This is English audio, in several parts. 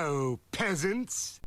Hello, peasants.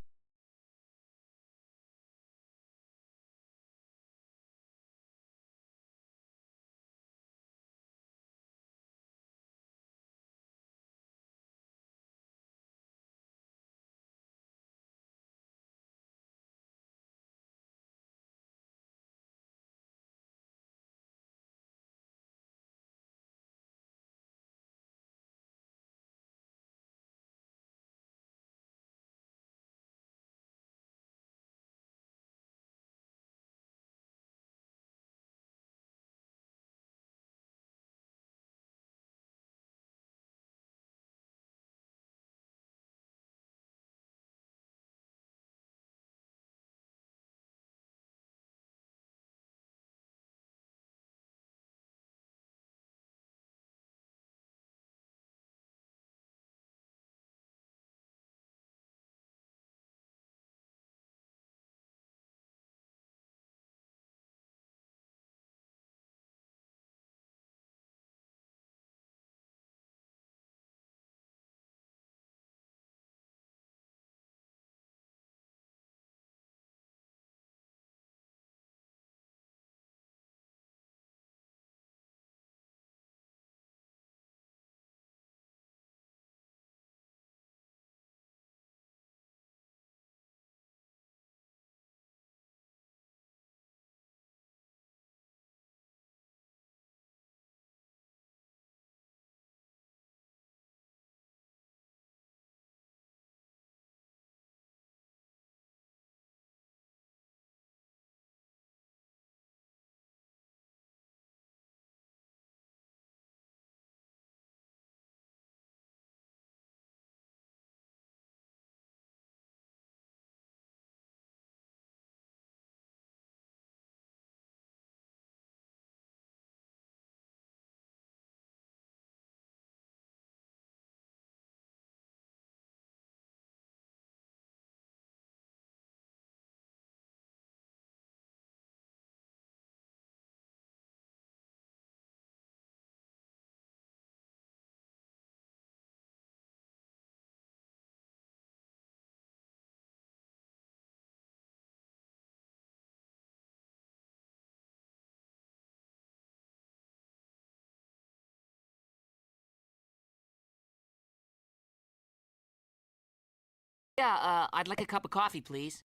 Yeah, I'd like a cup of coffee, please.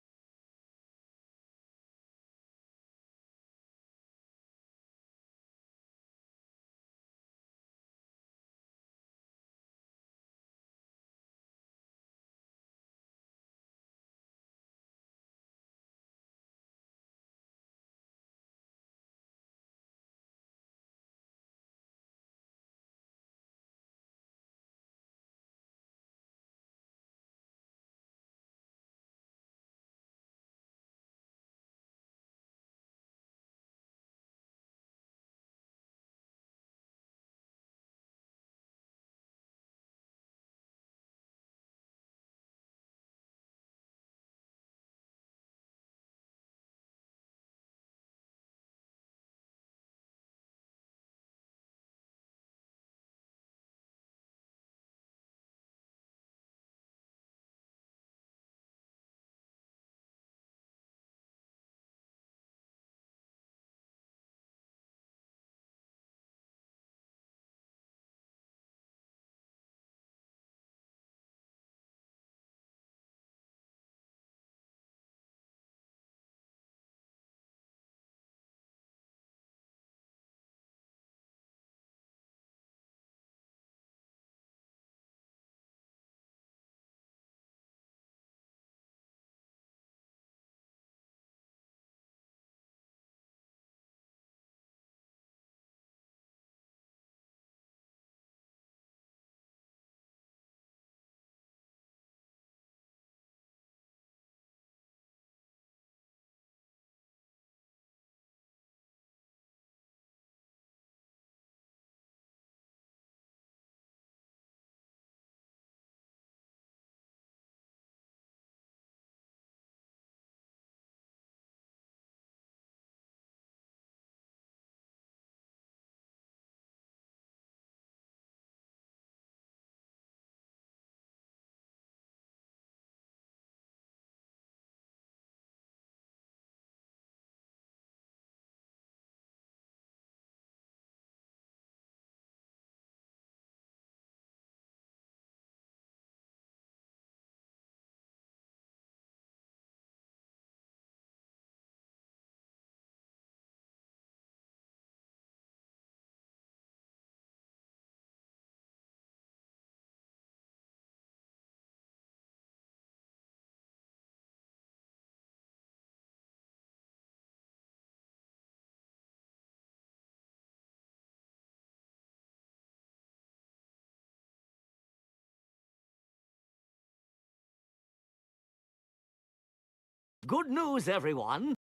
Good news, everyone.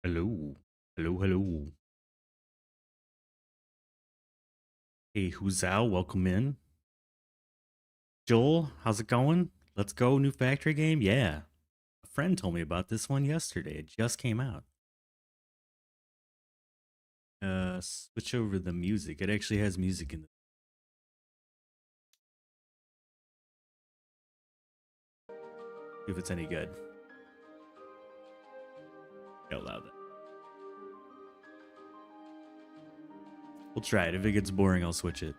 Hello. Hello, hello. Hey, Huzal, welcome in. Joel, how's it going? Let's go, new factory game? Yeah. A friend told me about this one yesterday. It just came out. Switch over the music. It actually has music in it. See if it's any good. Out loud. We'll try it. If it gets boring, I'll switch it.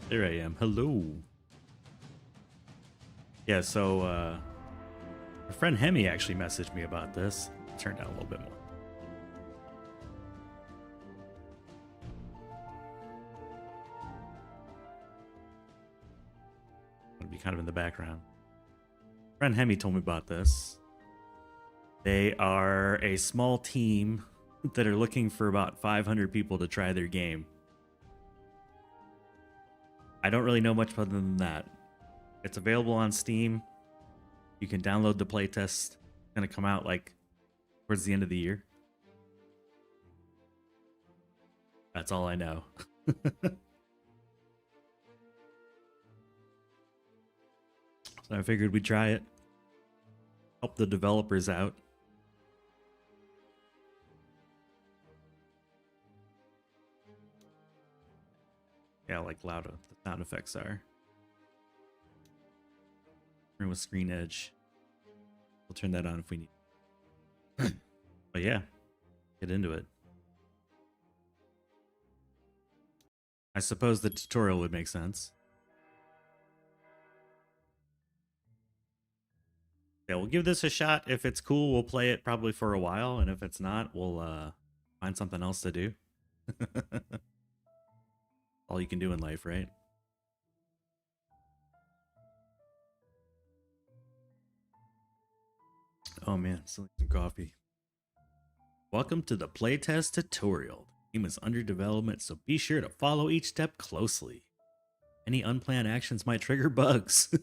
There I am. Hello. Yeah, so my friend Hemi actually messaged me about this. Turn down a little bit more. It'll be kind of in the background. Friend Hemi told me about this. They are a small team that are looking for about 500 people to try their game. I don't really know much other than that. It's available on Steam. You can download the playtest. It's going to come out like towards the end of the year. That's all I know. So I figured we'd try it. Help the developers out. Yeah, like loud the sound effects are. Turn with screen edge. We'll turn that on if we need. But yeah, get into it. I suppose the tutorial would make sense. Yeah, we'll give this a shot. If it's cool, we'll play it probably for a while, and if it's not, we'll find something else to do. All you can do in life, right? Oh man, still need some coffee. Welcome to the playtest tutorial. The game is under development, so be sure to follow each step closely. Any unplanned actions might trigger bugs.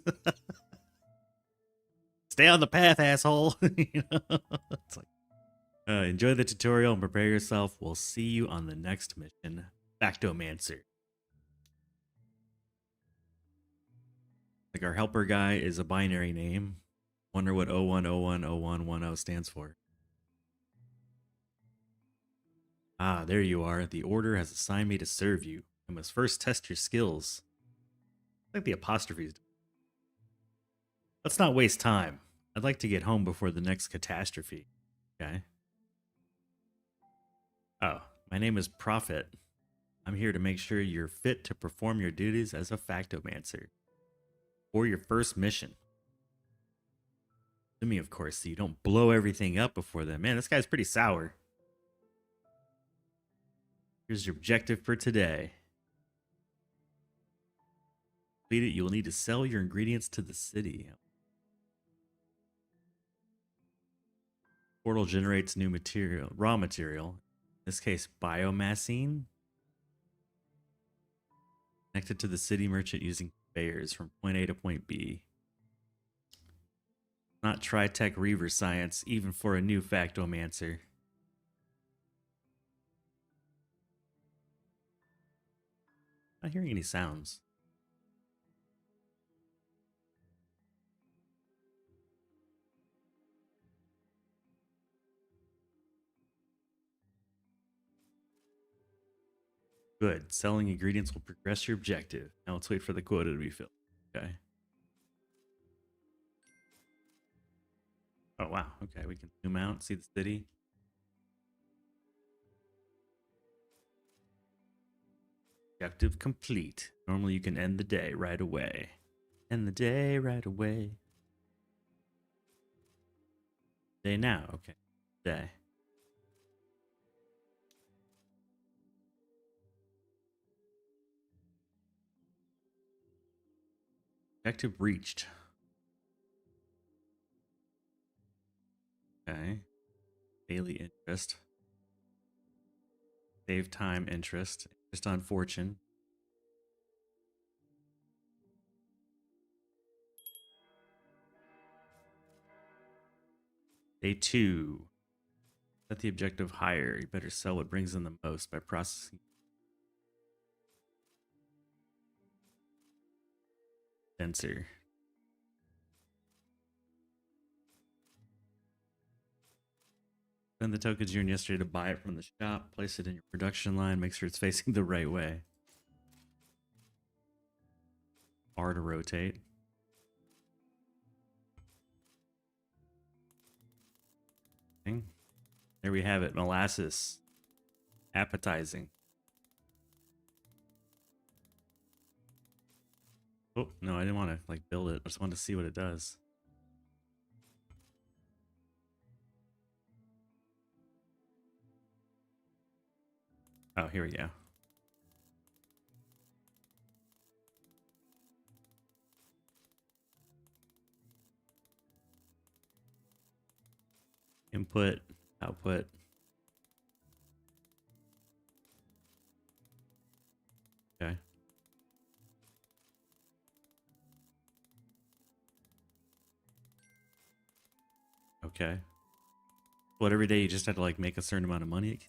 Stay on the path, asshole. You know? It's like, enjoy the tutorial and prepare yourself. We'll see you on the next mission. Factomancer. Like our helper guy is a binary name. Wonder what 01010110 stands for. Ah, there you are. The order has assigned me to serve you. I must first test your skills. I like the apostrophes. Let's not waste time. I'd like to get home before the next catastrophe. Okay. Oh, my name is Prophet. I'm here to make sure you're fit to perform your duties as a Factomancer. For your first mission. To me, of course, so you don't blow everything up before then. Man, this guy's pretty sour. Here's your objective for today. Complete it, you will need to sell your ingredients to the city. Portal generates new material, raw material. In this case, biomassine. Connected to the city merchant using conveyors from point A to point B. Not Tritech Reaver science, even for a new Factomancer. Not hearing any sounds. Good. Selling ingredients will progress your objective. Now let's wait for the quota to be filled. Okay. Oh, wow. Okay, we can zoom out, see the city. Objective complete. Normally you can end the day right away. End the day right away. Day now. Okay. Day. Objective reached. Okay. Daily interest. Save time interest. Interest on fortune. Day 2. Set the objective higher. You better sell what brings in the most by processing. Sensor. Send the tokens you earned yesterday to buy it from the shop. Place it in your production line. Make sure it's facing the right way. R to rotate. There we have it. Molasses. Appetizing. Oh, no, I didn't want to like build it. I just wanted to see what it does. Oh, here we go. Input, output. Okay. Okay. What, every day you just had to like make a certain amount of money?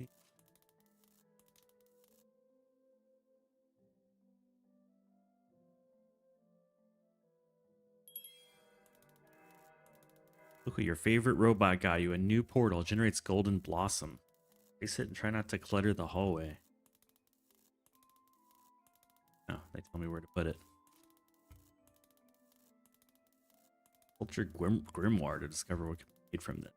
Look what your favorite robot got you. A new portal generates golden blossom. Place it and try not to clutter the hallway. Oh, they tell me where to put it. Culture grimoire to discover what can be made from this.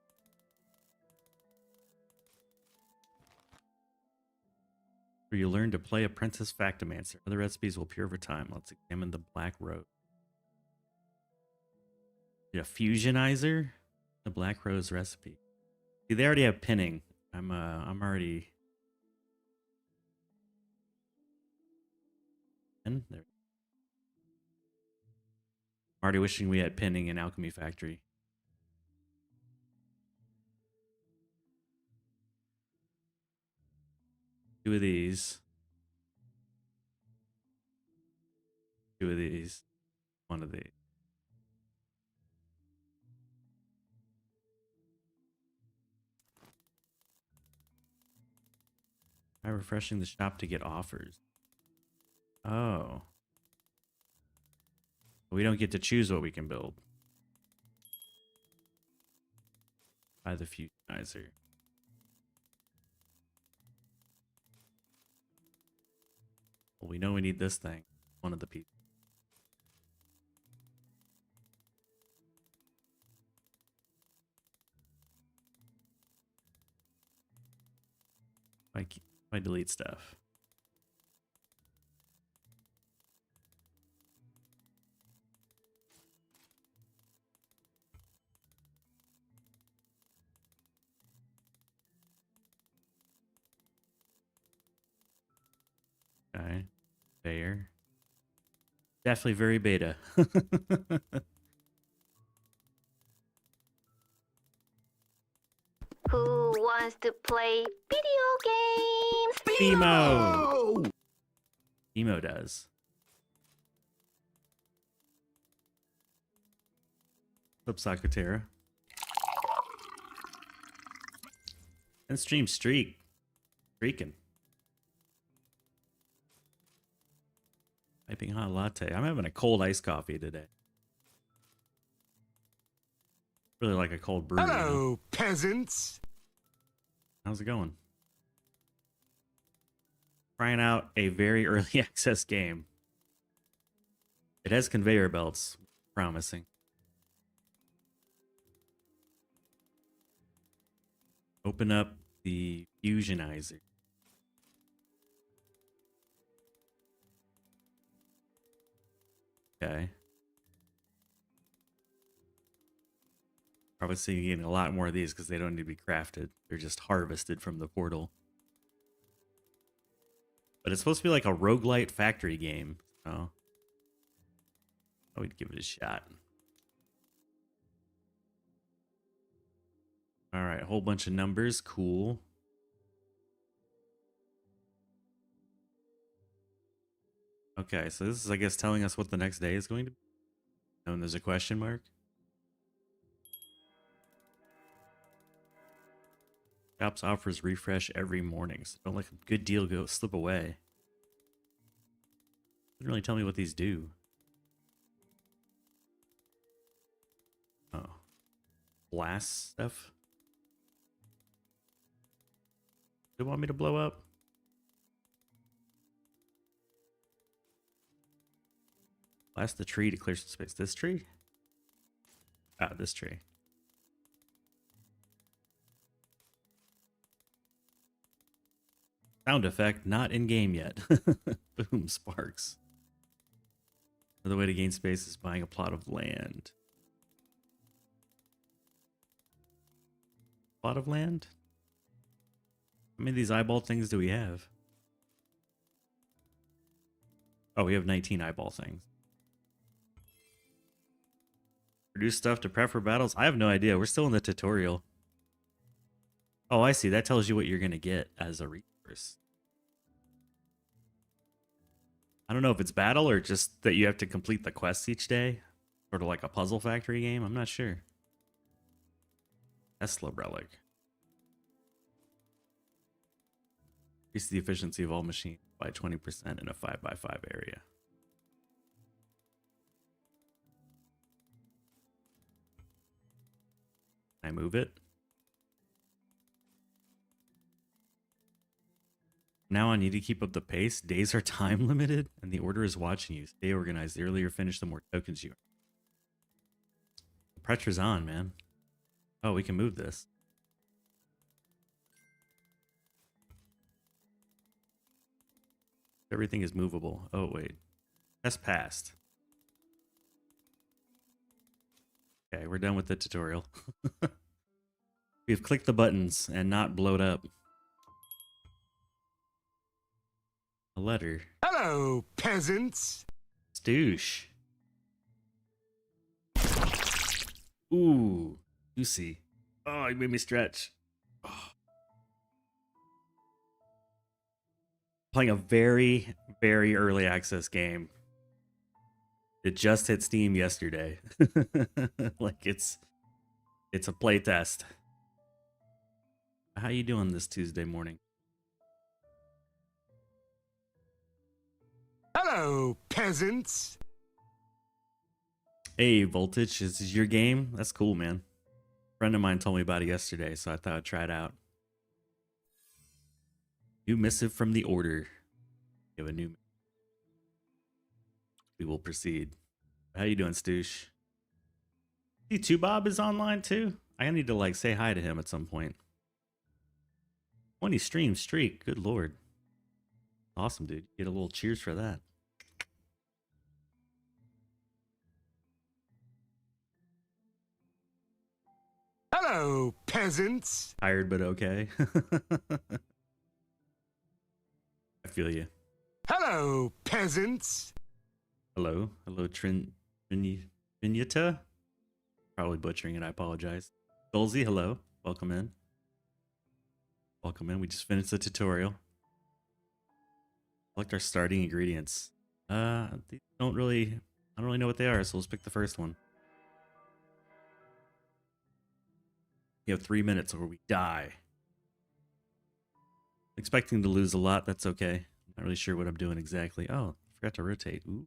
Where you learn to play Apprentice Factomancer. Other recipes will appear over time. Let's examine the Black Rose. A fusionizer? The Black Rose recipe. See, they already have pinning. I'm already. And there. I'm already wishing we had pinning in Alchemy Factory. Two of these. Two of these. One of these. By refreshing the shop to get offers. Oh. We don't get to choose what we can build. By the fusionizer. Well, we know we need this thing. One of the pieces. I delete stuff. Okay. There. Definitely very beta. Who wants to play video games? Emo! Emo does. Flip Sakutera. And stream streak. Streaking. Piping hot latte. I'm having a cold iced coffee today. Really like a cold brew. Hello, you know? peasants. How's it going? Trying out a very early access game. It has conveyor belts. Promising. Open up the fusionizer. Okay. Probably seeing a lot more of these because they don't need to be crafted. They're just harvested from the portal. But it's supposed to be like a roguelite factory game. So I would give it a shot. All right, a whole bunch of numbers. Cool. Okay, so this is, I guess, telling us what the next day is going to be. And there's a question mark. Shops offers refresh every morning. So don't let a good deal go slip away. Doesn't really tell me what these do. Oh. Blast stuff? Do you want me to blow up? Blast the tree to clear some space. This tree? Ah, this tree. Sound effect not in game yet. Boom, sparks. Another way to gain space is buying a plot of land. Plot of land? How many of these eyeball things do we have? Oh, we have 19 eyeball things. Produce stuff to prep for battles? I have no idea. We're still in the tutorial. Oh, I see. That tells you what you're going to get as a resource. I don't know if it's battle or just that you have to complete the quests each day. Sort of like a puzzle factory game. I'm not sure. Tesla relic. Increase the efficiency of all machines by 20% in a 5x5 area. Can I move it? Now I need to keep up the pace. Days are time limited, and the order is watching you. Stay organized. The earlier you finish, the more tokens you earn. The pressure's on, man. Oh, we can move this. Everything is movable. Oh, wait. Test passed. Okay, we're done with the tutorial. We've clicked the buttons and not blowed up. A letter. Hello, peasants. Stoosh. Ooh, juicy. Oh, you made me stretch. Oh. Playing a very, very early access game. It just hit Steam yesterday. Like it's a play test. How you doing this Tuesday morning? Hello, peasants. Hey, Voltage, this is your game? That's cool, man. A friend of mine told me about it yesterday, so I thought I'd try it out. New missive from the Order. We have a new... We will proceed. How you doing, Stoosh? See, Bob is online too? I need to, like, say hi to him at some point. 20 stream streak. Good lord. Awesome, dude. Get a little cheers for that. Hello, peasants. Tired but okay. I feel you. Hello, peasants. Hello. Hello, Trinita? Probably butchering it. I apologize. Dolzy, hello. Welcome in. Welcome in. We just finished the tutorial. Select our starting ingredients. These I don't really know what they are, so let's pick the first one. You have 3 minutes or we die. Expecting to lose a lot, that's okay. Not really sure what I'm doing exactly. Oh, forgot to rotate. Ooh.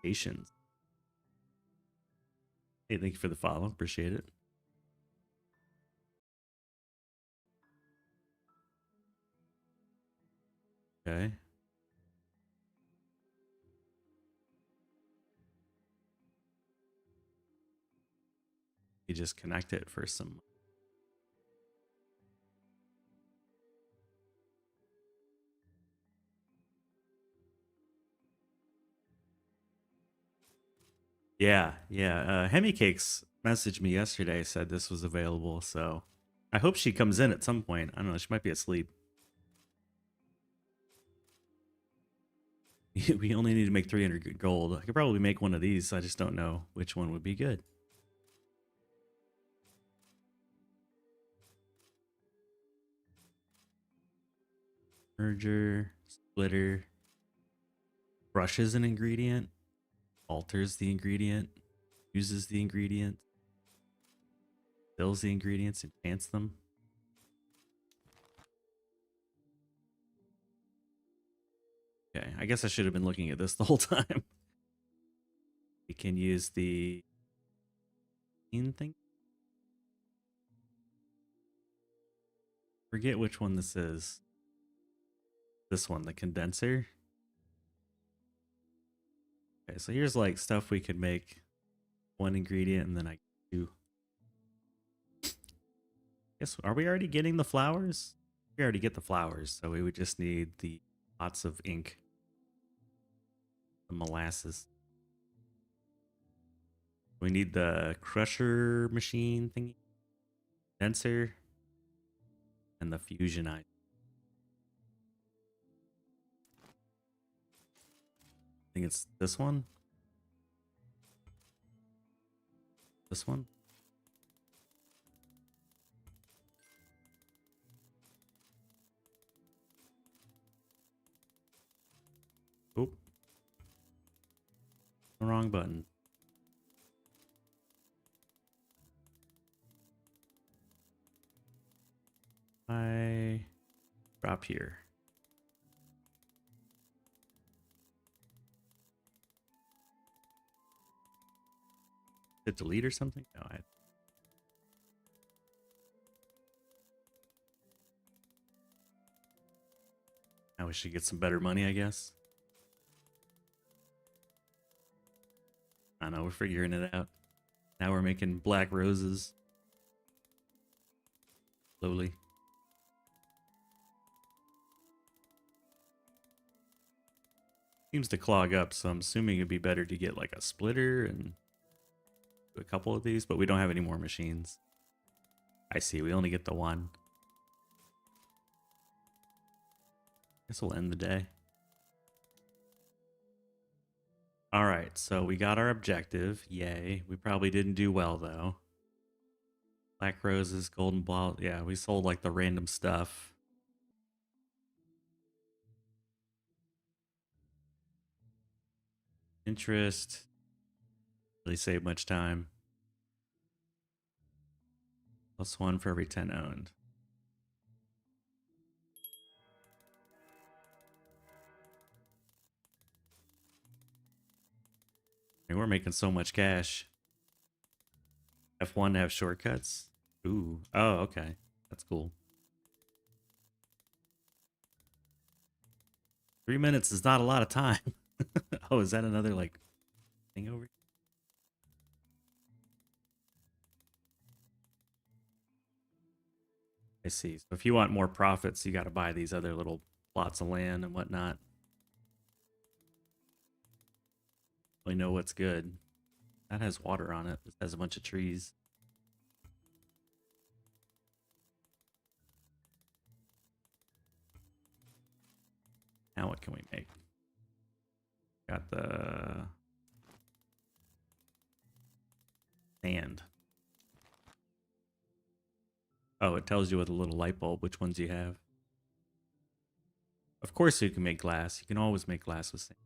Patience. Hey, thank you for the follow. Appreciate it. Okay. You just connect it for some. Yeah. Hemi Cakes messaged me yesterday, said this was available, so I hope she comes in at some point. I don't know, she might be asleep. We only need to make 300 gold. I could probably make one of these. I just don't know which one would be good. Merger, splitter, brushes an ingredient, alters the ingredient, uses the ingredient, fills the ingredients, enchants them. Okay, I guess I should have been looking at this the whole time. We can use the thing. Forget which one this is. This one, the condenser. Okay, so here's like stuff we could make one ingredient and then I do. Guess, are we already getting the flowers? We already get the flowers, so we would just need the lots of ink. The molasses. We need the crusher machine thingy, condenser, and the fusion item. I think it's this one. This one. Oop. The wrong button. I drop here. Did delete or something? No, now we should get some better money, I guess. I know, we're figuring it out. Now we're making black roses. Slowly. Seems to clog up, so I'm assuming it'd be better to get like a splitter and do a couple of these, but we don't have any more machines. I see, we only get the one. Guess we'll end the day. Alright, so we got our objective. Yay. We probably didn't do well, though. Black roses, golden ball. Yeah, we sold like the random stuff. Interest. Really save much time. +1 for every 10 owned. I mean, we're making so much cash. F1 to have shortcuts. Ooh. Oh, okay. That's cool. 3 minutes is not a lot of time. Oh, is that another like thing over here? I see. So if you want more profits, you got to buy these other little plots of land and whatnot. We know what's good. That has water on it. This has a bunch of trees. Now what can we make? Got the sand. Oh, it tells you with a little light bulb which ones you have. Of course you can make glass. You can always make glass with sand.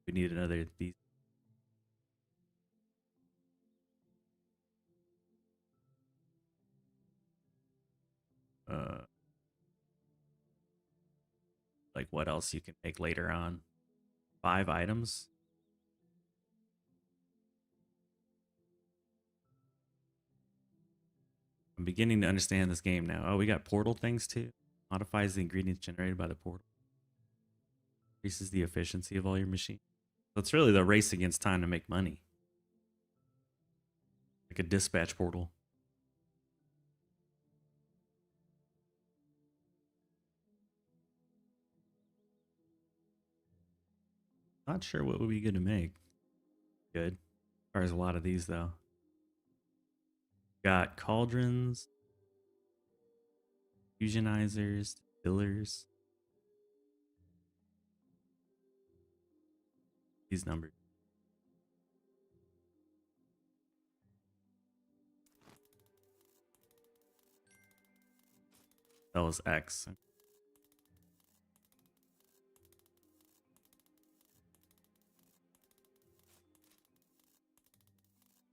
We need another these. Like what else you can make later on? 5 items. I'm beginning to understand this game now. Oh, we got portal things too. Modifies the ingredients generated by the portal. Increases the efficiency of all your machines. So it's really the race against time to make money. Like a dispatch portal. Not sure what would be good to make. Good. There's a lot of these though. Got cauldrons, fusionizers, distillers. These numbers. That was X.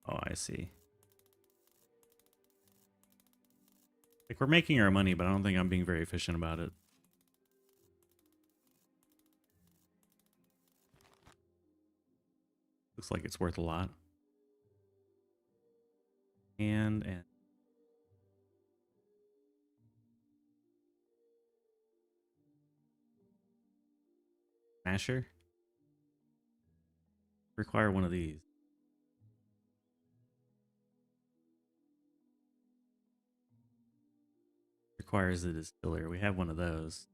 Oh, I see. Like, we're making our money, but I don't think I'm being very efficient about it. Looks like it's worth a lot. And Smasher? Require one of these. Requires a distiller. We have one of those.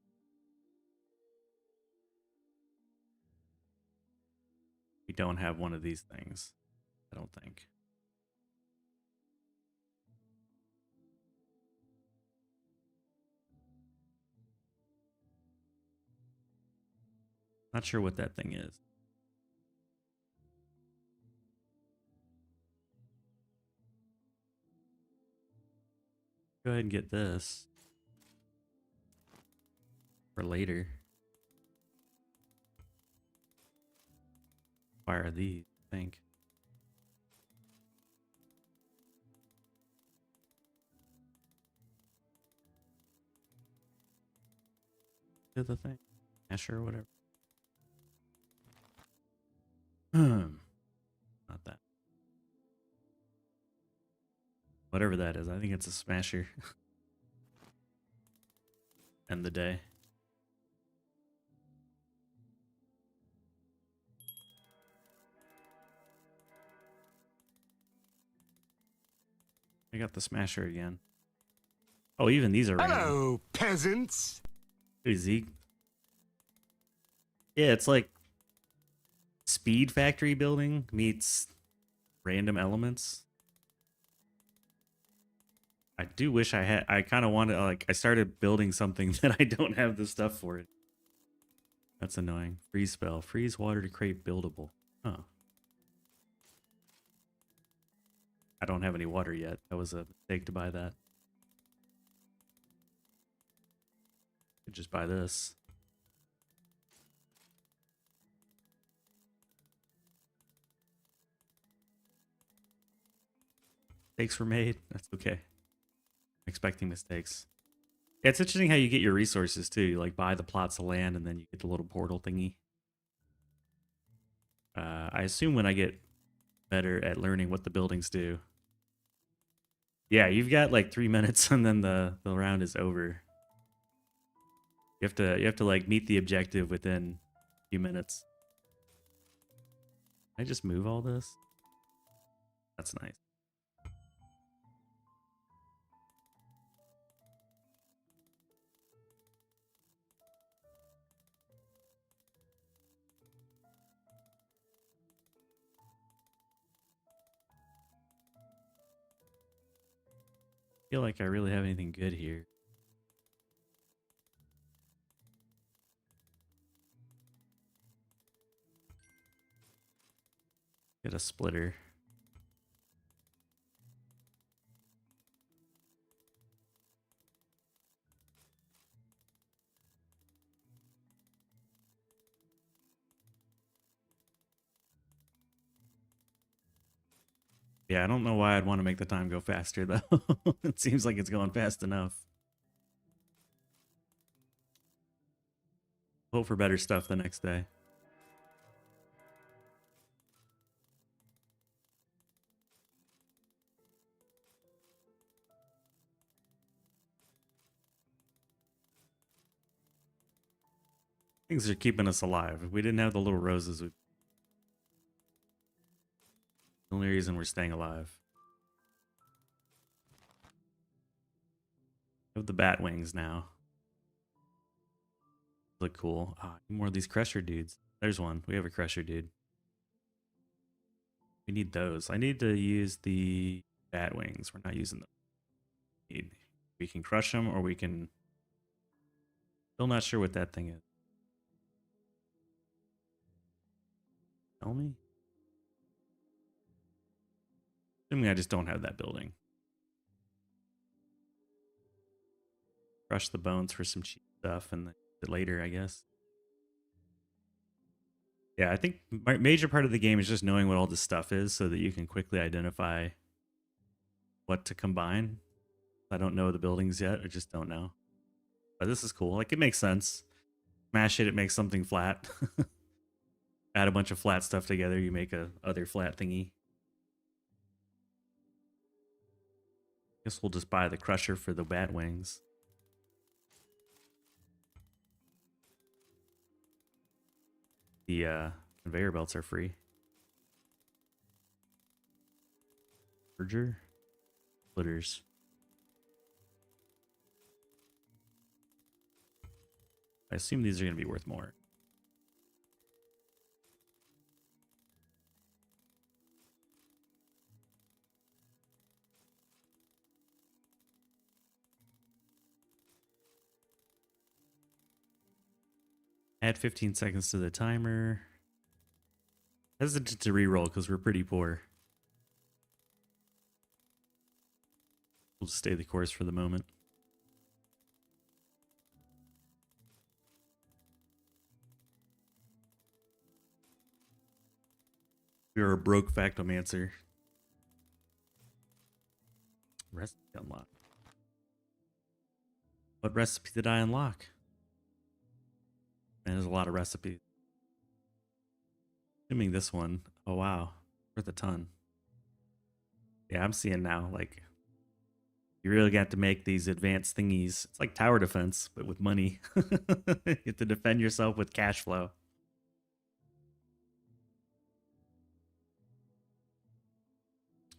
We don't have one of these things, I don't think. Not sure what that thing is. Go ahead and get this for later. Fire these, I think. Do the thing. Yeah, sure, whatever. Not that. Whatever that is, I think it's a smasher. End the day. I got the smasher again. Oh, even these are random. Hello, peasants. Hey, Zeke. Yeah, it's like Speed Factory building meets random elements. I do wish I had. I kind of wanted, like, I started building something that I don't have the stuff for it. That's annoying. Freeze spell. Freeze water to create buildable. Huh. I don't have any water yet. That was a mistake to buy that. Could just buy this. Mistakes were made. That's okay. I'm expecting mistakes. It's interesting how you get your resources too. You like buy the plots of land and then you get the little portal thingy. I assume when I get better at learning what the buildings do. Yeah, you've got like 3 minutes and then the round is over. You have to like meet the objective within a few minutes. Can I just move all this? That's nice. I feel like I really have anything good here. Get a splitter. Yeah, I don't know why I'd want to make the time go faster though. It seems like it's going fast enough. Hope for better stuff the next day. Things are keeping us alive. If we didn't have the little roses, the only reason we're staying alive. We have the bat wings now. Look cool. Ah, more of these crusher dudes. There's one. We have a crusher dude. We need those. I need to use the bat wings. We're not using them. We can crush them, or we can. Still not sure what that thing is. Tell me. Assuming I just don't have that building. Crush the bones for some cheap stuff, and then later, I guess. Yeah, I think my major part of the game is just knowing what all this stuff is, so that you can quickly identify what to combine. I don't know the buildings yet, I just don't know. But this is cool. Like, it makes sense. Smash it makes something flat. Add a bunch of flat stuff together, you make a other flat thingy. Guess we'll just buy the crusher for the bat wings. The conveyor belts are free. Merger. Splitters. I assume these are going to be worth more. Add 15 seconds to the timer. Hesitant to reroll because we're pretty poor. We'll just stay the course for the moment. We are a broke Factomancer. Recipe unlocked. What recipe did I unlock? Man, there's a lot of recipes. Assuming this one. Oh wow, worth a ton. Yeah, I'm seeing now, like, you really got to make these advanced thingies. It's like tower defense, but with money. You have to defend yourself with cash flow.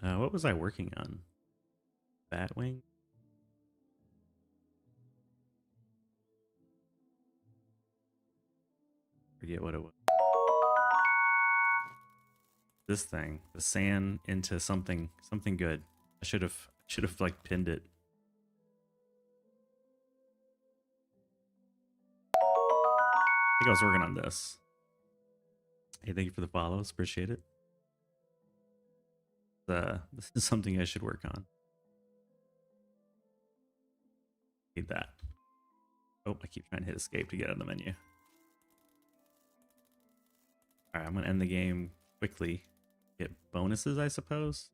What was I working on? Batwing? Forget what it was. This thing, the sand into something good. I should have like pinned it. I think I was working on this. Hey, thank you for the follows. Appreciate it. This is something I should work on. Need that. Oh, I keep trying to hit escape to get on the menu. Alright, I'm gonna end the game quickly. Get bonuses, I suppose.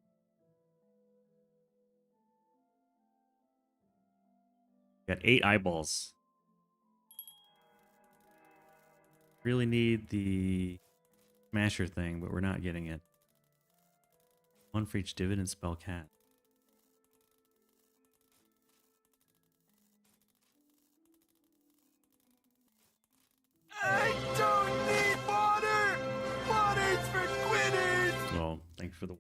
Got 8 eyeballs. Really need the smasher thing, but we're not getting it. 1 for each dividend spell cat. I don't need water! Water's for quitters! Oh, thanks for the...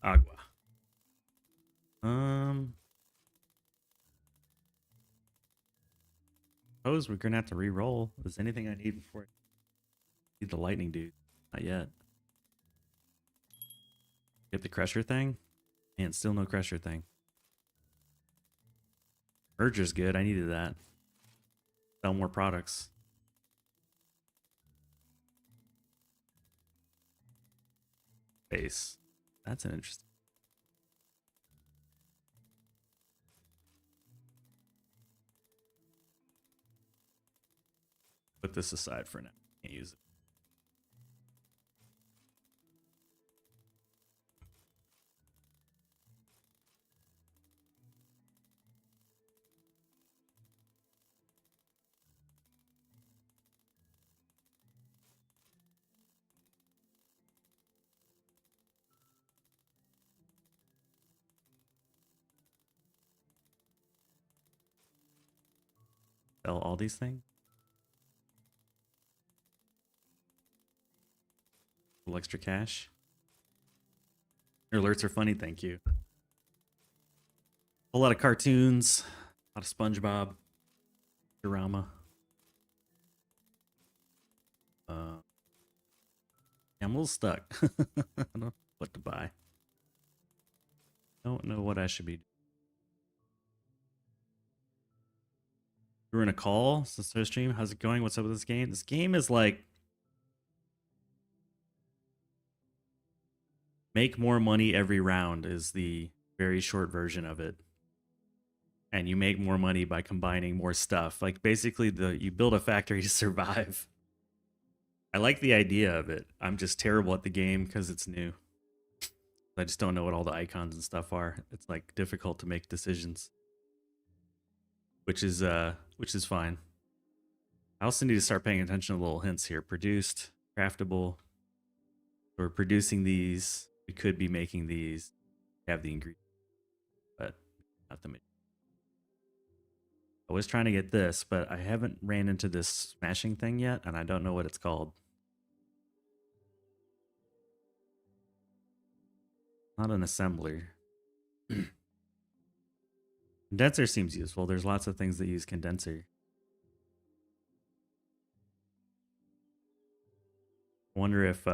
Agua. Suppose we're gonna have to re-roll. Is anything I need before I need the lightning dude? Not yet. Get the crusher thing? And still no crusher thing. Merger's good. I needed that. Sell more products. Base. That's an interesting. Put this aside for now. Can't use it. Sell all these things. A little extra cash. Your alerts are funny, thank you. A lot of cartoons, a lot of SpongeBob, Drama. I'm a little stuck. I don't know what to buy. Don't know what I should be doing. We're in a call since the stream. How's it going? What's up with this game? This game is like make more money every round is the very short version of it. And you make more money by combining more stuff. Like basically you build a factory to survive. I like the idea of it. I'm just terrible at the game because it's new. I just don't know what all the icons and stuff are. It's like difficult to make decisions. Which is fine. I also need to start paying attention to little hints here. Produced, craftable. We're producing these. We could be making these. We have the ingredients, but not the. I was trying to get this, but I haven't ran into this smashing thing yet, and I don't know what it's called. Not an assembler. Condenser seems useful. There's lots of things that use condenser. I wonder if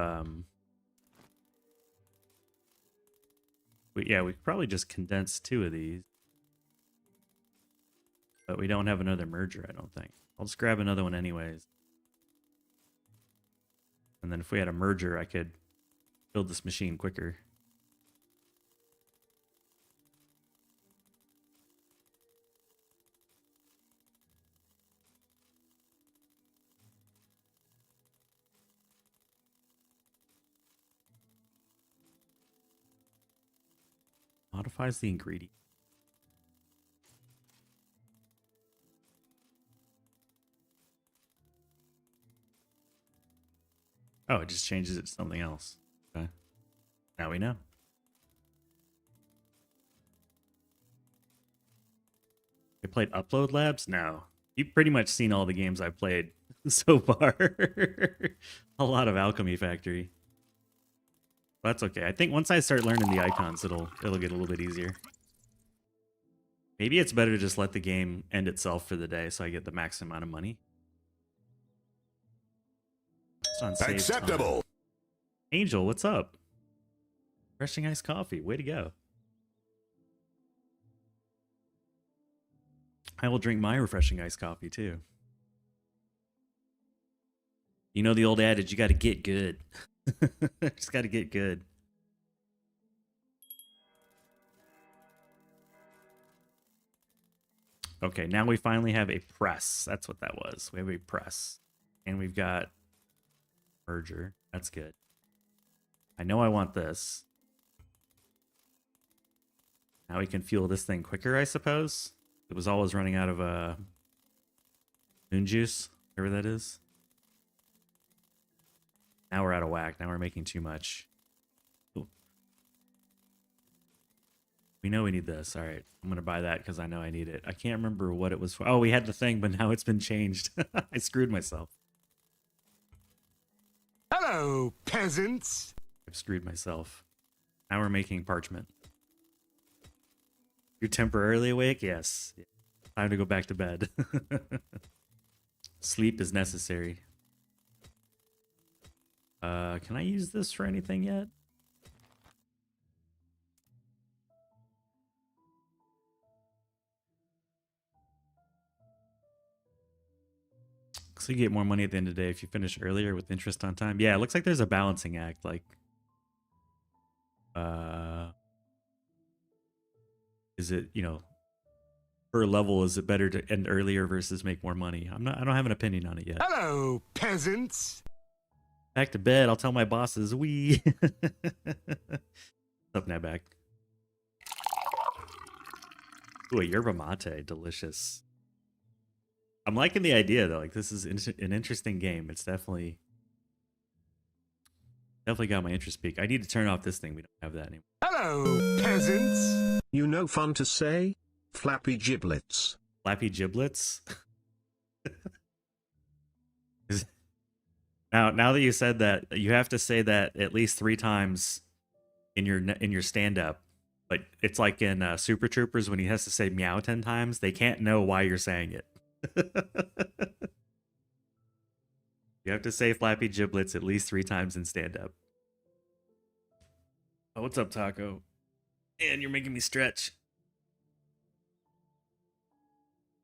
we could probably just condense 2 of these. But we don't have another merger, I don't think. I'll just grab another one anyways. And then if we had a merger, I could build this machine quicker. Modifies the ingredient. Oh, it just changes it to something else. Okay. Now we know. You played Upload Labs? No. You've pretty much seen all the games I've played so far. A lot of Alchemy Factory. That's okay. I think once I start learning the icons, it'll get a little bit easier. Maybe it's better to just let the game end itself for the day so I get the max amount of money. It's on save Acceptable. time. Angel, what's up? Refreshing iced coffee. Way to go. I will drink my refreshing iced coffee too. You know the old adage, you got to get good. Just got to get good. Okay, now we finally have a press. That's what that was. We have a press. And we've got merger. That's good. I know I want this. Now we can fuel this thing quicker, I suppose. It was always running out of moon juice, whatever that is. Now we're out of whack. Now we're making too much. Ooh. We know we need this. All right. I'm going to buy that because I know I need it. I can't remember what it was for. Oh, we had the thing, but now it's been changed. I screwed myself. Hello, peasants. I've screwed myself. Now we're making parchment. You're temporarily awake? Yes. Time to go back to bed. Sleep is necessary. Can I use this for anything yet? So you get more money at the end of the day if you finish earlier with interest on time. Yeah, it looks like there's a balancing act. Like, is it, you know, per level, is it better to end earlier versus make more money? I don't have an opinion on it yet. Hello, peasants. Back to bed. I'll tell my bosses. What's up, Nabak? Ooh, a yerba mate. Delicious. I'm liking the idea, though. Like, this is an interesting game. It's definitely got my interest peaked. I need to turn off this thing. We don't have that anymore. Hello, peasants. You know, fun to say? Flappy giblets. Flappy giblets? Now that you said that, you have to say that at least 3 times in your stand-up. But it's like in Super Troopers when he has to say meow 10 times. They can't know why you're saying it. You have to say Flappy Giblets at least 3 times in stand-up. Oh, what's up, Taco? Man, you're making me stretch.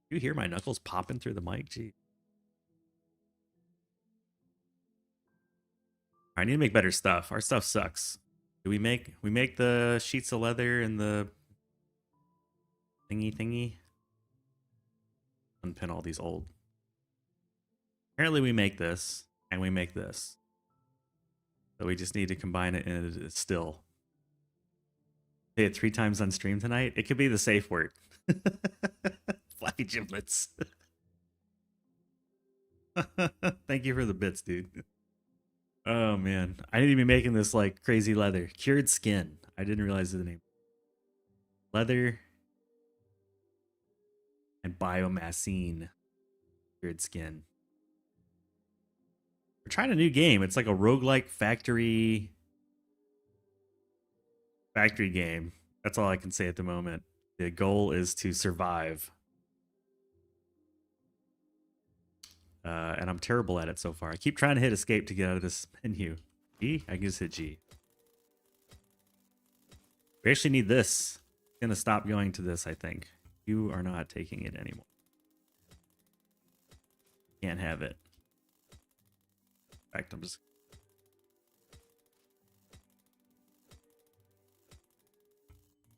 You hear my knuckles popping through the mic? Gee. I need to make better stuff. Our stuff sucks. Do we make the sheets of leather and the thingy? Unpin all these old. Apparently we make this and we make this. So we just need to combine it and it's still. Say it 3 times on stream tonight. It could be the safe word. Flappy Giblets. Thank you for the bits, dude. Oh man, I need to be making this like crazy leather. Cured skin. I didn't realize the name. Leather and biomassine. Cured skin. We're trying a new game. It's like a roguelike factory game. That's all I can say at the moment. The goal is to survive. And I'm terrible at it so far. I keep trying to hit escape to get out of this menu. G? I can just hit G. We actually need this. I'm gonna stop going to this, I think. You are not taking it anymore. Can't have it. In fact, I'm just...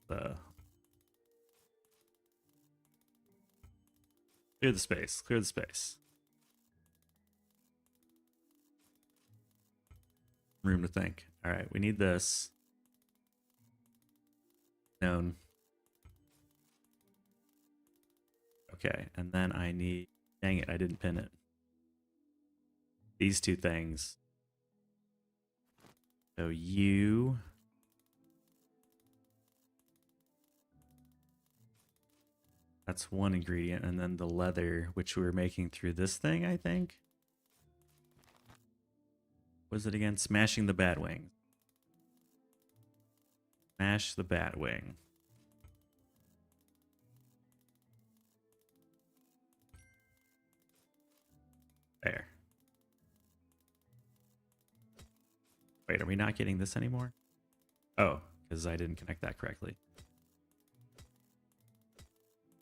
Clear the space. Clear the space. Room to think. All right, we need this. Known. Okay, and then I need... Dang it, I didn't pin it. These 2 things. So you... That's 1 ingredient, and then the leather, which we were making through this thing, I think. What is it again? Smashing the Batwing. Smash the Batwing. There. Wait, are we not getting this anymore? Oh, because I didn't connect that correctly.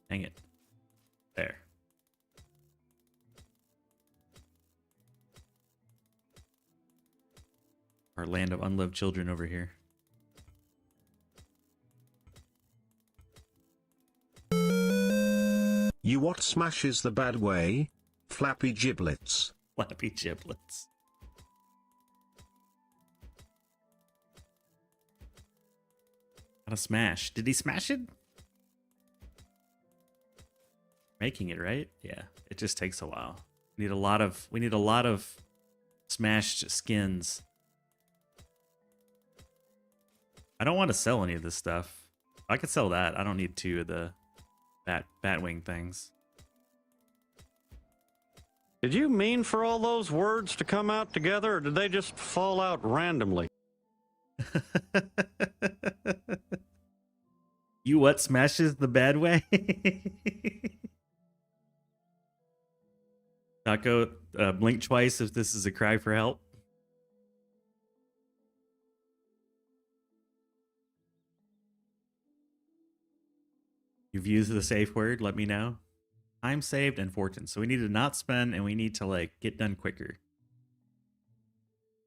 Dang it. There. Our land of unloved children over here. You what smashes the bad way? Flappy Giblets. Flappy Giblets. How to smash. Did he smash it? Making it, right? Yeah. It just takes a while. We need a lot of smashed skins. I don't want to sell any of this stuff. I could sell that. I don't need 2 of the Batwing things. Did you mean for all those words to come out together, or did they just fall out randomly? You what smashes the bad way? Taco, blink twice if this is a cry for help. You've used the safe word, let me know. Time saved and fortune. So we need to not spend and we need to like get done quicker.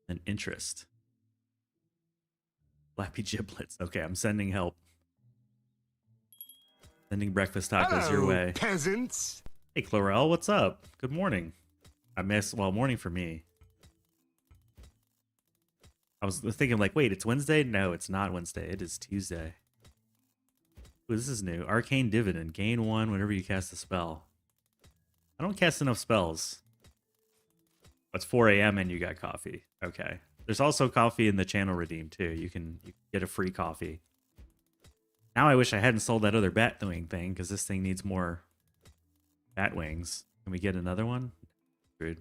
And interest. Flappy Giblets. Okay, I'm sending help. Sending breakfast tacos your way. Peasants. Hey Chlorel, what's up? Good morning. Morning for me. I was thinking like, wait, it's Wednesday? No, it's not Wednesday. It is Tuesday. Ooh, this is new. Arcane Dividend. Gain 1 whenever you cast a spell. I don't cast enough spells. It's 4 a.m. and you got coffee. Okay. There's also coffee in the channel redeem too. You can get a free coffee. Now I wish I hadn't sold that other Batwing thing because this thing needs more Batwings. Can we get another one? Rude.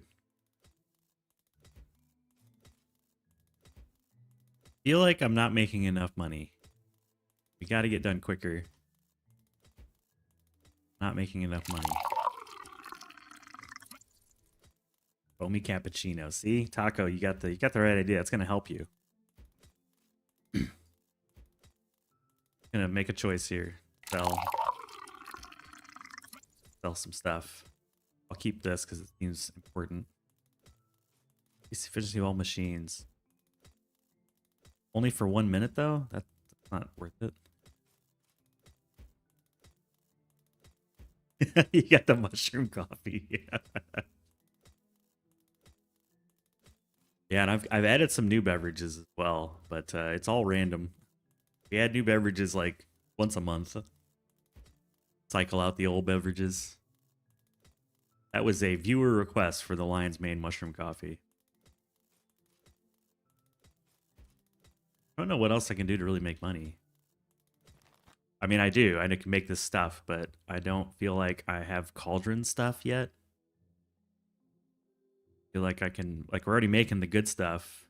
Feel like I'm not making enough money. We got to get done quicker. Not making enough money. Foamy cappuccino. See, Taco, you got the right idea. It's gonna help you. Gonna make a choice here. Sell some stuff. I'll keep this because it seems important. Increase efficiency of all machines. Only for 1 minute though? That's not worth it. You got the mushroom coffee. Yeah, and I've added some new beverages as well, but it's all random. We add new beverages like once a month. Cycle out the old beverages. That was a viewer request for the Lion's Mane mushroom coffee. I don't know what else I can do to really make money. I mean, I do. I can make this stuff, but I don't feel like I have cauldron stuff yet. I feel like I can, like, we're already making the good stuff.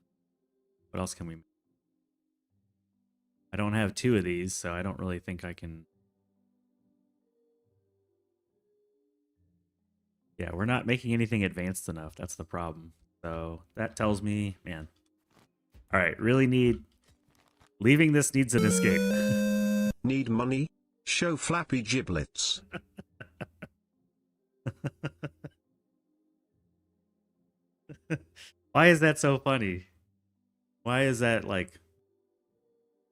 What else can we make? I don't have 2 of these, so I don't really think I can. Yeah, we're not making anything advanced enough. That's the problem. So that tells me, man. All right, really need. Leaving this needs an escape. Need money? Show Flappy Giblets. Why is that so funny? Why is that like...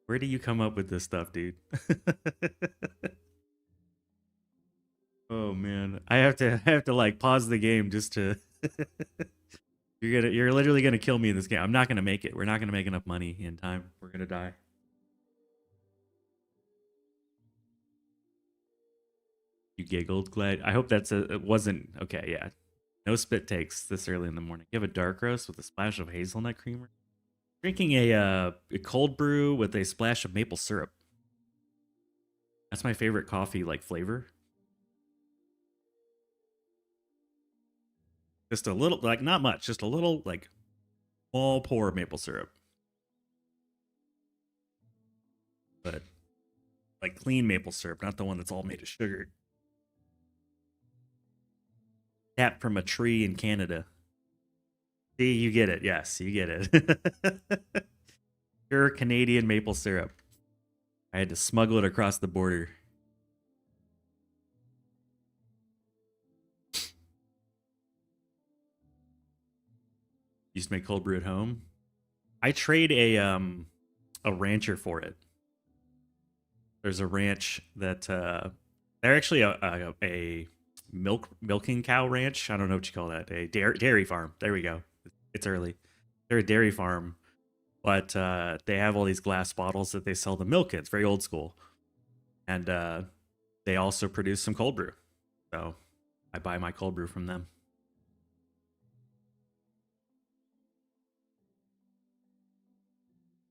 Where do you come up with this stuff, dude? Oh man, I have to like pause the game just to. You're literally gonna kill me in this game. I'm not gonna make it. We're not gonna make enough money in time. We're gonna die. You giggled, Glad. I hope it wasn't okay. Yeah, no spit takes this early in the morning. You have a dark roast with a splash of hazelnut creamer. Drinking a cold brew with a splash of maple syrup. That's my favorite coffee like flavor. Just a little, like not much, just a little like small pour of maple syrup. But like clean maple syrup, not the one that's all made of sugar. Tapped from a tree in Canada. See, you get it. Yes, you get it. Pure Canadian maple syrup. I had to smuggle it across the border. Used to make cold brew at home. I trade a rancher for it. There's a ranch that they're actually a milking cow ranch. I don't know what you call that. A dairy farm. There we go. It's early. They're a dairy farm, but they have all these glass bottles that they sell the milk in. It's very old school, and they also produce some cold brew. So I buy my cold brew from them.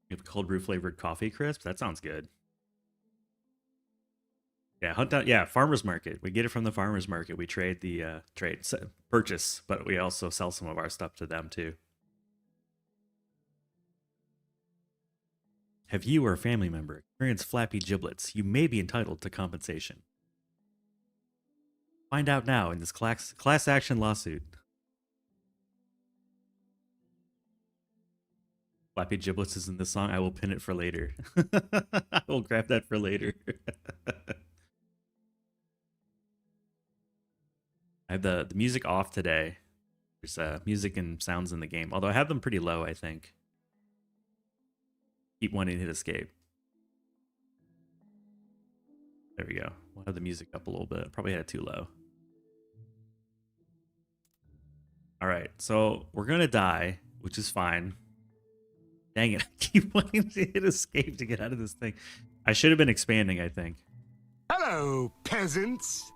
You have cold brew flavored coffee crisp. That sounds good. Yeah, hunt down. Yeah, farmers market. We get it from the farmers market. We trade the purchase, but we also sell some of our stuff to them too. Have you or a family member experienced flappy giblets? You may be entitled to compensation. Find out now in this class action lawsuit. Flappy giblets is in this song. I will pin it for later. I will grab that for later. I have the music off today. There's music and sounds in the game, although I have them pretty low, I think. Keep wanting to hit escape. There we go. We'll have the music up a little bit. Probably had it too low. All right, so we're gonna die, which is fine. Dang it, I keep wanting to hit escape to get out of this thing. I should have been expanding, I think. Hello, peasants.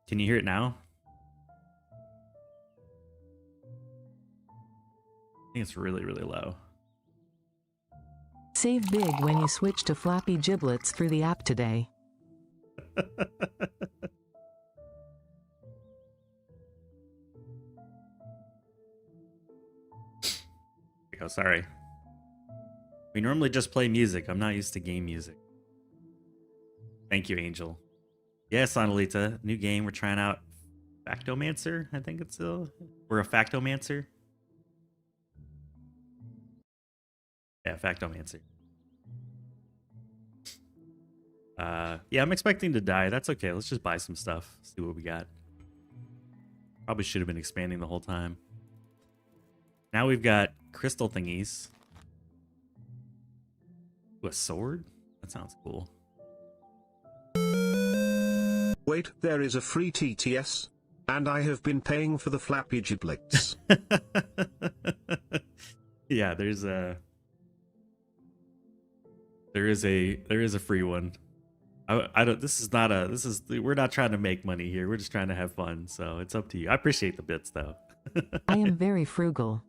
Can you hear it now? I think it's really, really low. Save big when you switch to Flappy Giblets through the app today. Oh, sorry. We normally just play music. I'm not used to game music. Thank you, Angel. Yes, Annalita. New game. We're trying out Factomancer, I think it's or a Factomancer. Yeah, Factomancer. Yeah, I'm expecting to die. That's okay. Let's just buy some stuff. See what we got. Probably should have been expanding the whole time. Now we've got crystal thingies. Ooh, a sword? That sounds cool. Wait, there is a free TTS, and I have been paying for the flappy giblets. Yeah, there is a free one. I don't. We're not trying to make money here. We're just trying to have fun. So it's up to you. I appreciate the bits though. I am very frugal.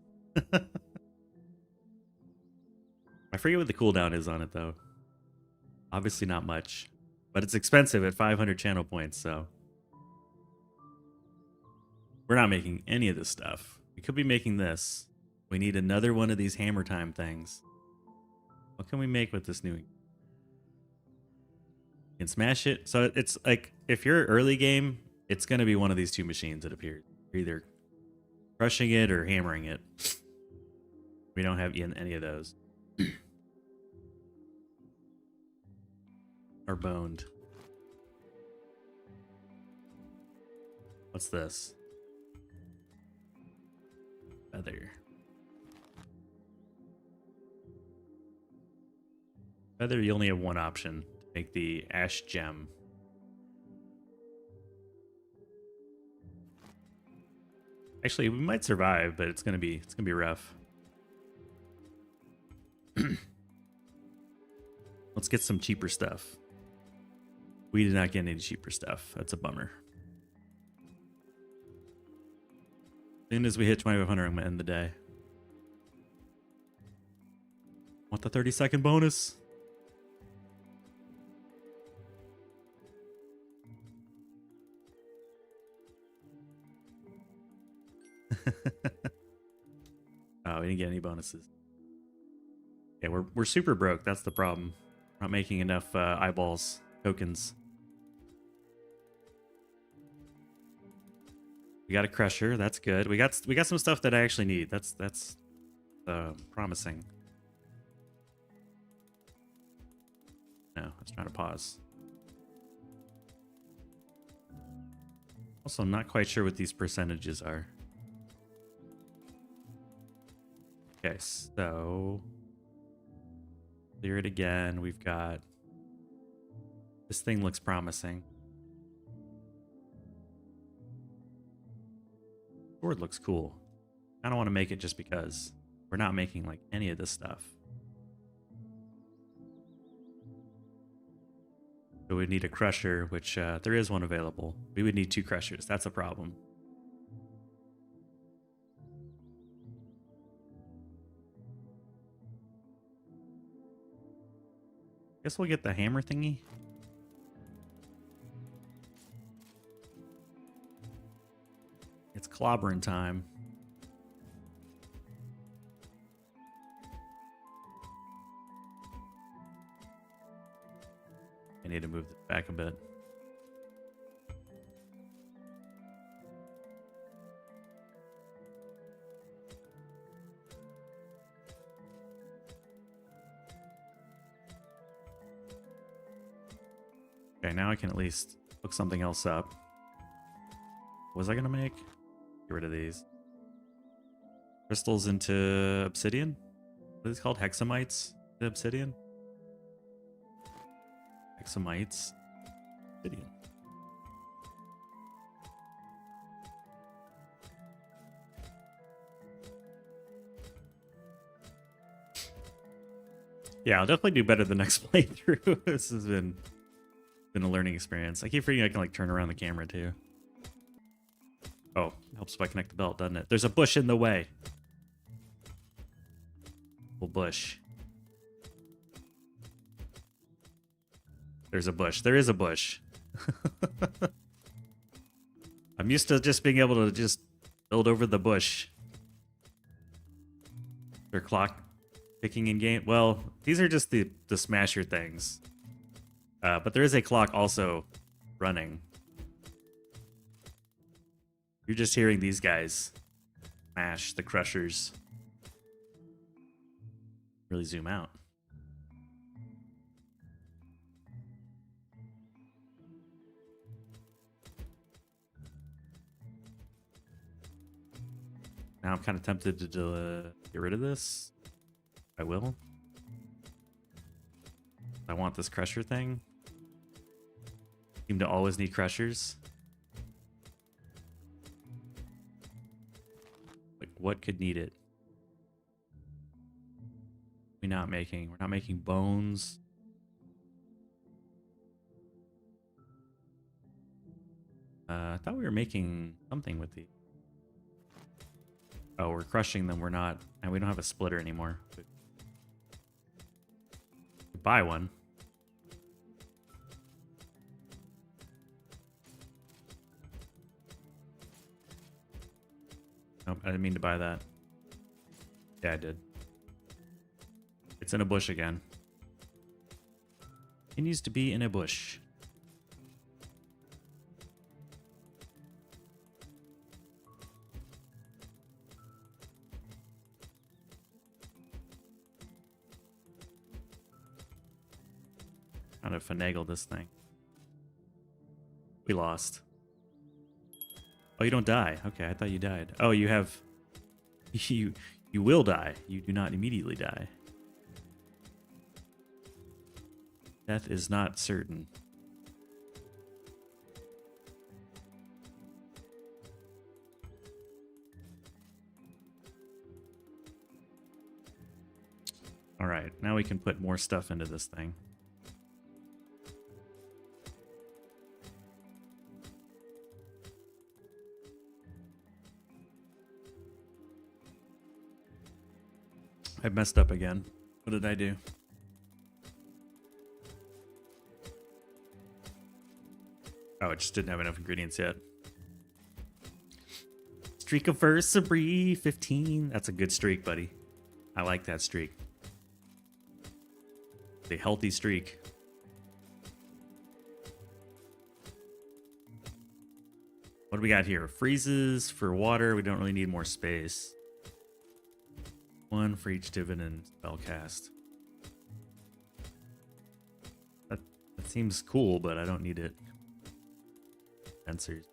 I forget what the cooldown is on it though. Obviously not much, but it's expensive at 500 channel points. So we're not making any of this stuff. We could be making this. We need another one of these hammer time things. What can we make with this new? You can smash it. So it's like, if you're early game, it's going to be one of these two machines that appears. You're either crushing it or hammering it. We don't have any of those. Or boned. What's this? Feather. Feather, you only have one option. Make the ash gem. Actually, we might survive, but it's gonna be rough. Let's get some cheaper stuff. We did not get any cheaper stuff. That's a bummer. As soon as we hit 2500, I'm gonna end the day. Want the 30-second bonus? Oh, we didn't get any bonuses. Yeah, we're super broke. That's the problem. Not making enough eyeballs tokens. We got a crusher. That's good. We got some stuff that I actually need. That's promising. No, I was trying to pause. Also, I'm not quite sure what these percentages are. Okay, so clear it again. We've got this thing looks promising. Sword looks cool. I don't want to make it just because we're not making like any of this stuff. So we need a crusher, which there is one available. We would need 2 crushers. That's a problem. Guess we'll get the hammer thingy. It's clobbering time. I need to move this back a bit. Okay, now I can at least look something else up. What was I gonna make? Get rid of these. Crystals into obsidian? What are these called? Hexamites? The obsidian? Hexamites. Obsidian. Yeah, I'll definitely do better the next playthrough. This has been a learning experience. I keep forgetting I can like turn around the camera too. Oh, helps if I connect the belt, doesn't it? There's a bush in the way. Well, bush. There's a bush. There is a bush. I'm used to just being able to just build over the bush. Their clock ticking in game. Well, these are just the smasher things. But there is a clock also running. You're just hearing these guys smash the crushers. Really zoom out. Now I'm kind of tempted to get rid of this. I will. I want this crusher thing. Seem to always need crushers. Like, what could need it? We're not making bones. I thought we were making something with these. Oh, we're crushing them. We're not, and we don't have a splitter anymore. Buy one. Nope, I didn't mean to buy that. Yeah, I did. It's in a bush again. It needs to be in a bush. Trying to finagle this thing. We lost. Oh, you don't die. Okay, I thought you died. Oh, you have... You will die. You do not immediately die. Death is not certain. All right, now we can put more stuff into this thing. I messed up again. What did I do? Oh, it just didn't have enough ingredients yet. Streak of first, Sabri, 15. That's a good streak, buddy. I like that streak. A healthy streak. What do we got here? Freezes for water. We don't really need more space. One for each dividend spell cast. That seems cool, but I don't need it. Sensors.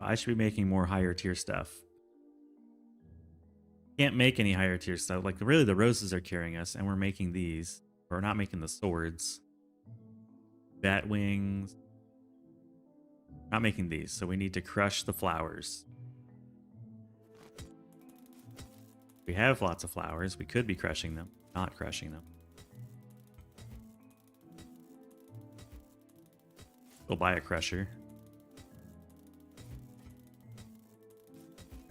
I should be making more higher tier stuff. Can't make any higher tier stuff. Like, really, the roses are carrying us, and we're making these. We're not making the swords. Bat wings. Not making these, so we need to crush the flowers. We have lots of flowers. We could be crushing them, not crushing them. We'll buy a crusher.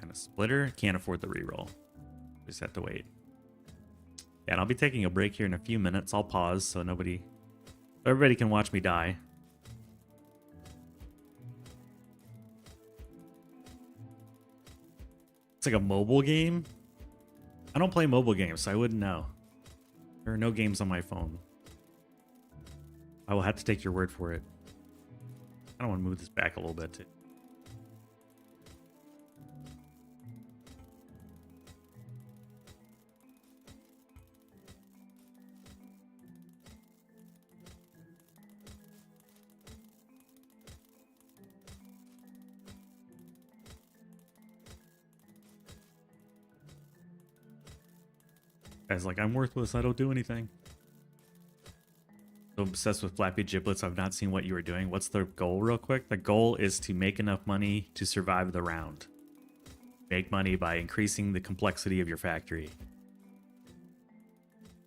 And a splitter. Can't afford the reroll. Just have to wait. Yeah, and I'll be taking a break here in a few minutes. I'll pause so everybody can watch me die. It's like a mobile game. I don't play mobile games, so I wouldn't know. There are no games on my phone. I will have to take your word for it. I don't want to move this back a little bit too. Guy's like, I'm worthless, I don't do anything. So obsessed with Flappy Giblets, I've not seen what you were doing. What's the goal real quick? The goal is to make enough money to survive the round. Make money by increasing the complexity of your factory.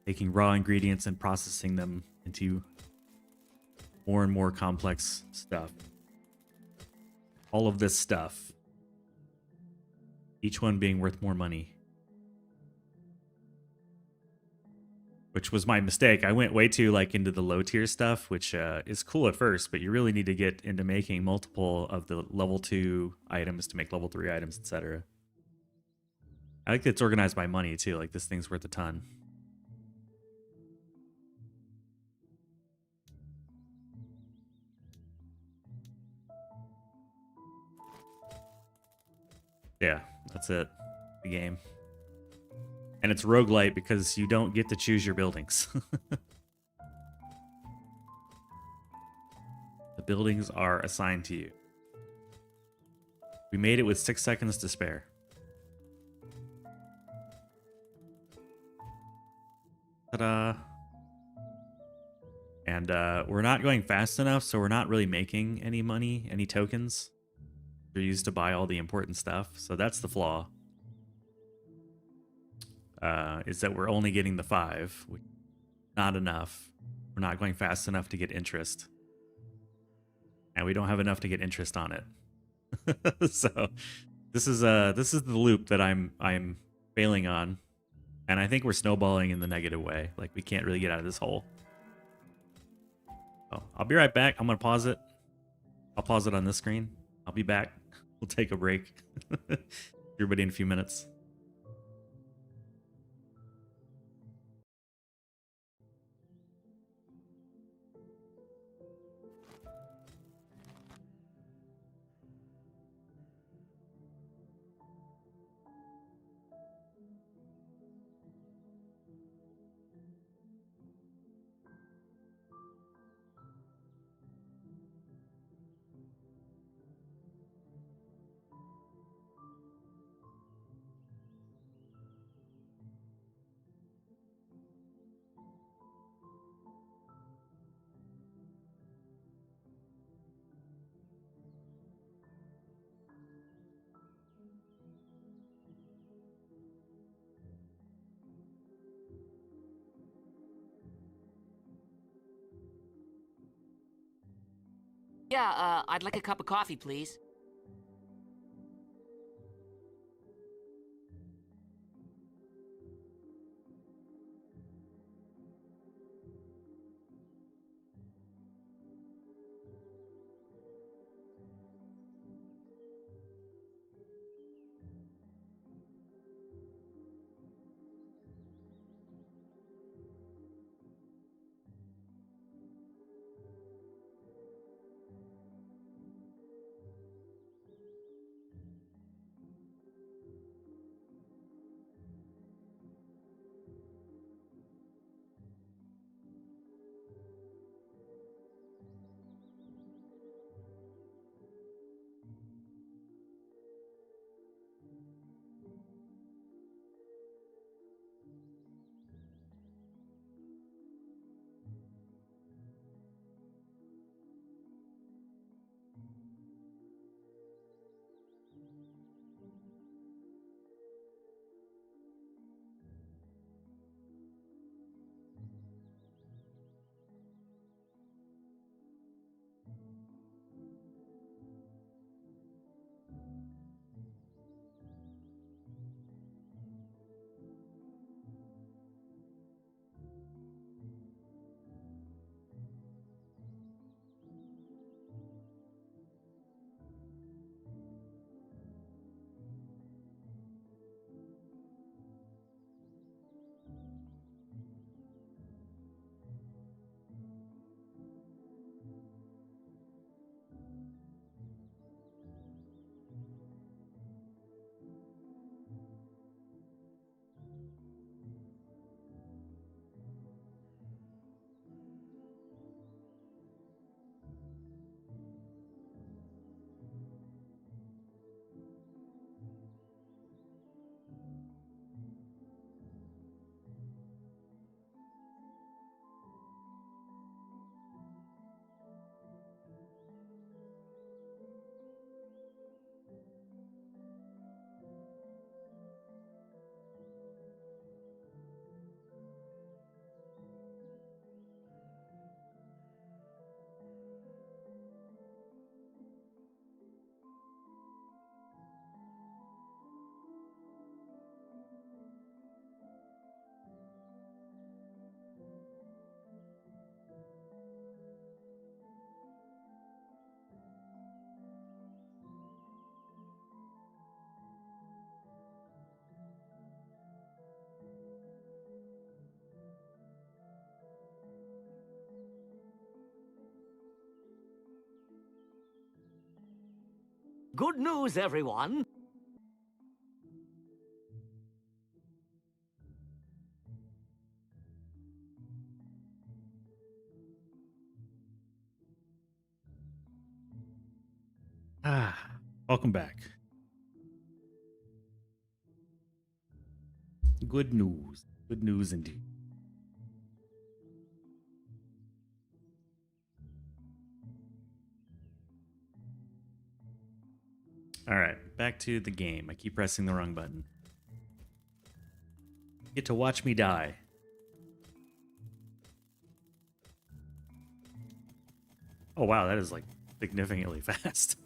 Taking raw ingredients and processing them into more and more complex stuff. All of this stuff. Each one being worth more money. Which was my mistake. I went way too into the low tier stuff, which is cool at first, but you really need to get into making multiple of the level 2 items to make level 3 items, etc. I like that it's organized by money too. Like, this thing's worth a ton. Yeah, that's it. The game. And it's roguelite because you don't get to choose your buildings. The buildings are assigned to you. We made it with 6 seconds to spare. Ta-da! And we're not going fast enough, so we're not really making any money, any tokens. They're used to buy all the important stuff, so that's the flaw. Is that we're only getting the 5, which is not enough. We're not going fast enough to get interest. And we don't have enough to get interest on it. So this is the loop that I'm failing on. And I think we're snowballing in the negative way. Like, we can't really get out of this hole. Oh, I'll be right back. I'm going to pause it. I'll pause it on this screen. I'll be back. We'll take a break. Everybody in a few minutes. Yeah, I'd like a cup of coffee, please. Good news, everyone. Welcome back. Good news. Good news indeed. All right, back to the game. I keep pressing the wrong button. You get to watch me die. Oh wow, that is like significantly fast.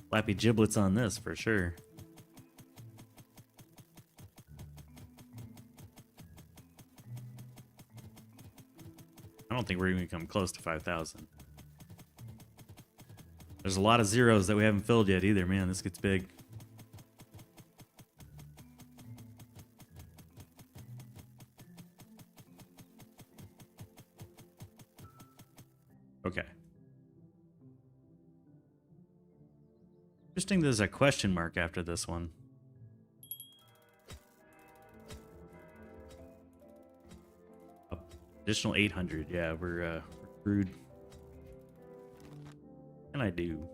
Flappy giblets on this for sure. I don't think we're even come close to 5,000. There's a lot of zeros that we haven't filled yet either, man. This gets big. Okay. Interesting there's a question mark after this one. Additional 800. Yeah, we're screwed. What can I do?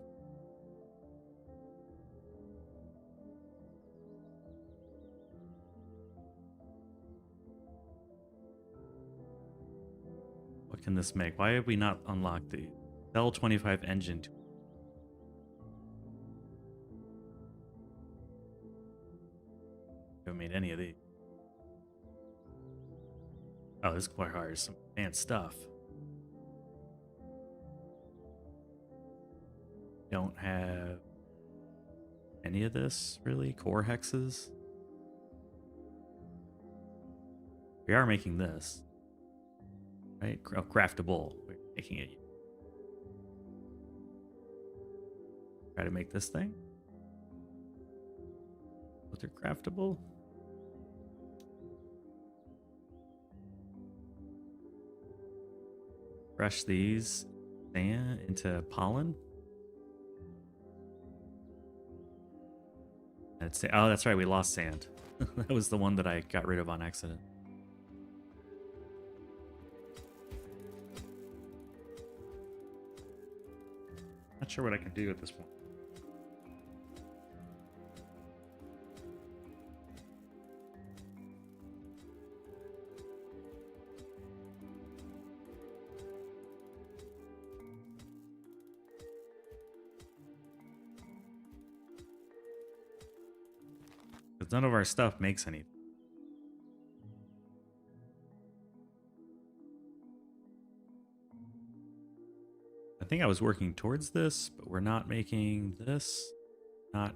What can this make? Why have we not unlocked the Cell 25 engine? Haven't made any of these. Oh, this requires some advanced stuff. Don't have any of this, really? Core hexes? We are making this. Right? Oh, craftable. We're making it. Try to make this thing. Both are craftable. Brush these sand into pollen. Oh, that's right. We lost sand. That was the one that I got rid of on accident. Not sure what I can do at this point. Because none of our stuff makes anything. I think I was working towards this, but we're not making this. Not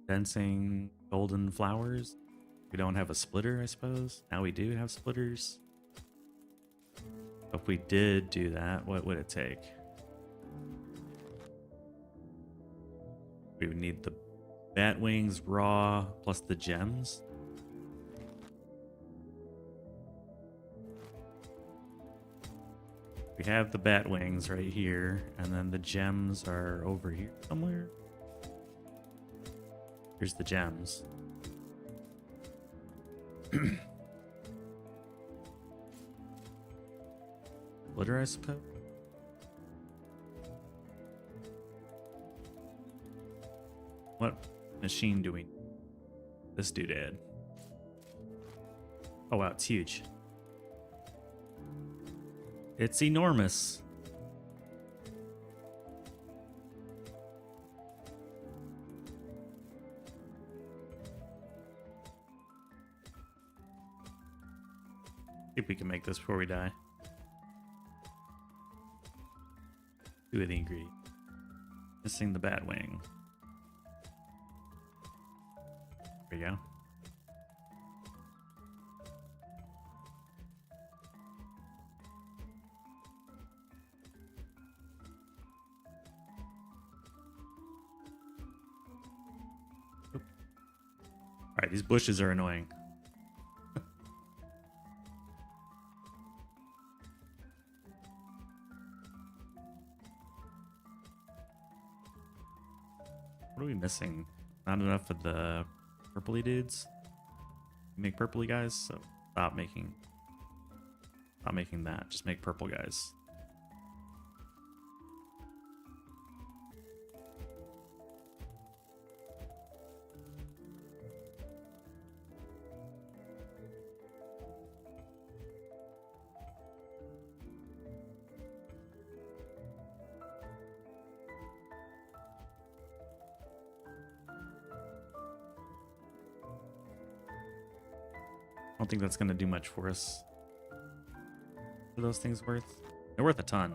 fencing golden flowers. We don't have a splitter, I suppose. Now we do have splitters. If we did do that, what would it take? We would need the bat wings raw plus the gems. We have the bat wings right here, and then the gems are over here somewhere. Here's the gems. Splitter, I suppose. What machine do we? This doodad. Oh wow, it's huge. It's enormous. See if we can make this before we die. Two of the ingredients. Missing the bat wing. There you go. Alright, these bushes are annoying. What are we missing? Not enough of the purpley dudes? You make purpley guys, so stop making that. Just make purple guys. don't think that's going to do much for us. What are those things worth? They're worth a ton.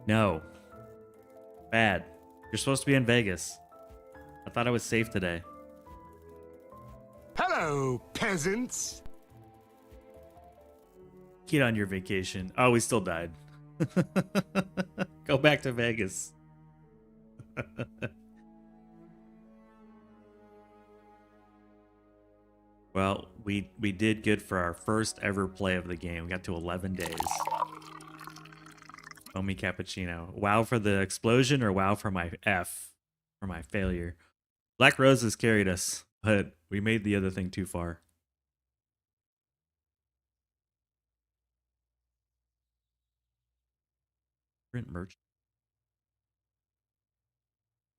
No. Bad. You're supposed to be in Vegas. I thought I was safe today. Hello, peasants. Get on your vacation. Oh, we still died. Go back to Vegas. Well, we did good for our first ever play of the game. We got to 11 days. Omi Cappuccino. Wow for the explosion or wow for my F? For my failure. Black Roses carried us, but we made the other thing too far. Print merch.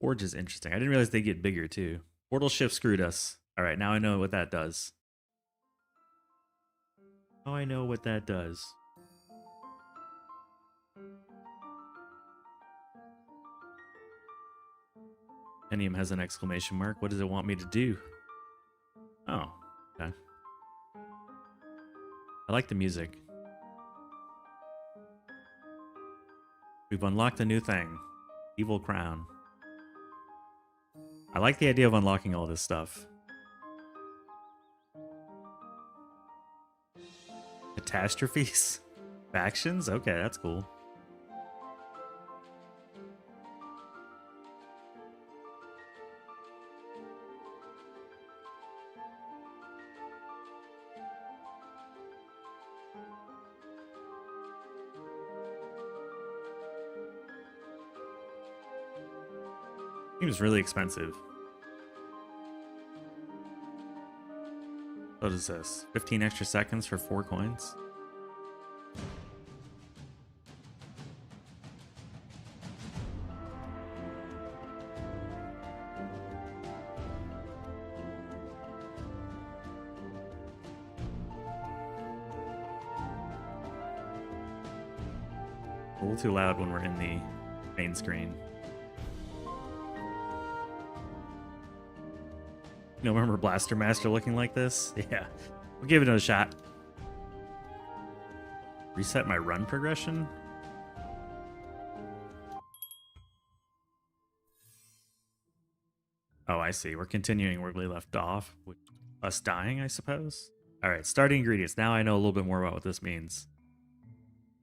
Forge is interesting. I didn't realize they get bigger too. Portal shift screwed us. All right, now I know what that does. Now I know what that does. Pentium has an exclamation mark. What does it want me to do? Oh, okay. I like the music. We've unlocked a new thing. Evil Crown. I like the idea of unlocking all this stuff. Catastrophes? Factions? Okay, that's cool. Seems really expensive. What is this? 15 extra seconds for 4 coins? A little too loud when we're in the main screen. You know, remember Blaster Master looking like this? Yeah. We'll give it a shot. Reset my run progression? Oh, I see. We're continuing where we left off. With us dying, I suppose? Alright, starting ingredients. Now I know a little bit more about what this means.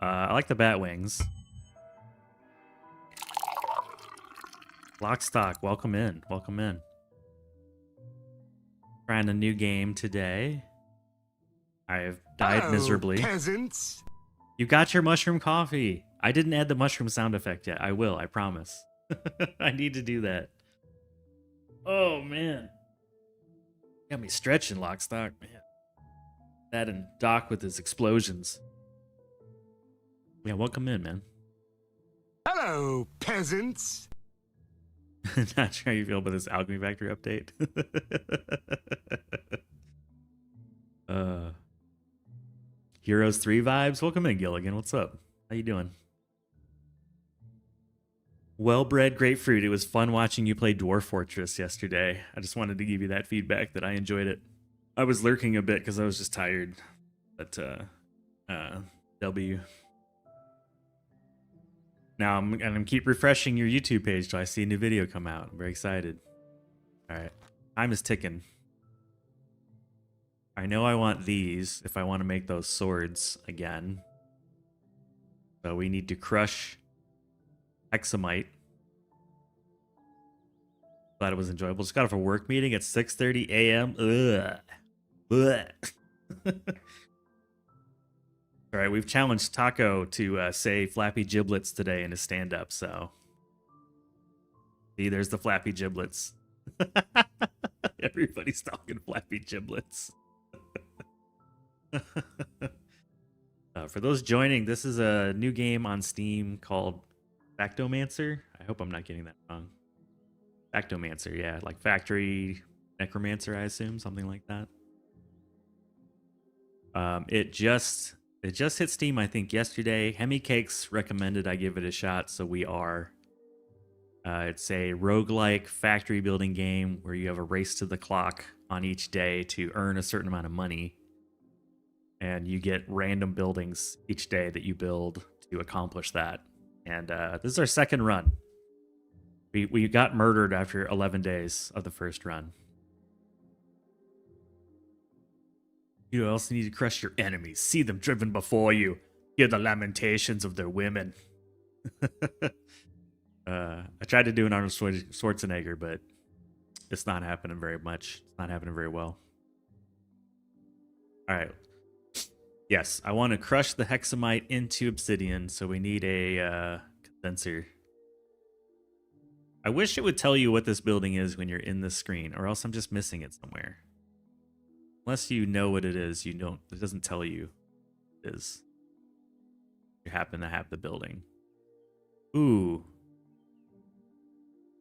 I like the bat wings. Lockstock, welcome in. Welcome in. Trying a new game today. I have died Hello, miserably. Peasants. You got your mushroom coffee. I didn't add the mushroom sound effect yet. I will, I promise. I need to do that. Oh, man. Got me stretching, Lockstock, man. That and Doc with his explosions. Yeah, welcome in, man. Hello, peasants. Not sure how you feel about this Alchemy Factory update. Heroes 3 vibes. Welcome in, Gilligan. What's up? How you doing? Well-bred grapefruit. It was fun watching you play Dwarf Fortress yesterday. I just wanted to give you that feedback that I enjoyed it. I was lurking a bit because I was just tired. But W. Now I'm gonna keep refreshing your YouTube page till I see a new video come out. I'm very excited. All right, time is ticking. I know I want these if I want to make those swords again. So we need to crush Hexamite. Glad it was enjoyable. Just got off a work meeting at 6:30 a.m. Ugh. All right, we've challenged Taco to say flappy giblets today in his stand-up, so... See, there's the flappy giblets. Everybody's talking flappy giblets. For those joining, this is a new game on Steam called Factomancer. I hope I'm not getting that wrong. Factomancer, yeah, like factory necromancer, I assume, something like that. It just hit Steam, I think, yesterday. Hemi Cakes recommended I give it a shot, so we are. It's a roguelike factory building game where you have a race to the clock on each day to earn a certain amount of money. And you get random buildings each day that you build to accomplish that. And this is our second run. We got murdered after 11 days of the first run. You also need to crush your enemies. See them driven before you. Hear the lamentations of their women. I tried to do an Arnold Schwarzenegger, but it's not happening very much. It's not happening very well. All right. Yes, I want to crush the hexamite into obsidian, so we need a condenser. I wish it would tell you what this building is when you're in the screen, or else I'm just missing it somewhere. Unless you know what it is, it doesn't tell you what it is. You happen to have the building. Ooh.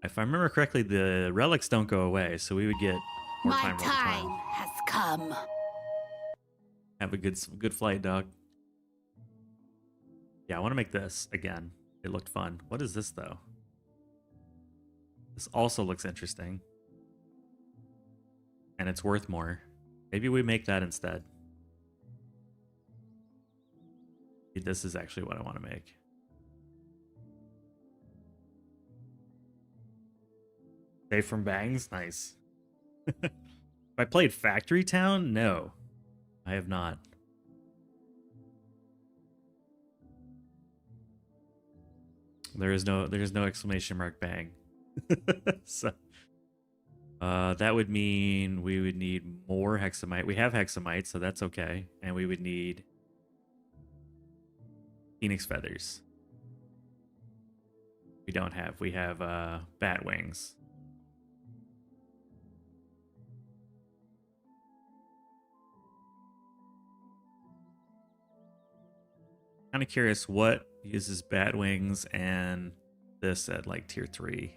If I remember correctly, the relics don't go away, so we would get more time. My time has come. Have a good flight, dog. Yeah, I want to make this again. It looked fun. What is this, though? This also looks interesting. And it's worth more. Maybe we make that instead. This is actually what I want to make. Safe from bangs? Nice. Have I played Factory Town? No. I have not. There's no exclamation mark bang. So that would mean we would need more hexamite. We have hexamite, so that's okay. And we would need phoenix feathers. We don't have. We have bat wings. Kind of curious what uses bat wings and this at like tier 3.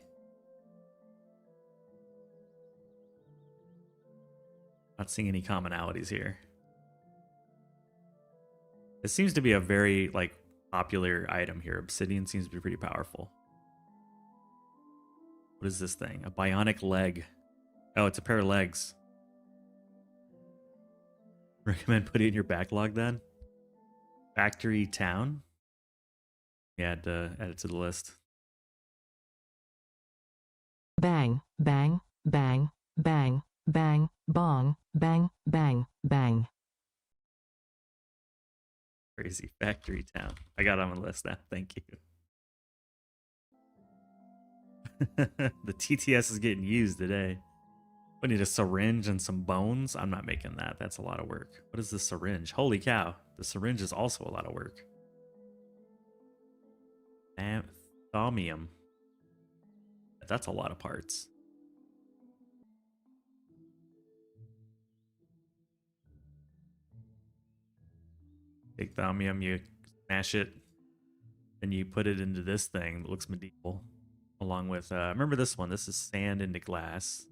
Not seeing any commonalities here. This seems to be a very like popular item here. Obsidian seems to be pretty powerful. What is this thing? A bionic leg. Oh, it's a pair of legs. Recommend putting it in your backlog then? Factory Town? Yeah, add it to the list. Bang, bang, bang, bang, bang, bong, bang, bang, bang. Crazy. Factory Town. I got it on my list now. Thank you. The TTS is getting used today. We need a syringe and some bones. I'm not making that. That's a lot of work. What is the syringe? Holy cow. The syringe is also a lot of work. Thaumium. That's a lot of parts. Take thaumium, you smash it, and you put it into this thing that looks medieval. Along with, remember this one? This is sand into glass.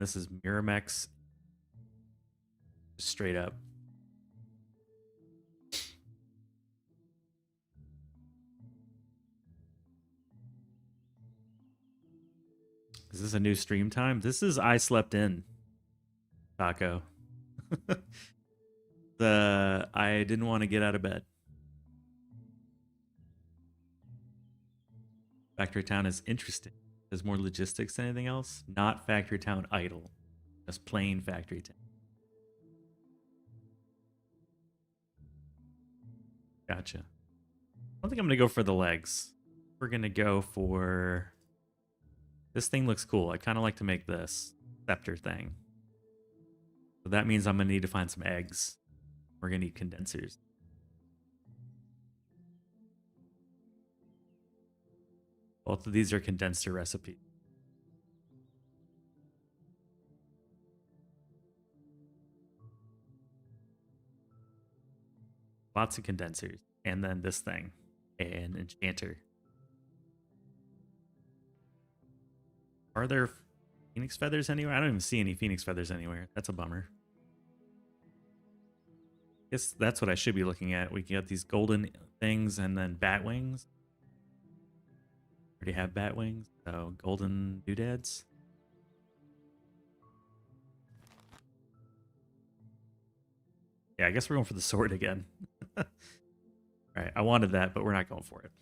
This is Miramex. Straight up. Is this a new stream time? This is I slept in. Taco. I didn't want to get out of bed. Factory Town is interesting. There's more logistics than anything else. Not Factory Town idle. Just plain Factory Town. Gotcha. I don't think I'm going to go for the legs. We're going to go for... This thing looks cool. I kind of like to make this scepter thing. So that means I'm going to need to find some eggs. We're going to need condensers. Both of these are condenser recipes. Lots of condensers. And then this thing. An enchanter. Are there phoenix feathers anywhere? I don't even see any phoenix feathers anywhere. That's a bummer. Guess that's what I should be looking at. We got these golden things and then bat wings. Already have bat wings, so golden doodads. Yeah, I guess we're going for the sword again. Alright, I wanted that, but we're not going for it.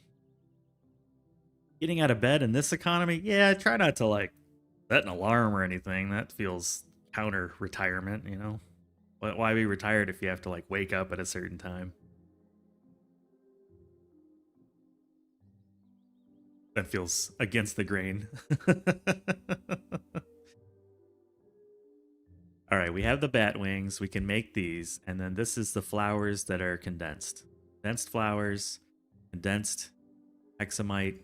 Getting out of bed in this economy? Yeah, try not to, like, set an alarm or anything. That feels counter-retirement, you know? Why be retired if you have to, like, wake up at a certain time? That feels against the grain. All right, we have the bat wings. We can make these. And then this is the flowers that are condensed. Condensed flowers, condensed hexamite,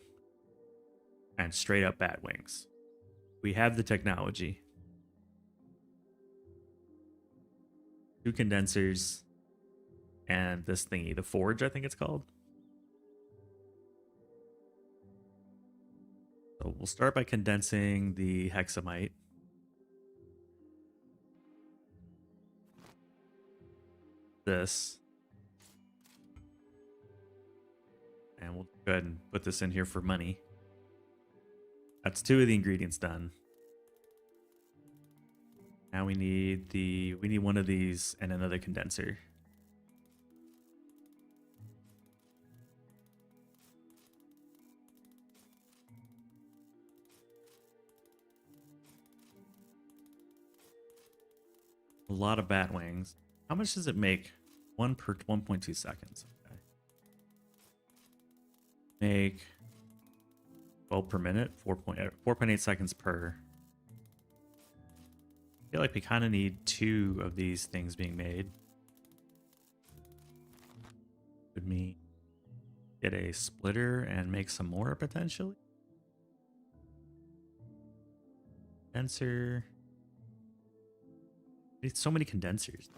and straight up bat wings. We have the technology. 2 condensers and this thingy, the forge, I think it's called. So we'll start by condensing the hexamite. This. And we'll go ahead and put this in here for money. That's 2 of the ingredients done. Now we need one of these and another condenser. A lot of bat wings. How much does it make? 1 per 1.2 seconds. Okay. Make 12 per minute, 4.8 seconds per. I feel like we kind of need 2 of these things being made. Could me get a splitter and make some more potentially? Condenser. Need so many condensers.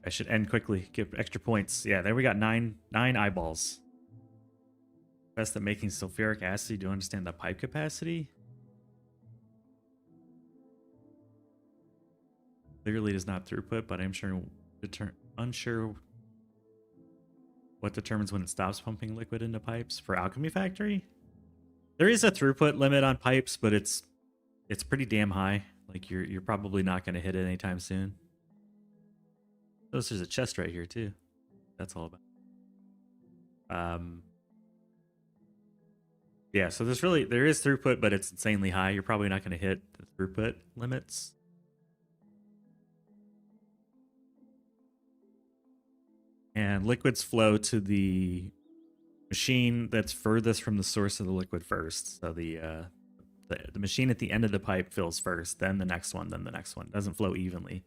I should end quickly, give extra points. Yeah, there we got 9 eyeballs. Best at making sulfuric acid. Do you understand the pipe capacity? Clearly does not throughput, but I'm unsure what determines when it stops pumping liquid into pipes. For Alchemy Factory, there is a throughput limit on pipes, but it's pretty damn high. Like you're probably not going to hit it anytime soon. Notice there's a chest right here too. That's all about. Yeah, so there is throughput, but it's insanely high. You're probably not going to hit the throughput limits. And liquids flow to the machine that's furthest from the source of the liquid first. So the machine at the end of the pipe fills first, then the next one, then the next one. It doesn't flow evenly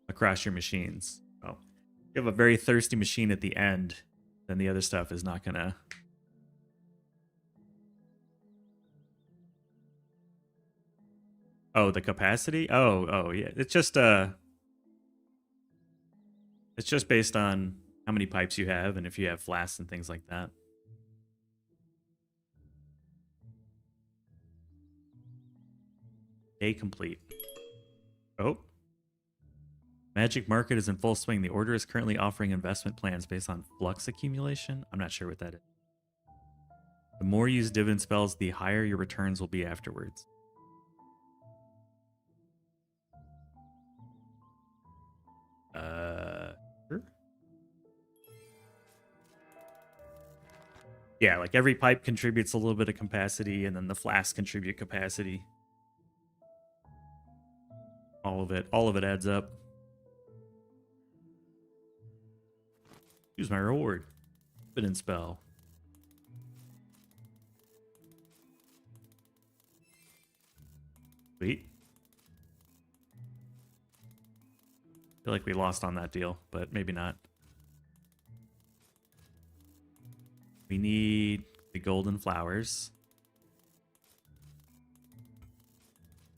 across your machines. So if you have a very thirsty machine at the end, then the other stuff is not gonna. Oh, the capacity? Oh yeah. It's just based on how many pipes you have and if you have flasks and things like that. Day complete. Oh. Magic Market is in full swing. The order is currently offering investment plans based on flux accumulation. I'm not sure what that is. The more you use dividend spells, the higher your returns will be afterwards. Sure. Yeah, like every pipe contributes a little bit of capacity, and then the flasks contribute capacity. All of it adds up. Use my reward. Dividend spell. Sweet. I feel like we lost on that deal, but maybe not. We need the golden flowers.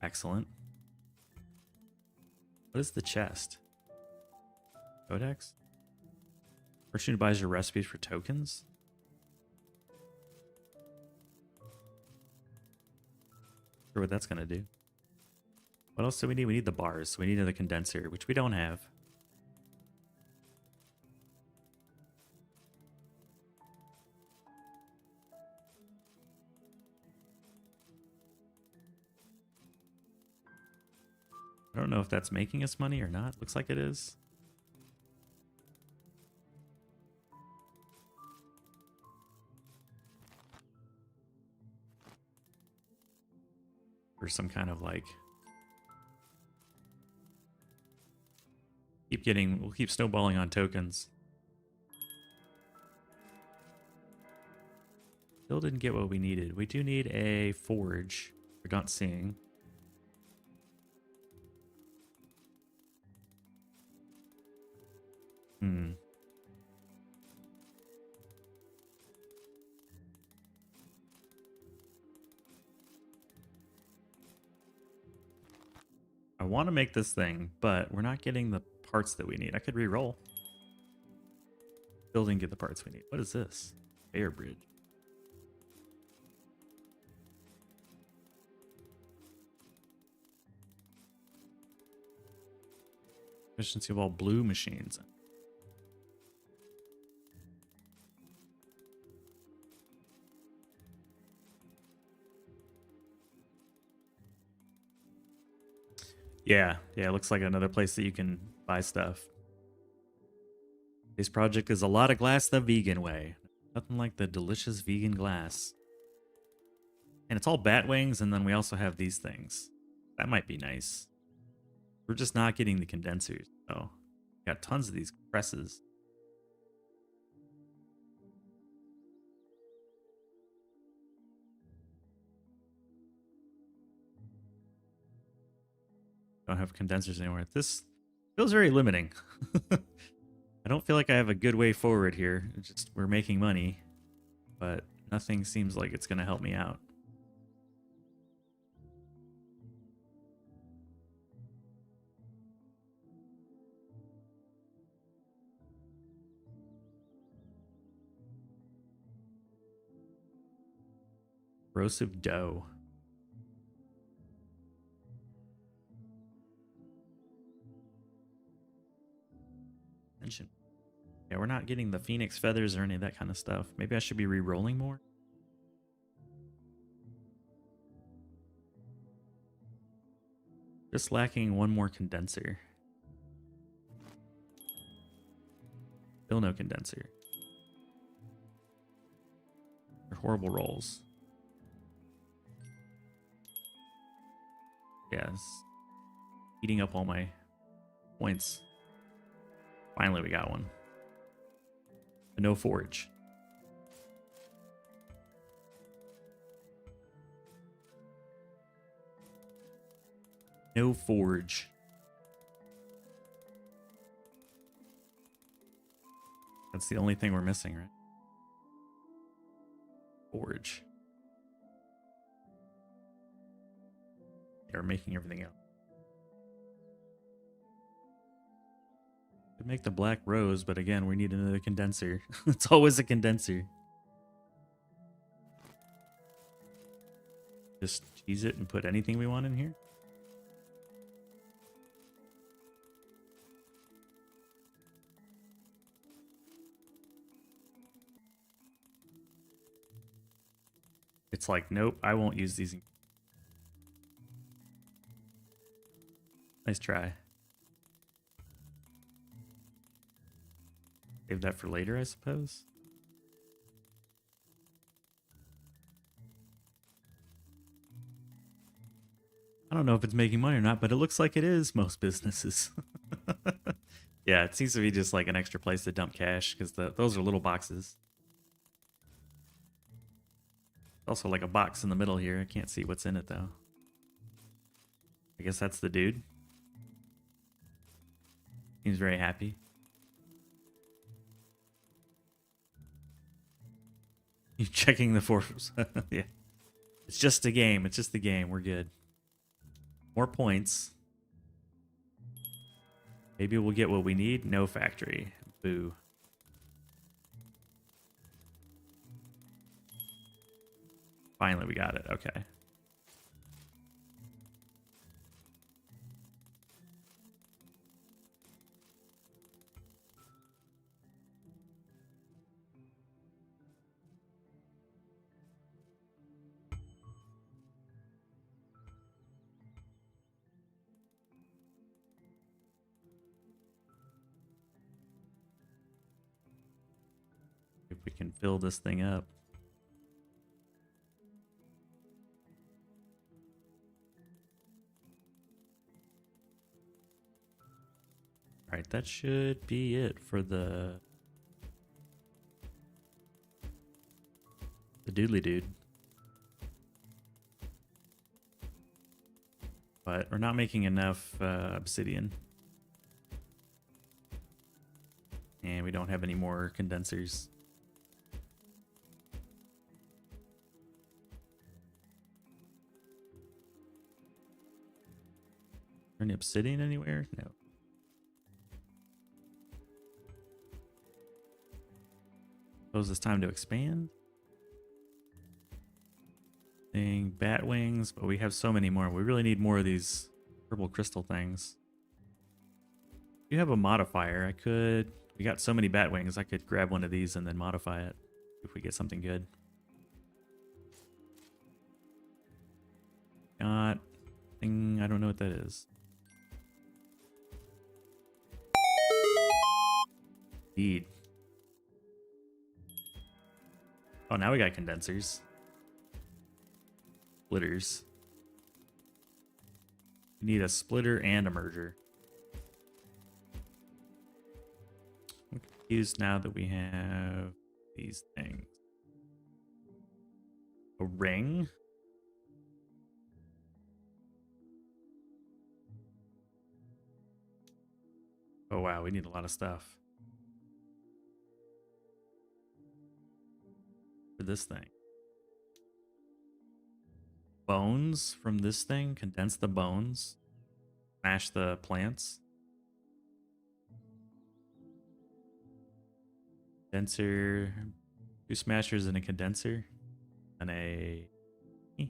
Excellent. What is the chest? Codex? Person who buys your recipes for tokens? Sure what that's gonna do. What else do we need? We need the bars. So we need the condenser, which we don't have. don't know if that's making us money or not. Looks like it is. Or some kind of like... We'll keep snowballing on tokens. Still didn't get what we needed. We do need a forge. We're not seeing. I want to make this thing, but we're not getting the parts that we need. I could re-roll. Still didn't get the parts we need. What is this? Air bridge. Efficiency of all blue machines. Yeah, it looks like another place that you can buy stuff. This project is a lot of glass the vegan way. Nothing like the delicious vegan glass. And it's all bat wings, and then we also have these things. That might be nice. We're just not getting the condensers. Oh, got tons of these presses. Don't have condensers anymore. This feels very limiting. I don't feel like I have a good way forward here. It's just we're making money, but nothing seems like it's going to help me out. Corrosive dough. Yeah, we're not getting the phoenix feathers or any of that kind of stuff. Maybe I should be re-rolling more. Just lacking one more condenser. Still no condenser. They're horrible rolls. Yes. Eating up all my points. Finally, we got one. A no forge. No forge. That's the only thing we're missing, right? Forge. They're making everything else. Could make the black rose, but again, we need another condenser. It's always a condenser. Just cheese it and put anything we want in here. It's like, nope, I won't use these. Nice try. Save that for later, I suppose. I don't know if it's making money or not, but it looks like it is most businesses. Yeah, it seems to be just like an extra place to dump cash because those are little boxes. Also like a box in the middle here. I can't see what's in it though. I guess that's the dude. Seems very happy. You checking the force? Yeah. It's just a game. It's just a game. We're good. More points. Maybe we'll get what we need. No factory. Boo. Finally, we got it. Okay. We can fill this thing up. All right, that should be it for the doodly dude. But we're not making enough obsidian. And we don't have any more condensers. Any obsidian anywhere? No. Suppose it's time to expand. Thing, bat wings, but we have so many more. We really need more of these purple crystal things. You have a modifier. We got so many bat wings, I could grab one of these and then modify it if we get something good. Got thing, I don't know what that is. Indeed. Oh, now we got condensers. Splitters. We need a splitter and a merger. I'm confused now that we have these things. A ring? Oh wow, we need a lot of stuff. For this thing. Bones from this thing, condense the bones, smash the plants. Condenser, 2 smashers and a condenser, and a the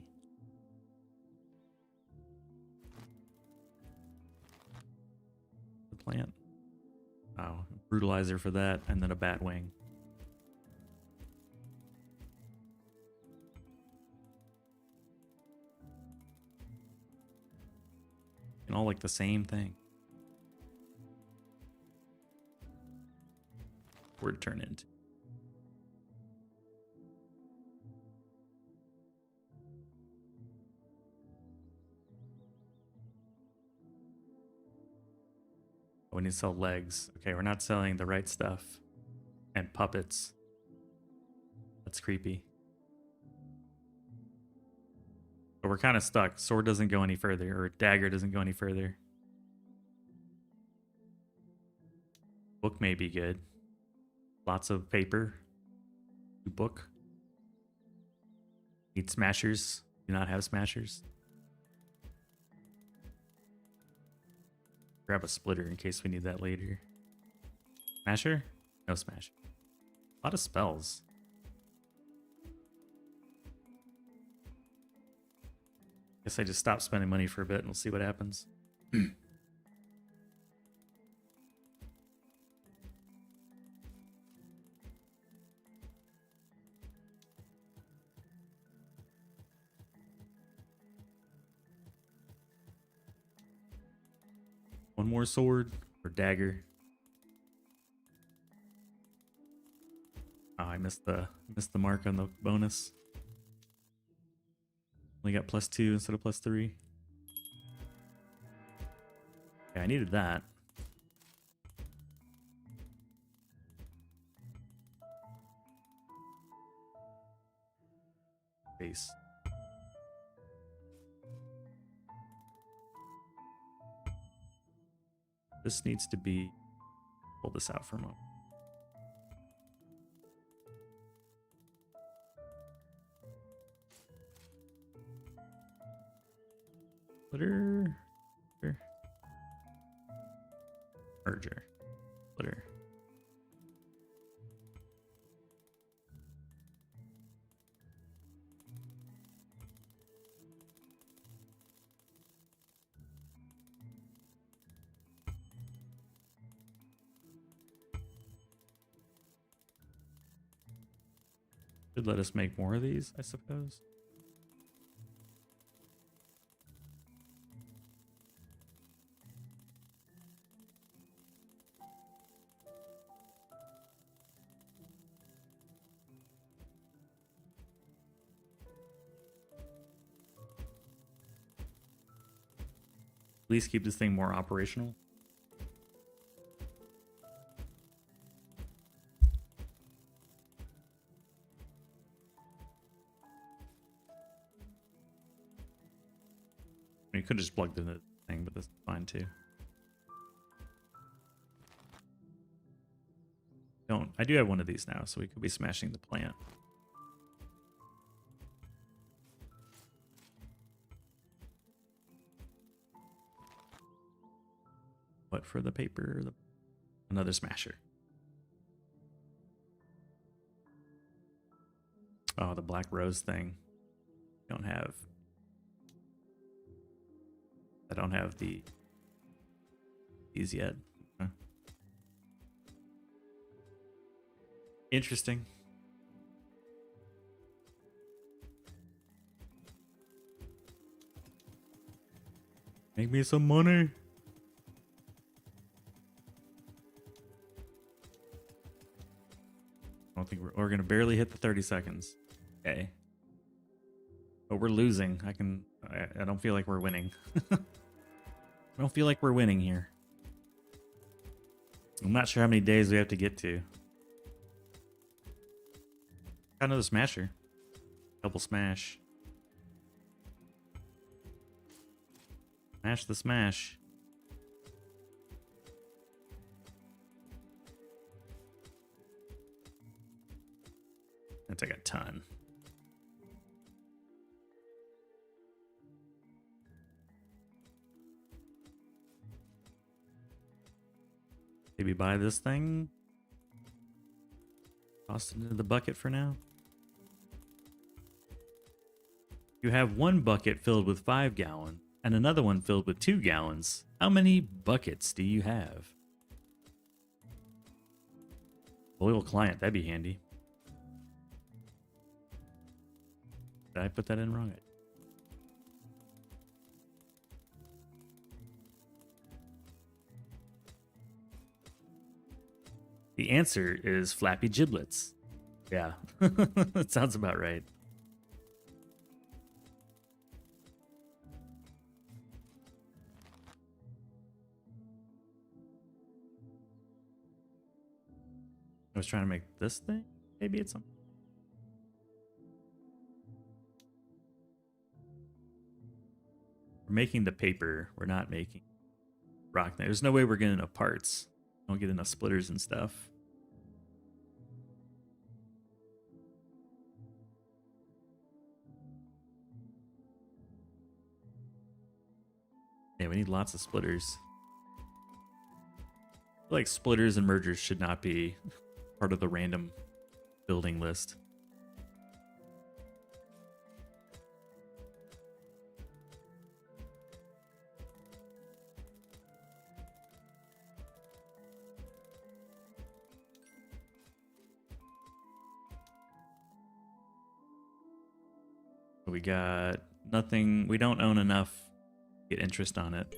plant. Oh, brutalizer for that, and then a bat wing. And all like the same thing. Word turn into. We need to sell legs. Okay, we're not selling the right stuff. And puppets. That's creepy. But we're kind of stuck. Sword doesn't go any further, or dagger doesn't go any further. Book may be good. Lots of paper. Book. Need smashers. Do not have smashers. Grab a splitter in case we need that later. Smasher? No smasher. A lot of spells. Guess I just stop spending money for a bit and we'll see what happens. One more sword or dagger. Oh, I missed the mark on the bonus. Only got +2 instead of +3. Okay, I needed that. Base. This needs to be. Pull this out for a moment. Splitter. Merger. Splitter. Should let us make more of these, I suppose. At least keep this thing more operational. You could have just plugged in the thing, but that's fine too. I do have one of these now, so we could be smashing the plant. What for the paper? Another smasher. Oh, the black rose thing. I don't have these yet. Huh. Interesting. Make me some money. I don't think we're gonna barely hit the 30 seconds. Okay. But we're losing. I don't feel like we're winning. I don't feel like we're winning here. I'm not sure how many days we have to get to. Got another smasher. Double smash. Smash the smash. That's like a ton. Maybe buy this thing. Toss it into the bucket for now. You have one bucket filled with 5 gallons and another one filled with 2 gallons. How many buckets do you have? Loyal client, that'd be handy. Did I put that in wrong? The answer is flappy giblets. Yeah, that sounds about right. I was trying to make this thing. Maybe it's something. We're making the paper. We're not making rock. There's no way we're getting enough parts. Don't get enough splitters and stuff. Yeah, we need lots of splitters. I feel like splitters and mergers should not be part of the random building list. We got nothing. We don't own enough to get interest on it.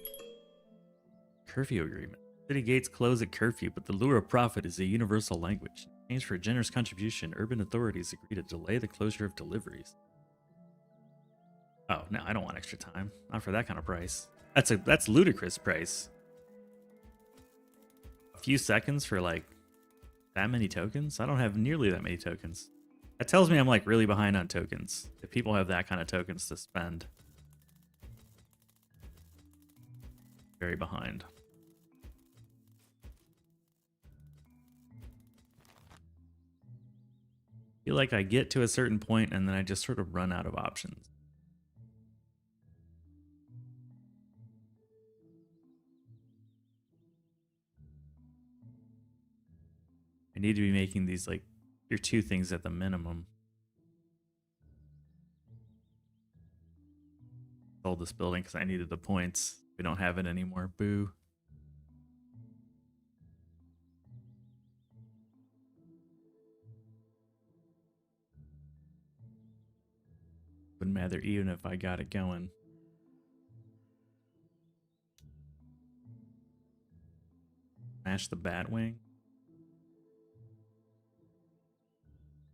Curfew agreement. City gates close at curfew, but the lure of profit is a universal language. In exchange for a generous contribution, urban authorities agree to delay the closure of deliveries. Oh, no, I don't want extra time. Not for that kind of price. That's ludicrous price. A few seconds for like that many tokens? I don't have nearly that many tokens. That tells me I'm like really behind on tokens. If people have that kind of tokens to spend. Very behind. I feel like I get to a certain point and then I just sort of run out of options. I need to be making these like tier 2 things at the minimum. Sold this building because I needed the points. We don't have it anymore. Boo. Wouldn't matter even if I got it going. Smash the Batwing.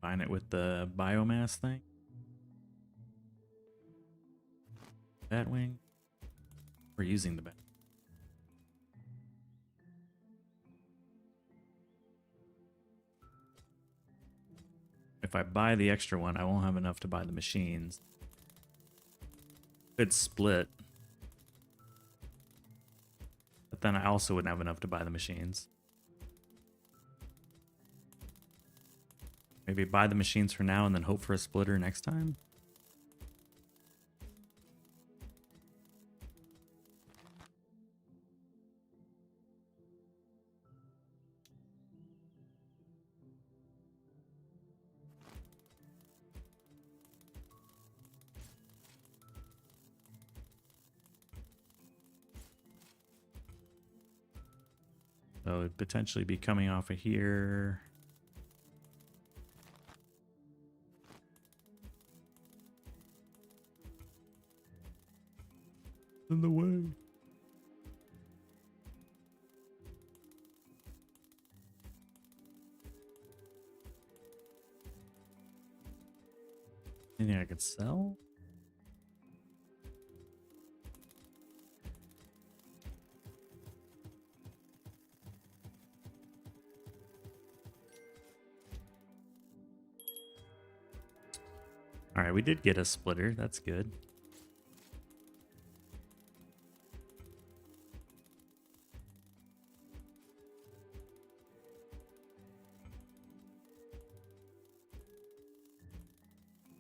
Combine it with the biomass thing. Batwing. We're using the bat. if I buy the extra one, I won't have enough to buy the machines. Could split. But then I also wouldn't have enough to buy the machines. Maybe buy the machines for now and then hope for a splitter next time. So it'd potentially be coming off of here. In the way. Anything I could sell? All right, we did get a splitter. That's good.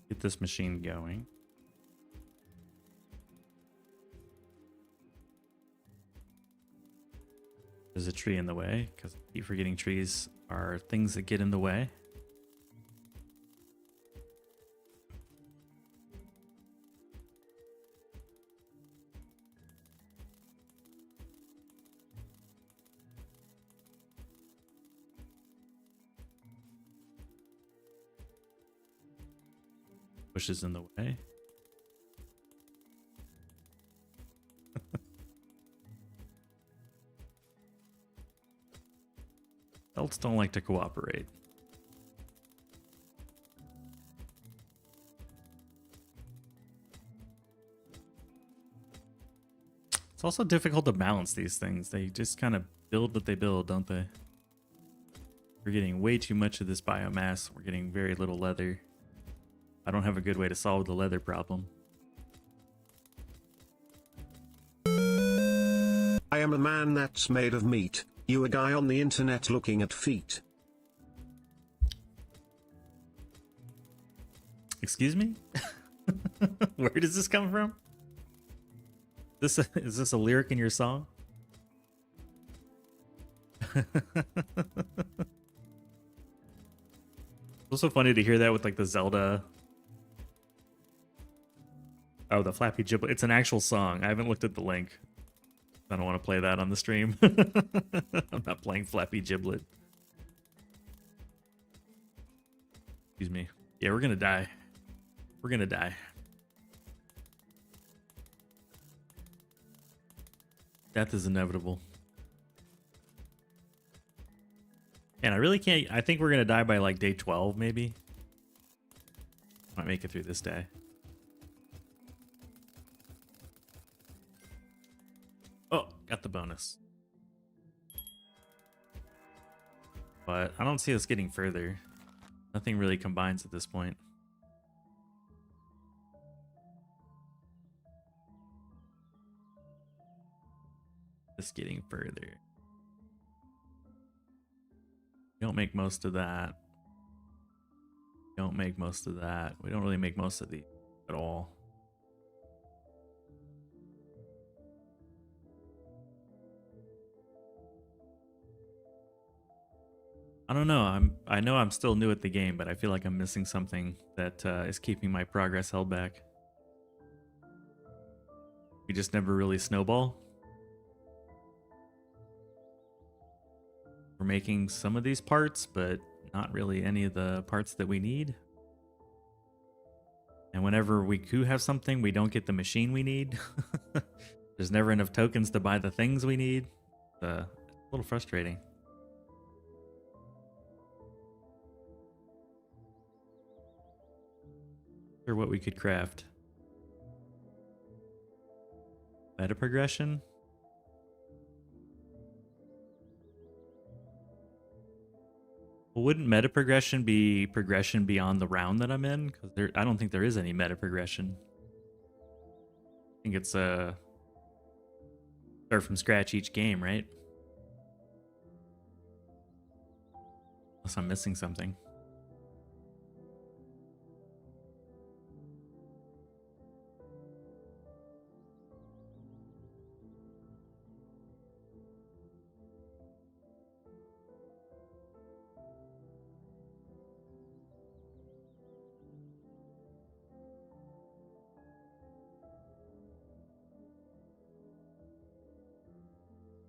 Get this machine going. There's a tree in the way, because I keep forgetting trees are things that get in the way. Bushes in the way. Elves don't like to cooperate. It's also difficult to balance these things. They just kind of build what they build, don't they? We're getting way too much of this biomass. We're getting very little leather. I don't have a good way to solve the leather problem. I am a man that's made of meat. You a guy on the internet looking at feet. Excuse me? Where does this come from? Is this a lyric in your song? It's also funny to hear that with like the Zelda. Oh, the Flappy Giblet. It's an actual song. I haven't looked at the link. I don't want to play that on the stream. I'm not playing Flappy Giblet. Excuse me. Yeah, we're gonna die. We're gonna die. Death is inevitable. And I really can't... I think we're gonna die by like day 12, maybe. Might make it through this day. Oh, got the bonus. But I don't see us getting further. Nothing really combines at this point. Just getting further. Don't make most of that. Don't make most of that. We don't really make most of these at all. I don't know. I know I'm still new at the game, but I feel like I'm missing something that is keeping my progress held back. We just never really snowball. We're making some of these parts, but not really any of the parts that we need. And whenever we do have something, we don't get the machine we need. There's never enough tokens to buy the things we need. A little frustrating. Or what we could craft. Meta progression. Well, wouldn't meta progression be progression beyond the round that I'm in? Because I don't think there is any meta progression. I think it's start from scratch each game, right? Unless I'm missing something.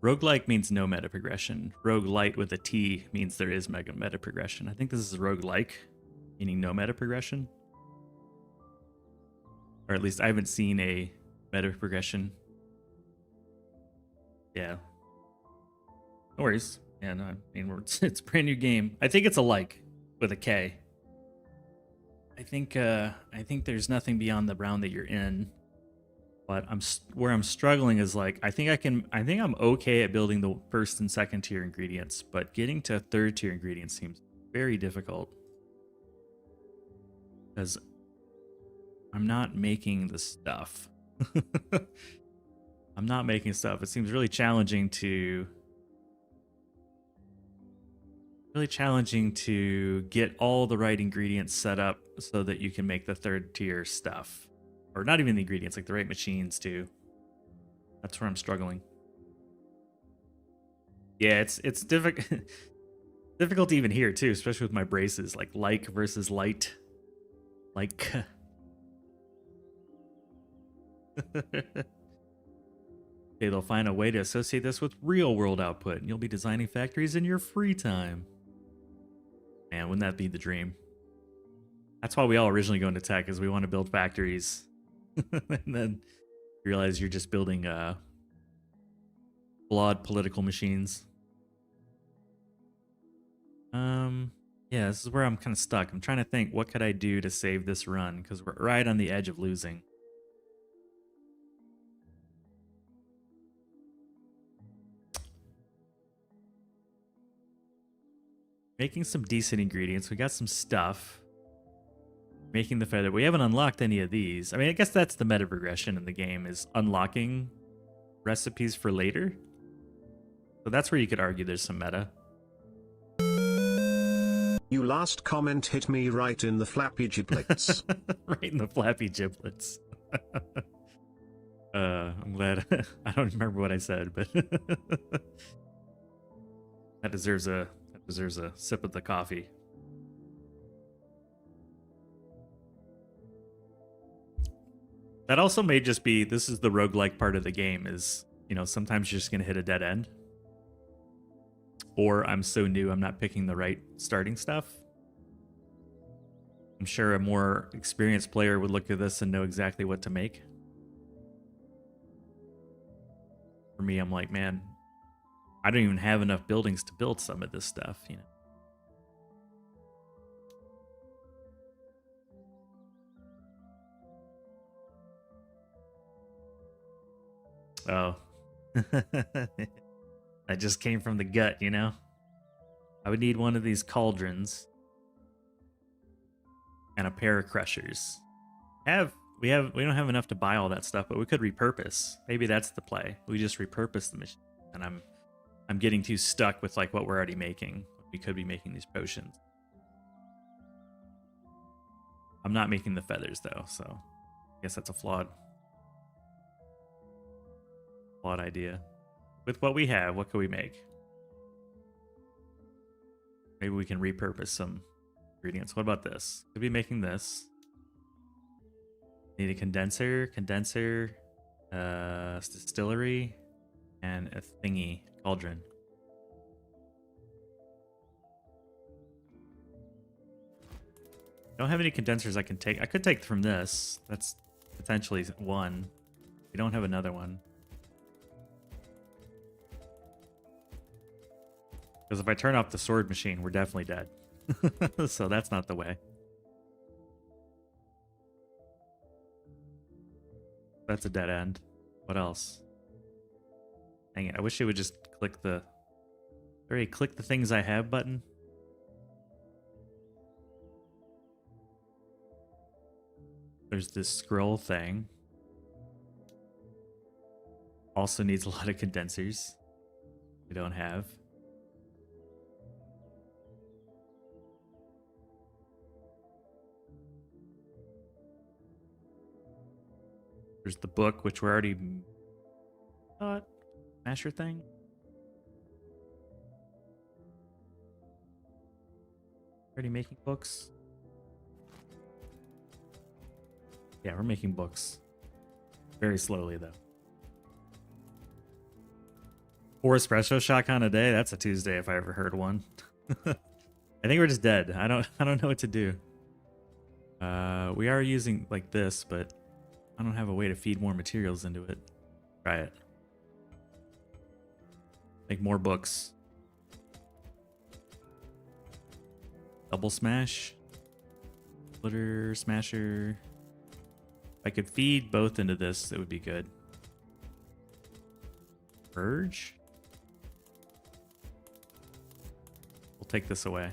Roguelike means no meta progression. Roguelite with a T means there is meta progression. I think this is roguelike, meaning no meta progression. Or at least I haven't seen a meta progression. Yeah. No worries. Yeah, no, I mean, it's a brand new game. I think it's a like with a K. I think there's nothing beyond the round that you're in. But where I'm struggling is like I think I'm okay at building the first and second tier ingredients, but getting to third tier ingredients seems very difficult because I'm not making the stuff. I'm not making stuff. It seems really challenging to get all the right ingredients set up so that you can make the third tier stuff. Or not even the ingredients, like the right machines too. That's where I'm struggling. Yeah, it's difficult difficult even here too, especially with my braces, like versus light. Like okay, they'll find a way to associate this with real world output, and you'll be designing factories in your free time. Man, wouldn't that be the dream? That's why we all originally go into tech, is we want to build factories. And then you realize you're just building flawed political machines. Yeah, this is where I'm kind of stuck. I'm trying to think, what could I do to save this run? Because we're right on the edge of losing. Making some decent ingredients. We got some stuff. Making the feather. We haven't unlocked any of these. I mean, I guess that's the meta progression in the game, is unlocking recipes for later. So that's where you could argue there's some meta. You last comment hit me right in the flappy giblets. Right in the flappy giblets. I'm glad. I don't remember what I said, but that deserves a sip of the coffee. That also may just be, this is the roguelike part of the game, is, you know, sometimes you're just going to hit a dead end. Or I'm so new, I'm not picking the right starting stuff. I'm sure a more experienced player would look at this and know exactly what to make. For me, I'm like, man, I don't even have enough buildings to build some of this stuff, you know. Oh. That just came from the gut, you know? I would need one of these cauldrons and a pair of crushers. We don't have enough to buy all that stuff, but we could repurpose. Maybe that's the play. We just repurpose the machine. And I'm getting too stuck with like what we're already making. We could be making these potions. I'm not making the feathers though, so I guess that's a flawed idea. With what we have, what could we make? Maybe we can repurpose some ingredients. What about this? Could be making this. Need a condenser, distillery, and a thingy, cauldron. Don't have any condensers I can take. I could take from this. That's potentially one. We don't have another one. Because if I turn off the sword machine, we're definitely dead. So that's not the way. That's a dead end. What else? Dang it, I wish it would just click the... Alright, click the things I have button. There's this scroll thing. Also needs a lot of condensers. We don't have. There's the book, which we're already... Smasher thing? Already making books? Yeah, we're making books. Very slowly, though. 4 espresso shotgun a day? That's a Tuesday if I ever heard one. I think we're just dead. I don't know what to do. We are using like this, but I don't have a way to feed more materials into it. Try it. Make more books. Double smash. Splitter, smasher. If I could feed both into this, it would be good. Purge? We'll take this away.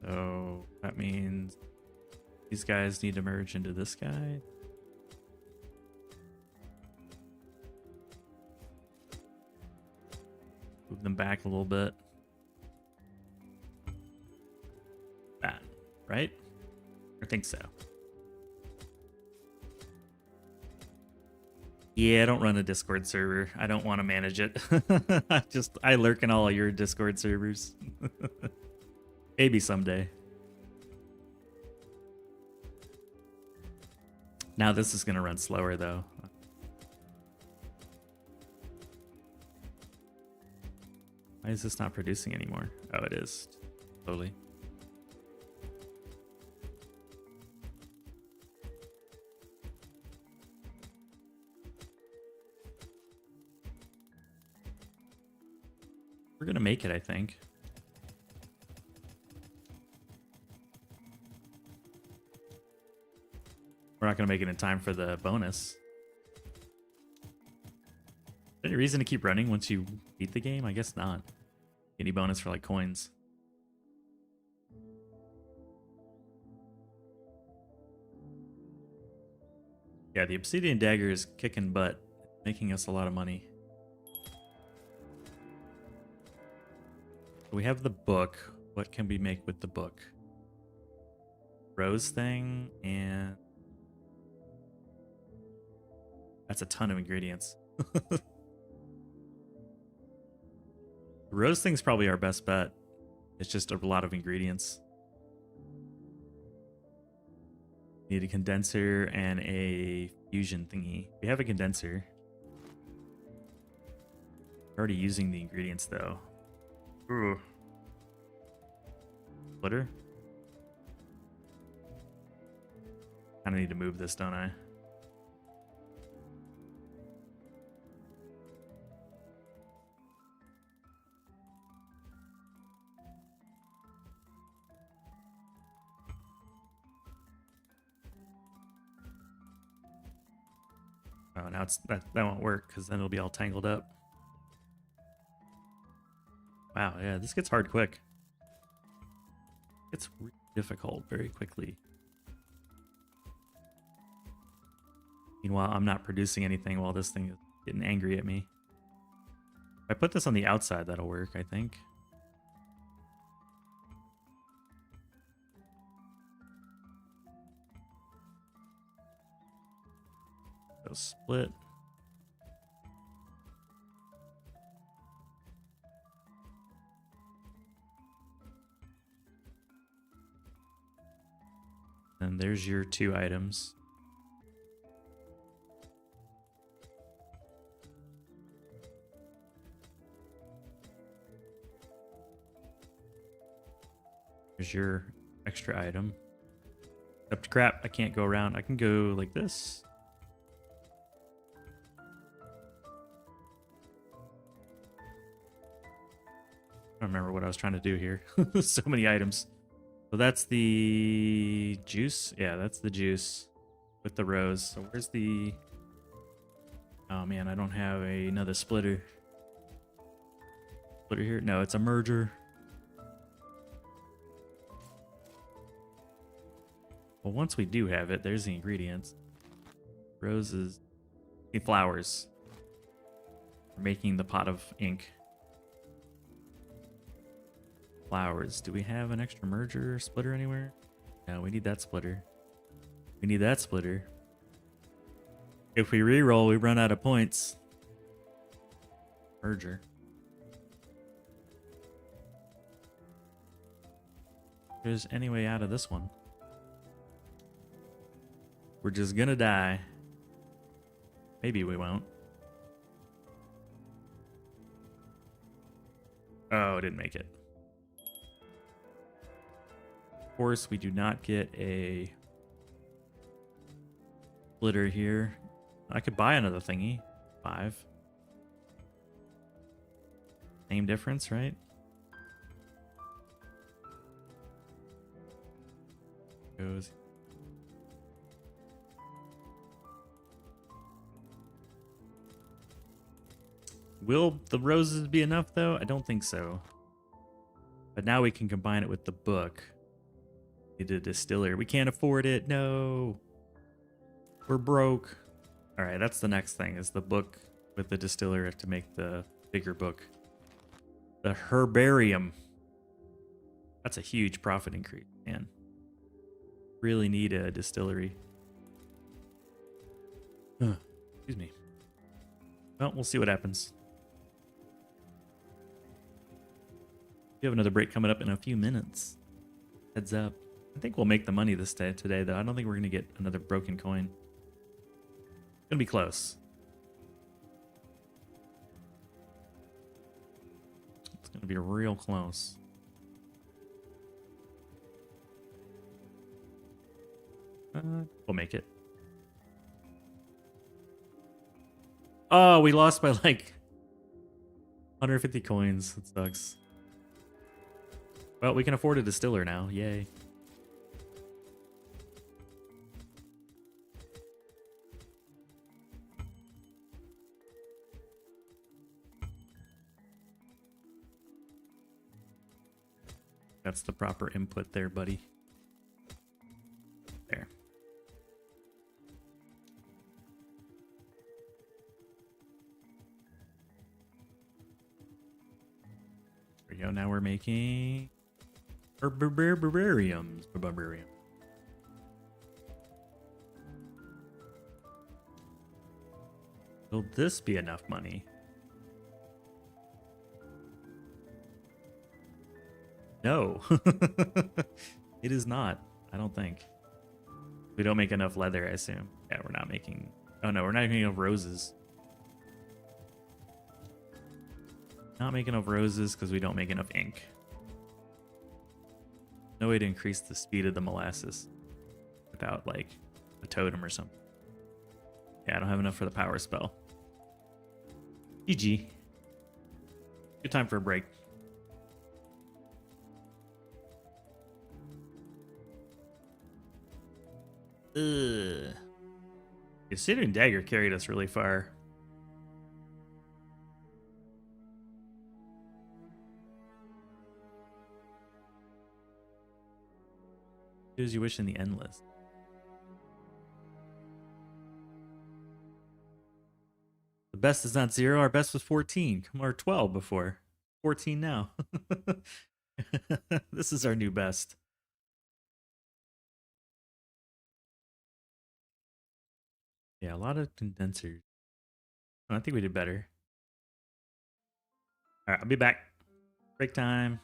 So that means these guys need to merge into this guy. Move them back a little bit. That, right? I think so. Yeah, I don't run a Discord server. I don't want to manage it. I lurk in all of your Discord servers. Maybe someday. Now this is going to run slower though. Why is this not producing anymore? Oh, it is. Slowly. We're going to make it, I think. We're not going to make it in time for the bonus. Any reason to keep running once you beat the game? I guess not. Any bonus for like coins. Yeah, the obsidian dagger is kicking butt, making us a lot of money. We have the book. What can we make with the book? Rose thing, and that's a ton of ingredients. Rose thing's probably our best bet. It's just a lot of ingredients. Need a condenser and a fusion thingy. We have a condenser. We're already using the ingredients though. Ooh. Splitter? Kinda need to move this, don't I? Oh, now that won't work because then it'll be all tangled up. Wow, yeah, this gets hard quick. It's really difficult very quickly. Meanwhile, I'm not producing anything while this thing is getting angry at me. If I put this on the outside, that'll work, I think. So split. And there's your 2 items. There's your extra item. Except crap, I can't go around. I can go like this. I don't remember what I was trying to do here. So many items. So that's the juice. Yeah, that's the juice. with the rows. So where's the... Oh man, I don't have another splitter. Splitter here? No, it's a merger. Well, once we do have it, there's the ingredients. Roses. Flowers. We're making the pot of ink. Flowers. Do we have an extra merger or splitter anywhere? No, we need that splitter. We need that splitter. If we reroll, we run out of points. Merger. If there's any way out of this one. We're just gonna die. Maybe we won't. Oh, didn't make it. Of course, we do not get a splitter here. I could buy another thingy. 5. Same difference, right? Goes. Will the roses be enough, though? I don't think so. But now we can combine it with the book. Need a distiller. We can't afford it. No. We're broke. All right, that's the next thing, is the book with the distiller to make the bigger book. The herbarium. That's a huge profit increase, man. Really need a distillery. Excuse me. Well, we'll see what happens. We have another break coming up in a few minutes. Heads up. I think we'll make the money today, though. I don't think we're going to get another broken coin. It's going to be close. It's going to be real close. We'll make it. Oh, we lost by like 150 coins. That sucks. Well, we can afford a distiller now. Yay. That's the proper input there, buddy. There. There we go. Now we're making herbariums. Herbarium. Will this be enough money? No. It is not. I don't think. We don't make enough leather, I assume. Yeah, we're not making... Oh no, we're not making enough roses. Not making enough roses because we don't make enough ink. No way to increase the speed of the molasses without, like, a totem or something. Yeah, I don't have enough for the power spell. GG. Good time for a break. Ugh. Considering Dagger carried us really far. Do as you wish in the endless. The best is not 0. Our best was 14. Come on, or 12 before. 14 now. This is our new best. Yeah, a lot of condensers. Oh, I think we did better. All right, I'll be back. Break time.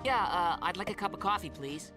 Yeah, I'd like a cup of coffee, please.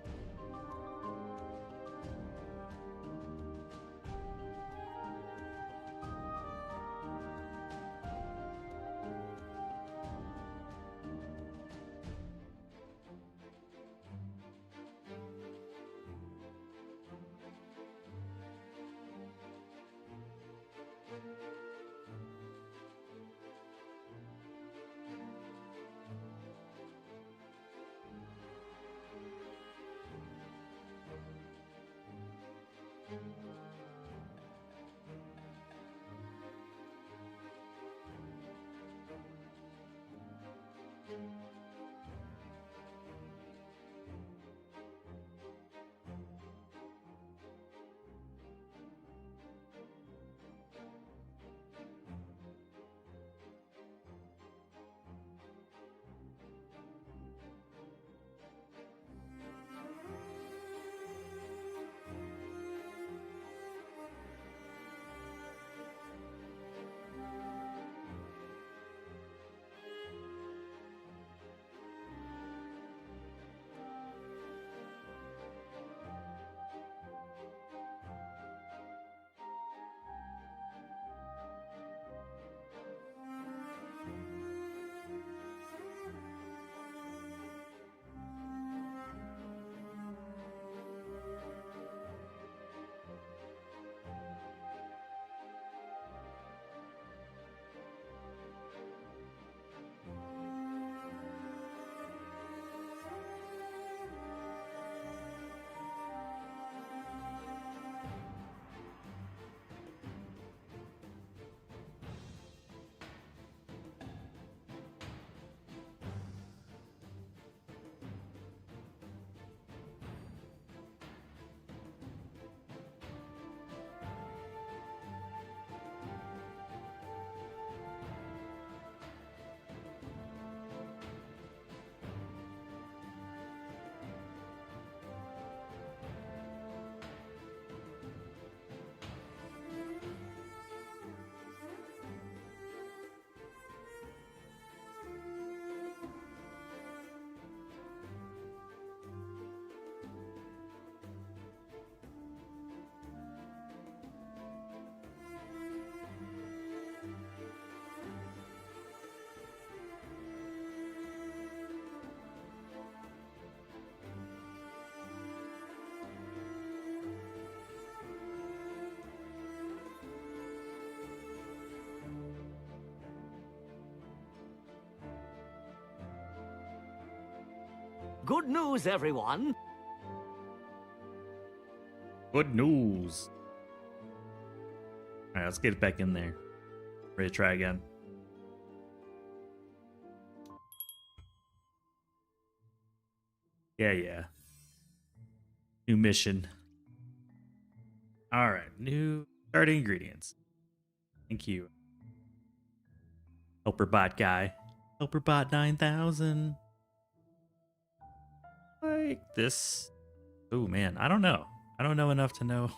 Good news, everyone. Good news. All right, let's get it back in there. Ready to try again. Yeah. New mission. All right, new starting ingredients. Thank you. Helper bot guy. Helper bot 9000. Like this. Oh man, I don't know. I don't know enough to know.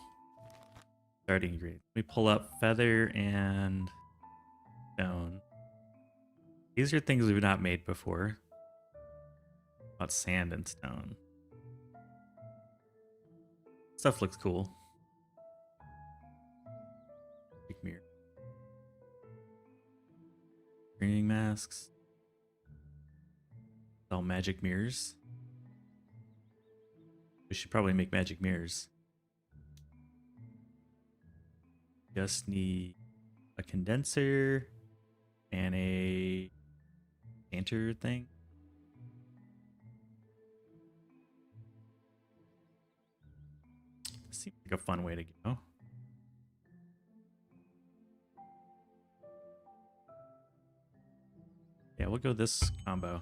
Starting ingredients. Let me pull up feather and stone. These are things we've not made before. About sand and stone. Stuff looks cool. Big mirror. Screening masks. Sell magic mirrors. We should probably make magic mirrors. Just need a condenser and a enter thing. Seems like a fun way to go. Yeah, we'll go this combo.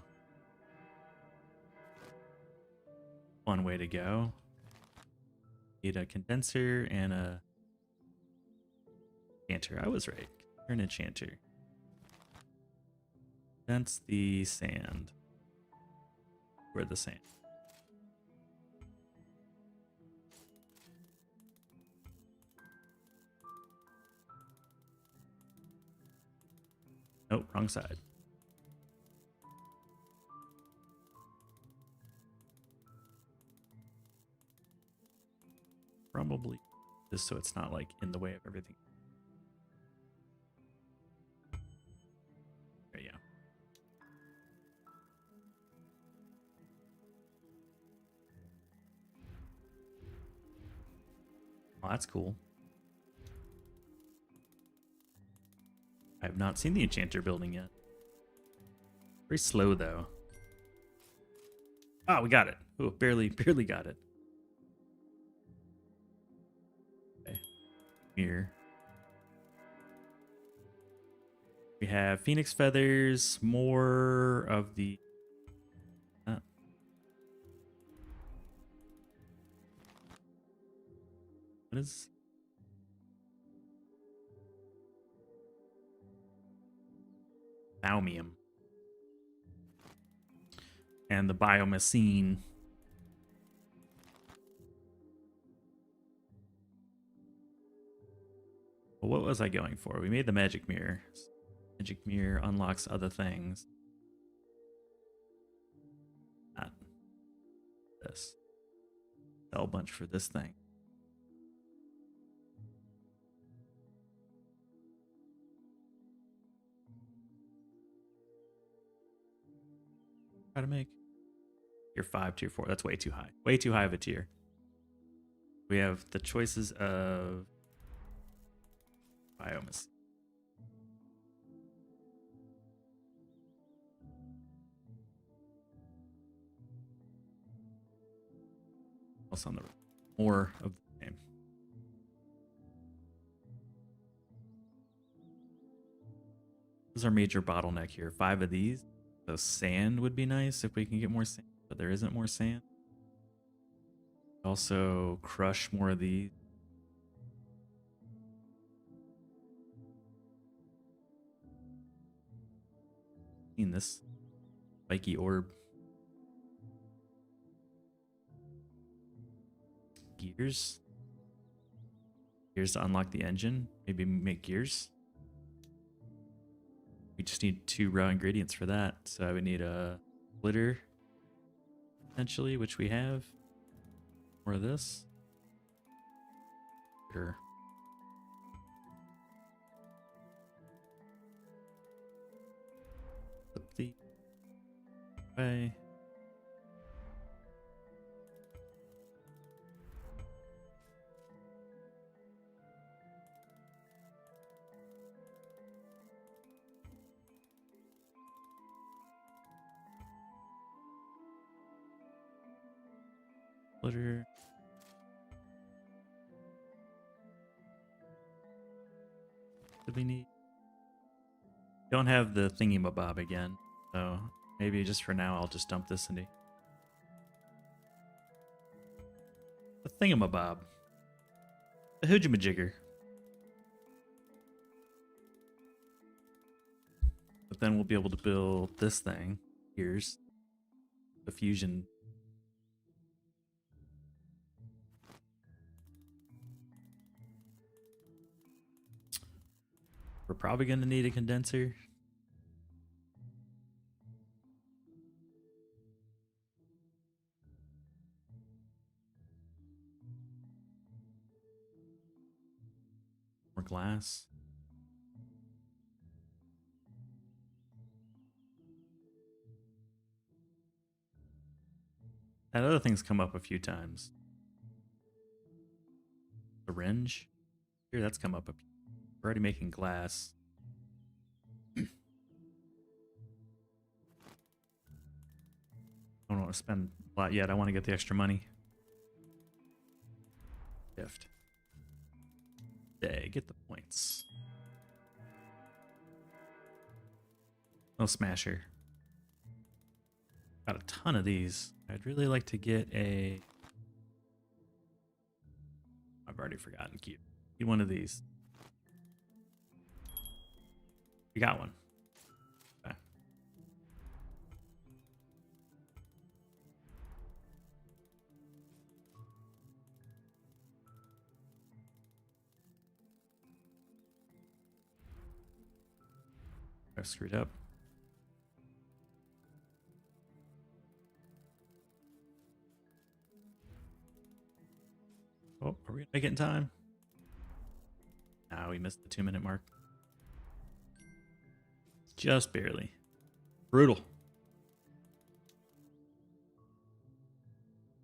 Fun way to go. Need a condenser and a enchanter. I was right. You're an enchanter. Condense the sand. Where the sand? Nope, wrong side. probably just so it's not like in the way of everything. There you go. Oh, that's cool. I have not seen the enchanter building yet. Very slow though. Oh, we got it. Oh, barely got it. Okay. Here. We have phoenix feathers, more of the... What is... Baumium. And the biomacine. Well, what was I going for? We made the magic mirror. Magic mirror unlocks other things. Not this. Sell bunch for this thing. Try to make tier 5, tier 4. That's way too high. Way too high of a tier. We have the choices of biomass. Else on the more of the same. This is our major bottleneck here. 5 of these. So sand would be nice if we can get more sand, but there isn't more sand. Also crush more of these. Seen this spiky orb. Gears. Gears to unlock the engine. Maybe make gears. We just need 2 raw ingredients for that. So I would need a splitter, potentially, which we have. More of this. Sure. Flip the way. Splitter. What do we need? Don't have the thingy-mabob again, so maybe just for now I'll just dump this into the thingamabob. The hoojamajigger. But then we'll be able to build this thing. Here's the fusion. We're probably going to need a condenser. More glass. That other thing's come up a few times. Syringe. Here, that's come up a few. We're already making glass. I don't want to spend a lot yet. I want to get the extra money. Gift. Day, get the points. No smasher. Got a ton of these. I'd really like to get a... I've already forgotten. Keep one of these. We got one. Okay. I screwed up. Oh, are we gonna make it in time? No, we missed the 2-minute mark. Just barely. Brutal.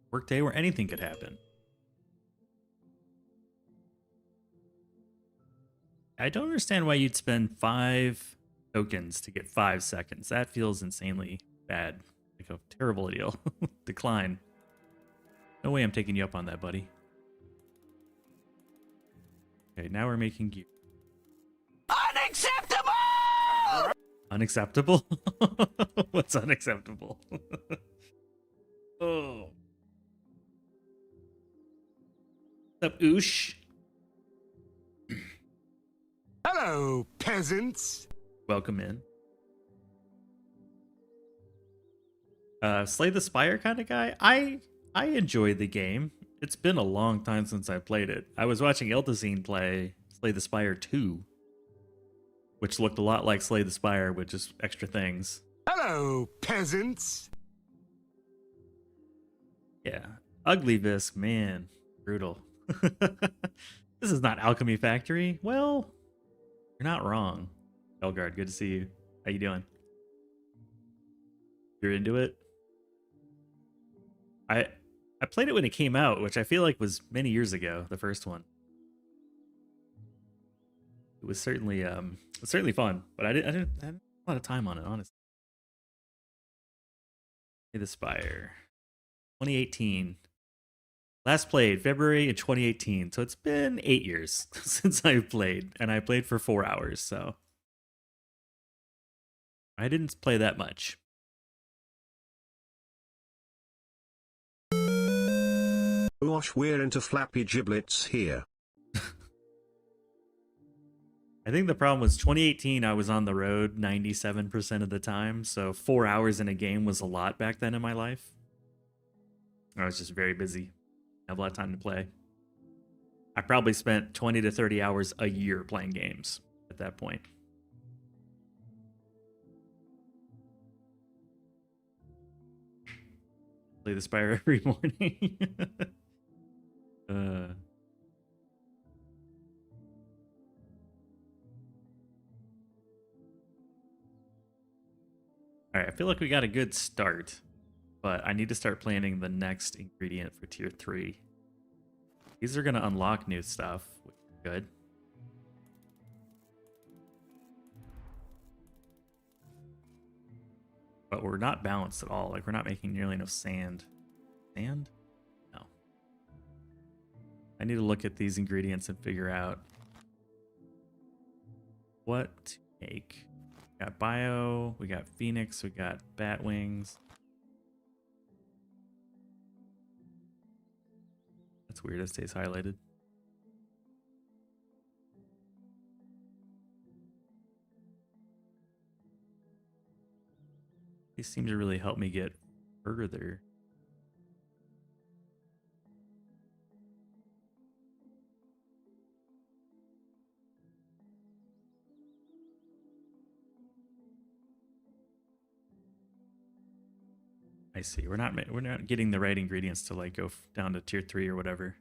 Workday where anything could happen. I don't understand why you'd spend 5 tokens to get 5 seconds. That feels insanely bad. Like a terrible deal. Decline. No way I'm taking you up on that, buddy. Okay, now we're making gear. Unacceptable! Unacceptable? What's unacceptable? Oh. What's up, Oosh? Hello, peasants. Welcome in. Slay the Spire kind of guy. I enjoy the game. It's been a long time since I played it. I was watching Eltazine play Slay the Spire 2, which looked a lot like Slay the Spire with just extra things. Hello, peasants. Yeah. Ugly Visk, man. Brutal. This is not Alchemy Factory. Well, you're not wrong. Elgard, good to see you. How you doing? You're into it? I played it when it came out, which I feel like was many years ago, the first one. It was certainly fun, but I didn't have a lot of time on it, honestly. Slay the Spire. 2018. Last played February in 2018, so it's been 8 years since I've played, and I played for 4 hours, so I didn't play that much. Wash, we're into flappy giblets here. I think the problem was 2018, I was on the road 97% of the time, so 4 hours in a game was a lot back then in my life. I was just very busy. I have a lot of time to play. I probably spent 20 to 30 hours a year playing games at that point. Play the Spire every morning. All right, I feel like we got a good start, but I need to start planning the next ingredient for tier 3. These are going to unlock new stuff, which is good. But we're not balanced at all. Like, we're not making nearly enough sand. Sand? No. I need to look at these ingredients and figure out what to make. We got bio, we got phoenix, we got bat wings. That's weird, it stays highlighted. These seem to really help me get further. I see. We're not getting the right ingredients to like go down to tier 3 or whatever.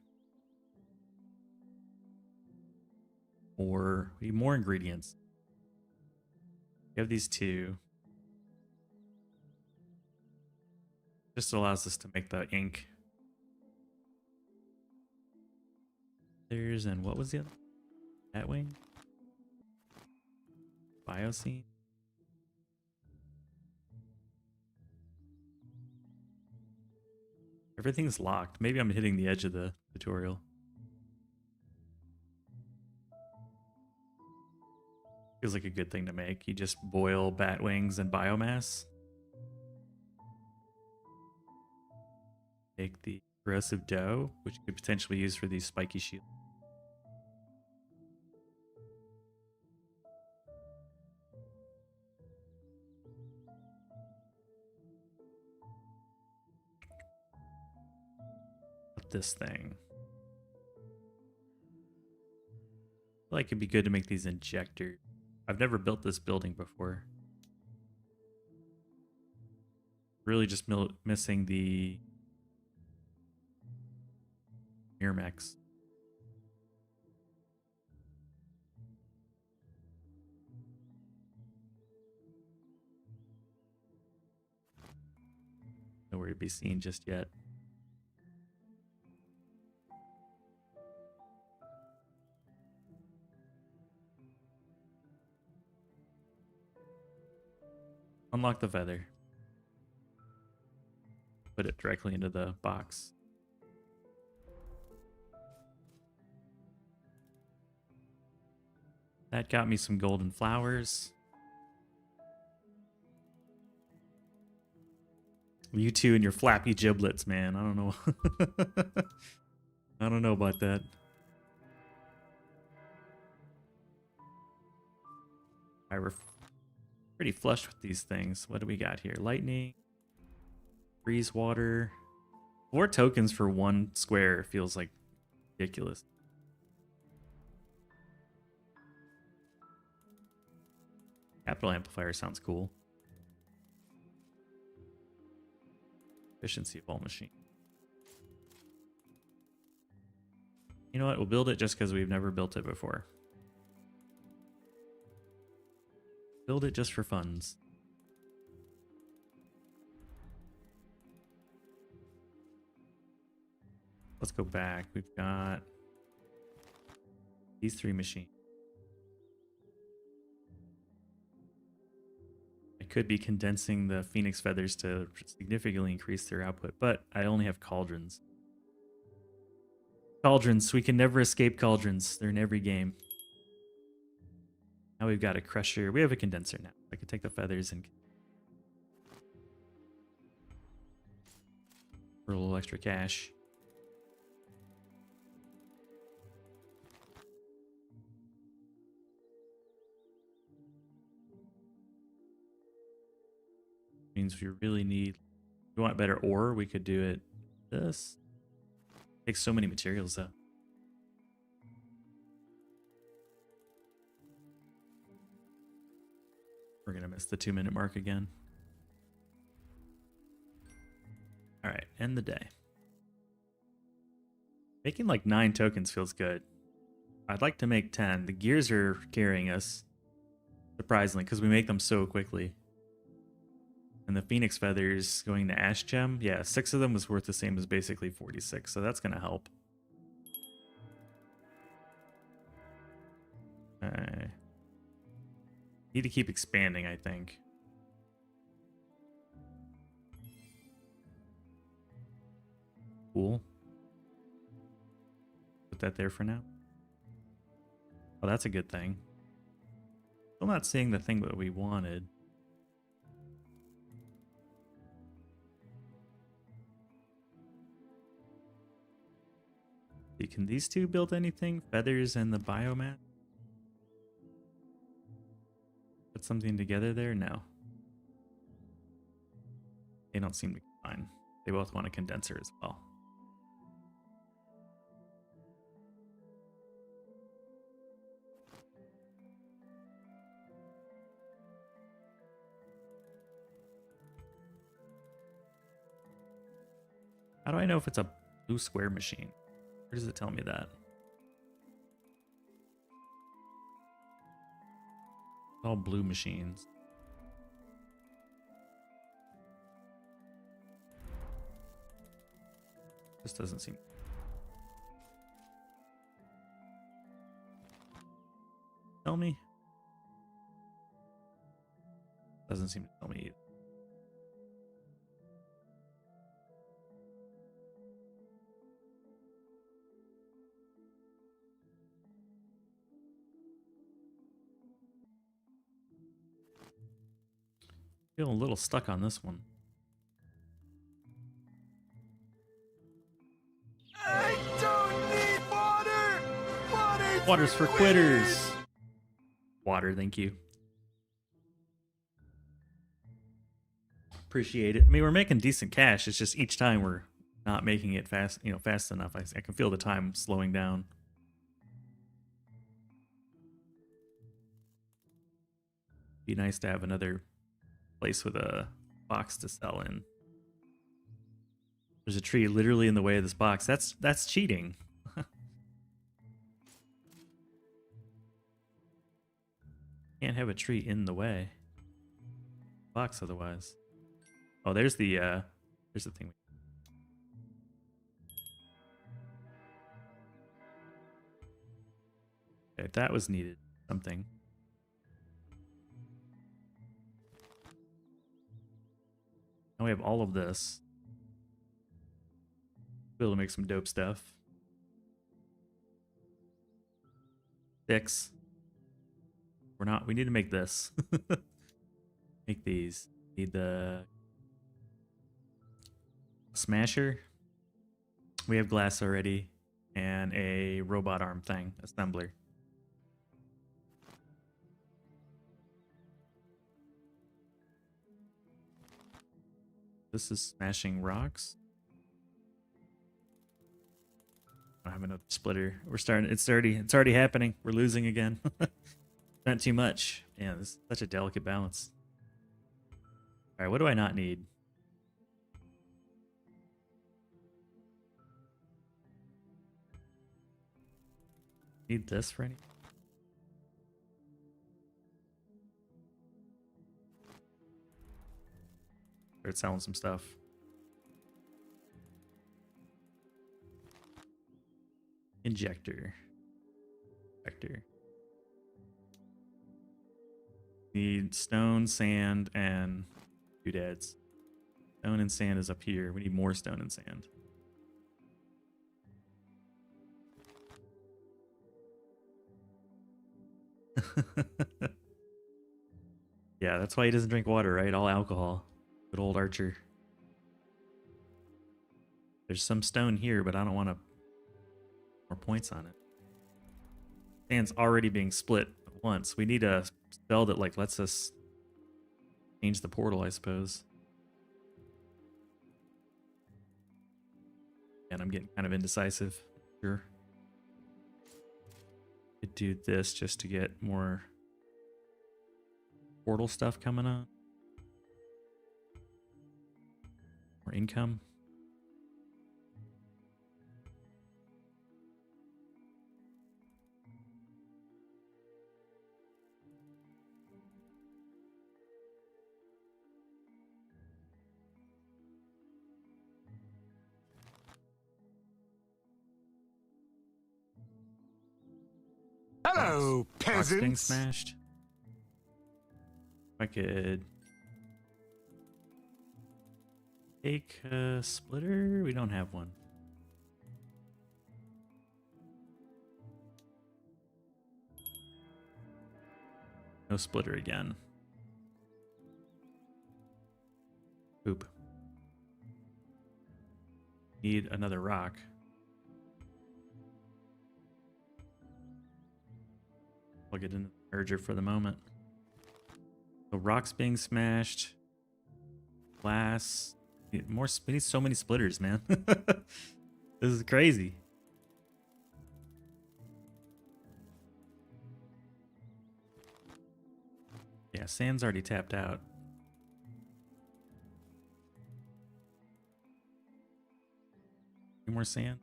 Or we need more ingredients. We have these 2. Just allows us to make the ink. And what was the other? Batwing? Bioscene? Everything's locked. Maybe I'm hitting the edge of the tutorial. Feels like a good thing to make. You just boil bat wings and biomass. Make the corrosive dough, which you could potentially use for these spiky shields. This thing. I feel like it'd be good to make these injectors. I've never built this building before. Really just missing the Mirmex. to be seen just yet. Unlock the feather. Put it directly into the box. That got me some golden flowers. You two and your flappy giblets, man. I don't know. I don't know about that. Alright, we're pretty flush with these things. What do we got here? Lightning. Freeze water. 4 tokens for 1 square feels like ridiculous. Capital amplifier sounds cool. Efficiency of all machine. You know what? We'll build it just because we've never built it before. Build it just for funds. Let's go back. We've got these 3 machines. I could be condensing the phoenix feathers to significantly increase their output, but I only have cauldrons. Cauldrons. We can never escape cauldrons. They're in every game. Now we've got a crusher. We have a condenser now. I can take the feathers and for a little extra cash. Means we really need. If we want better ore, we could do it. This takes so many materials though. We're gonna miss the 2-minute mark again. All right, end the day. Making like 9 tokens feels good. I'd like to make 10. The gears are carrying us, surprisingly, because we make them so quickly. And the phoenix feathers going to ash gem, yeah, 6 of them was worth the same as basically 46, so that's gonna help. Need to keep expanding, I think. Cool. Put that there for now. Oh, that's a good thing. Still not seeing the thing that we wanted. Can these two build anything? Feathers and the biomass? Put something together there? No. They don't seem to combine. They both want a condenser as well. How do I know if it's a blue square machine? Where does it tell me that? All blue machines. This doesn't seem. Tell me. Doesn't seem to tell me either. Feeling a little stuck on this one. I don't need water! Water's for quitters! Water, thank you. Appreciate it. I mean, we're making decent cash. It's just each time we're not making it fast, fast enough. I can feel the time slowing down. Be nice to have another place with a box to sell in. There's a tree literally in the way of this box. That's cheating. Can't have a tree in the way. Box otherwise. Oh, there's the Here's the thing. Okay, that was needed. Something. Now we have all of this. Be able to make some dope stuff. 6. We're not. We need to make this. Make these. Need the smasher. We have glass already, and a robot arm thing assembler. This is smashing rocks. I don't have another splitter. We're starting. It's already happening. We're losing again. Not too much. Yeah, this is such a delicate balance. All right, what do I not need? Need this for any? Start selling some stuff. Injector. Vector. Need stone, sand, and doodads. Stone and sand is up here. We need more stone and sand. Yeah, that's why he doesn't drink water, right? All alcohol. Good old Archer. There's some stone here, but I don't want to more points on it. Sand's already being split at once. We need a spell that like lets us change the portal, I suppose. And I'm getting kind of indecisive. Sure. Could do this just to get more portal stuff coming on. More income. Hello, Box being peasants. smashed. If I could take a splitter. We don't have one. No splitter again. Poop. Need another rock. Plug it in the merger for the moment. So rocks being smashed. Glass. We need so many splitters, man. This is crazy. Yeah, sand's already tapped out. Any more sand?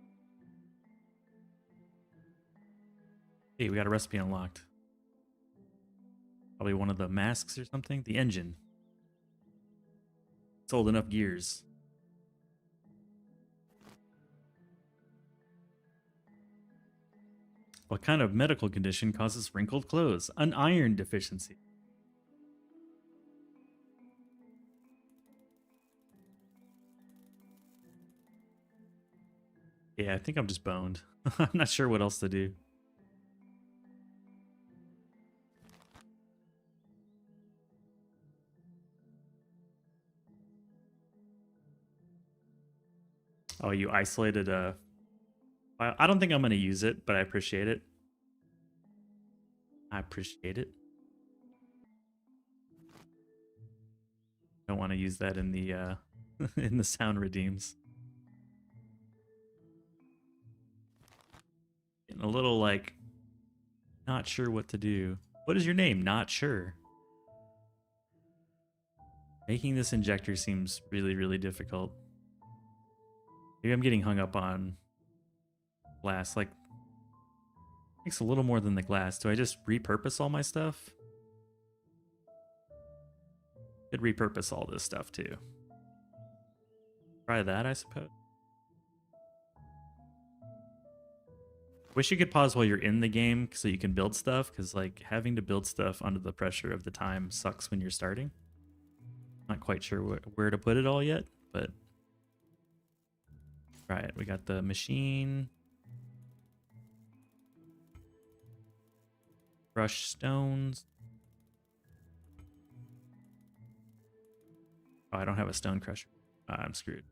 Hey, we got a recipe unlocked. Probably one of the masks or something. The engine. Sold enough gears. What kind of medical condition causes wrinkled clothes? An iron deficiency. Yeah, I think I'm just boned. I'm not sure what else to do. Oh, you isolated a... I don't think I'm going to use it, but I appreciate it. I appreciate it. Don't want to use that in the in the sound redeems. Getting a little like not sure what to do. What is your name? Not sure. Making this injector seems really, really difficult. Maybe I'm getting hung up on glass. Like, takes a little more than the glass. Do I just repurpose all my stuff? Could repurpose all this stuff too. Try that, I suppose. Wish you could pause while you're in the game so you can build stuff, because like having to build stuff under the pressure of the time sucks when you're starting. Not quite sure where to put it all yet, but right, we got the machine. Brush stones. Oh, I don't have a stone crusher. I'm screwed.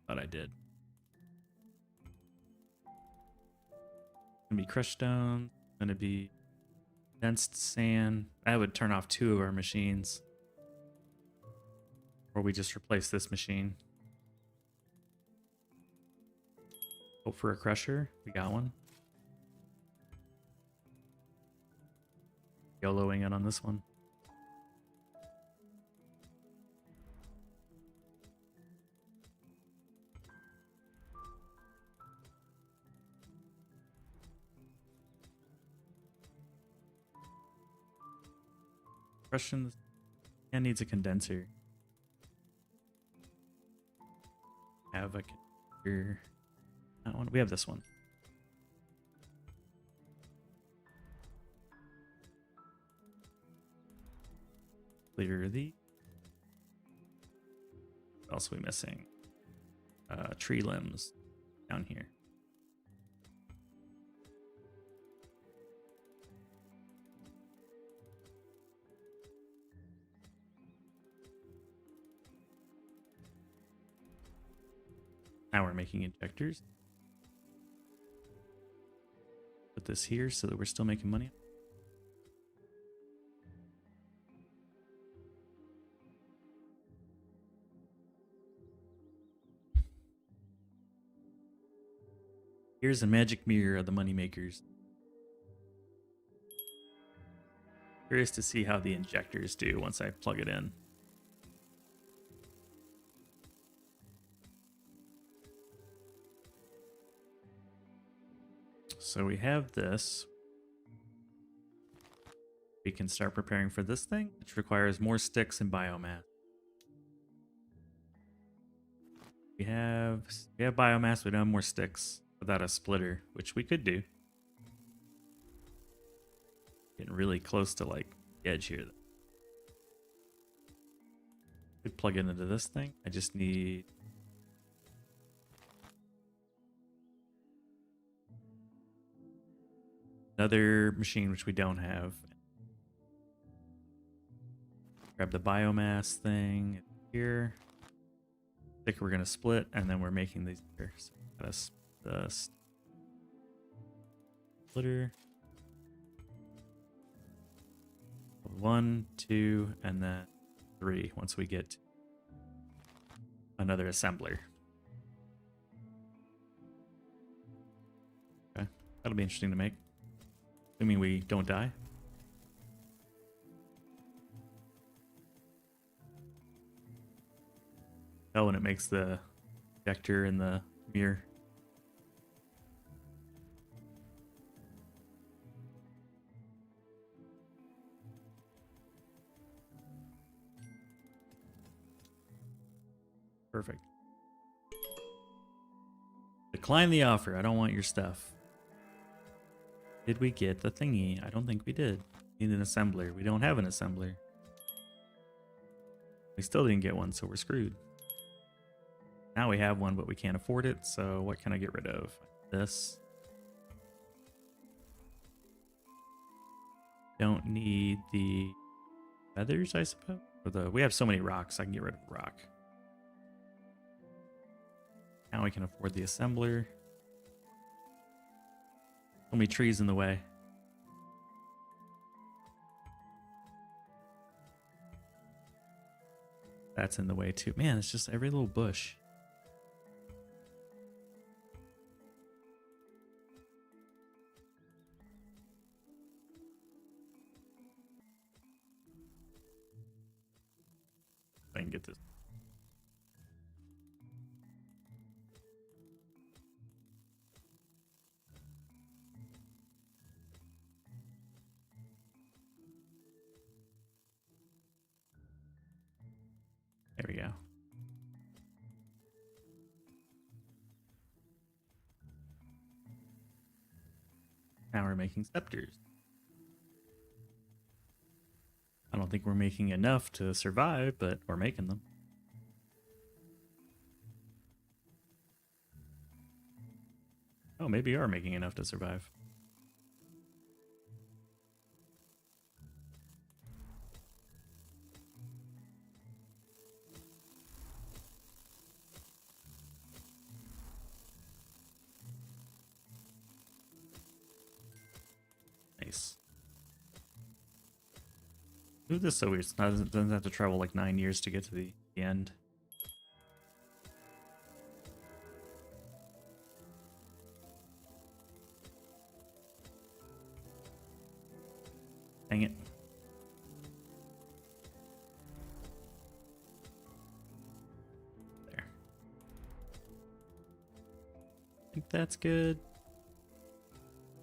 Thought I did. Gonna be crushed stone. Gonna be condensed sand. That would turn off 2 of our machines. Or we just replace this machine. Hope for a crusher. We got one. YOLOing it on this one. Question: yeah, needs a condenser. Have a condenser. That one. We have this one. Clear the. What else are we missing? Tree limbs down here. Now we're making injectors. Put this here so that we're still making money. Here's a magic mirror of the money makers. Curious to see how the injectors do once I plug it in. So we have this. We can start preparing for this thing, which requires more sticks and biomass. We have biomass, we don't have more sticks without a splitter, which we could do. Getting really close to like the edge here. Could plug it into this thing. I just need another machine, which we don't have. Grab the biomass thing here. I think we're gonna split, and then we're making these here. So gotta the splitter. 1, 2, and then 3 once we get another assembler. Okay, that'll be interesting to make. Assuming we don't die. Oh, and it makes the vector in the mirror. Perfect. Decline the offer. I don't want your stuff. Did we get the thingy? I don't think we did. Need an assembler. We don't have an assembler. We still didn't get one, so we're screwed. Now we have one, but we can't afford it, so what can I get rid of? This. Don't need the feathers, I suppose? Or we have so many rocks, I can get rid of rock. Now we can afford the assembler. So many trees in the way. That's in the way too. Man, it's just every little bush. I can get this. There we go. Now we're making scepters. I don't think we're making enough to survive, but we're making them. Oh, maybe we are making enough to survive. Nice. Move this so weird. It doesn't have to travel like 9 years to get to the end. Dang it. There. I think that's good.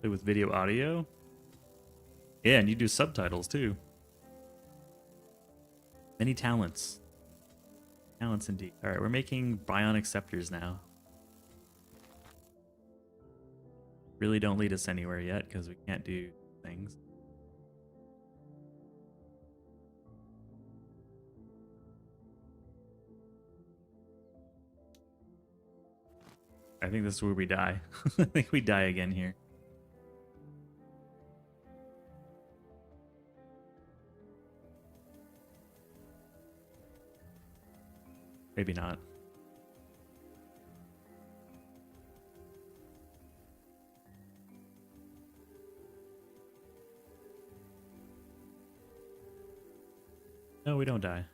Play with video audio. Yeah, and you do subtitles too. Many talents. Talents indeed. Alright, we're making bionic scepters now. Really don't lead us anywhere yet because we can't do things. I think this is where we die. I think we die again here. Maybe not. No, we don't die.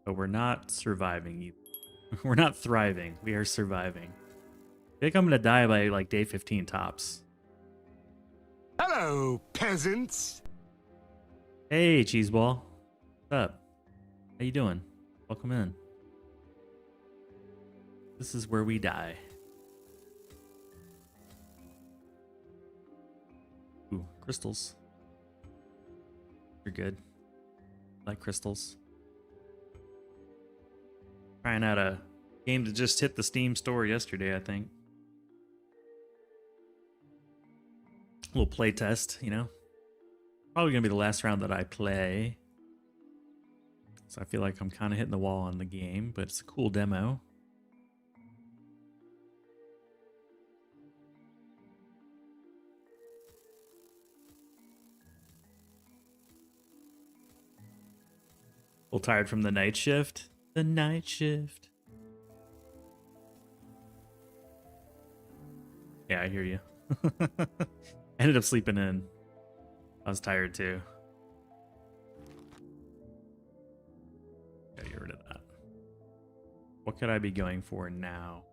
But we're not surviving either. We're not thriving. We are surviving. I think I'm gonna die by like day 15 tops. Hello, peasants. Hey, Cheeseball. What's up? How you doing? Welcome in. This is where we die. Ooh, crystals. You're good. Like crystals. Trying out a game that just hit the Steam store yesterday, I think. A little play test, you know. Probably gonna be the last round that I play. So I feel like I'm kind of hitting the wall on the game, but it's a cool demo. A little tired from the night shift. The night shift. Yeah, I hear you. Ended up sleeping in. I was tired too. Gotta get rid of that. What could I be going for now?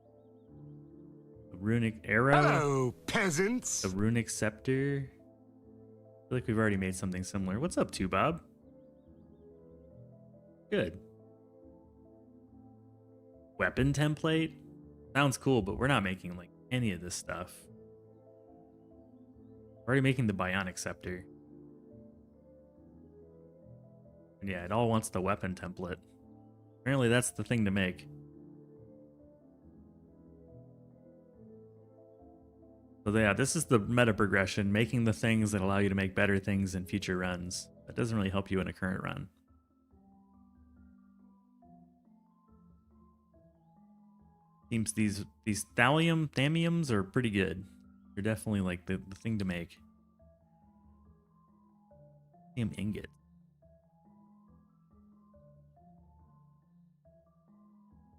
The runic arrow? Hello, peasants. The runic scepter? I feel like we've already made something similar. What's up, Bob? Good. Weapon template? Sounds cool, but we're not making like any of this stuff. We're already making the bionic scepter. And yeah, it all wants the weapon template. Apparently that's the thing to make. So yeah, this is the meta progression, making the things that allow you to make better things in future runs. That doesn't really help you in a current run. Seems these thalliums are pretty good. They're definitely like the thing to make. Thallium ingot.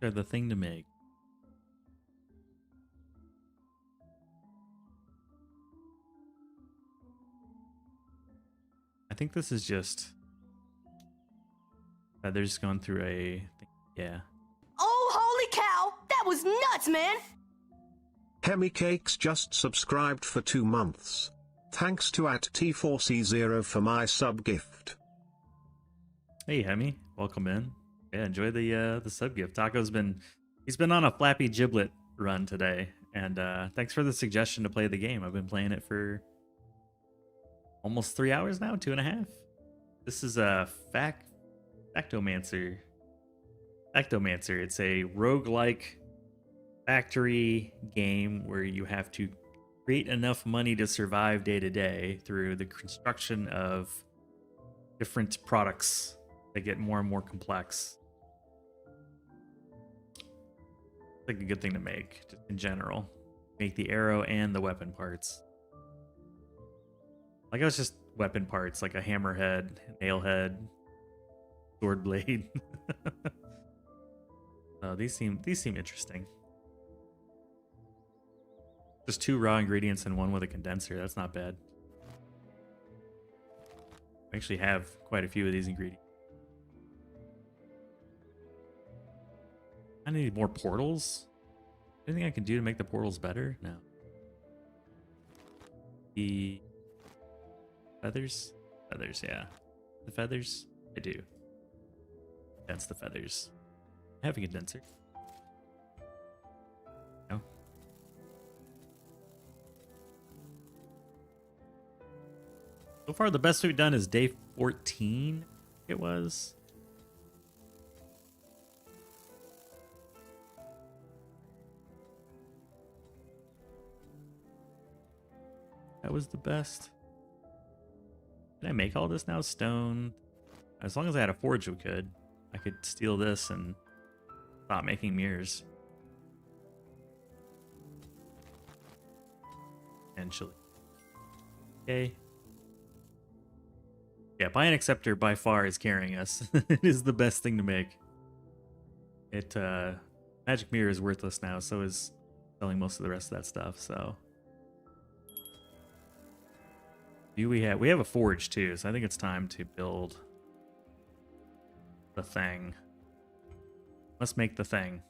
They're the thing to make. I think this is just they're just going through a yeah. Oh, holy cow! That was nuts, man! Hemicakes just subscribed for 2 months. Thanks to @T4C0 for my sub gift. Hey Hemi, welcome in. Yeah, enjoy the sub gift. He's been on a Flappy Giblet run today, and thanks for the suggestion to play the game. I've been playing it for almost 3 hours now, 2.5. This is a Factomancer. Factomancer. It's a roguelike factory game where you have to create enough money to survive day to day through the construction of different products that get more and more complex. It's like a good thing to make, just in general. Make the arrow and the weapon parts. Like, it was just weapon parts, like a hammerhead, nail head, sword blade. Oh, these seem interesting. Just 2 raw ingredients and 1 with a condenser. That's not bad. I actually have quite a few of these ingredients. I need more portals. Anything I can do to make the portals better? No. The feathers? Feathers, yeah. The feathers? I do. That's the feathers. I have a condenser. No. So far, the best we've done is day 14, it was. That was the best. Can I make all this now? Stone. As long as I had a forge, we could. I could steal this and stop making mirrors. Potentially. Okay. Yeah, Bion Acceptor by far is carrying us. It is the best thing to make. It, Magic Mirror is worthless now, so is selling most of the rest of that stuff, so. We have a forge too, so I think it's time to build the thing. Let's make the thing.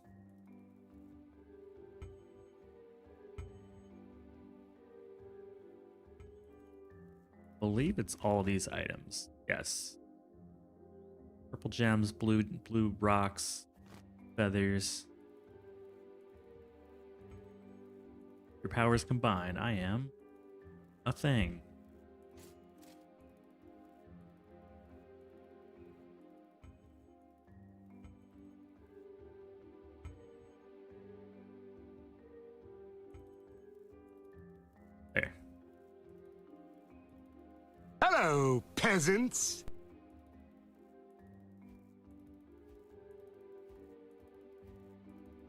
I believe it's all these items. Yes. Purple gems, blue rocks, feathers. Your powers combine. I am a thing. There. Hello, peasants.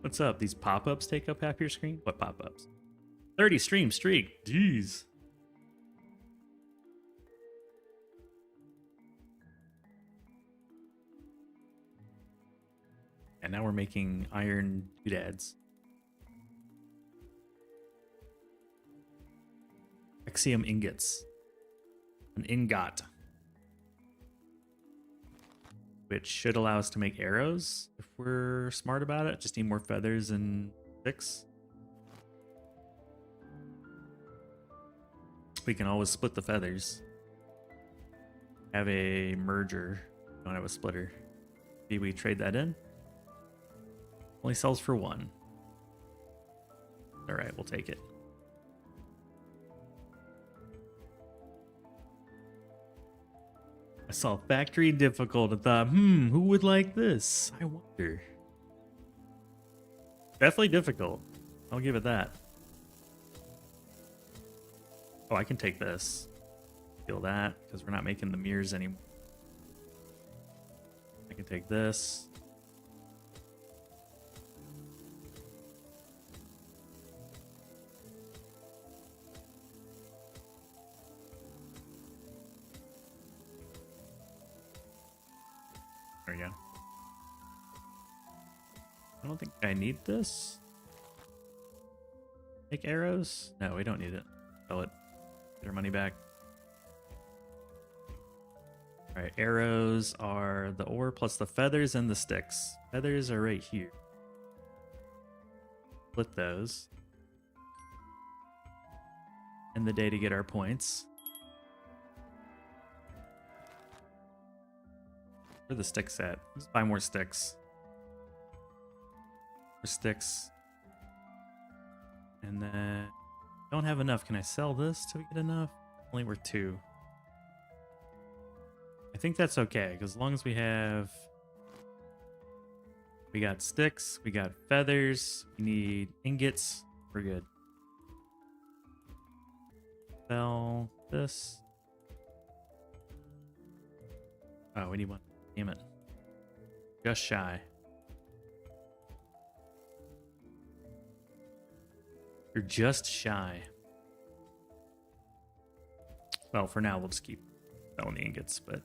What's up? These pop-ups take up half your screen? What pop-ups? 30 stream streak. Jeez. And now we're making iron doodads. Axiom ingots. An ingot. Which should allow us to make arrows if we're smart about it. Just need more feathers and sticks. We can always split the feathers. Have a merger. Don't have a splitter. Maybe we trade that in. Only sells for 1. Alright, we'll take it. I saw factory difficult and thought, who would like this? I wonder. Definitely difficult. I'll give it that. Oh, I can take this. Steal that, because we're not making the mirrors anymore. I can take this. There we go. I don't think I need this. Make arrows? No, we don't need it. Sell it. Get our money back. Alright, arrows are the ore plus the feathers and the sticks. Feathers are right here. Split those. End the day to get our points. Where are the sticks at? Let's buy more sticks. More sticks. And then don't have enough. Can I sell this till we get enough? Only worth 2. I think that's okay, because as long as we have We got sticks. We got feathers. We need ingots. We're good. Sell this. Oh, we need one. Damn it. Just shy. You're just shy. Well, for now, we'll just keep selling the ingots, but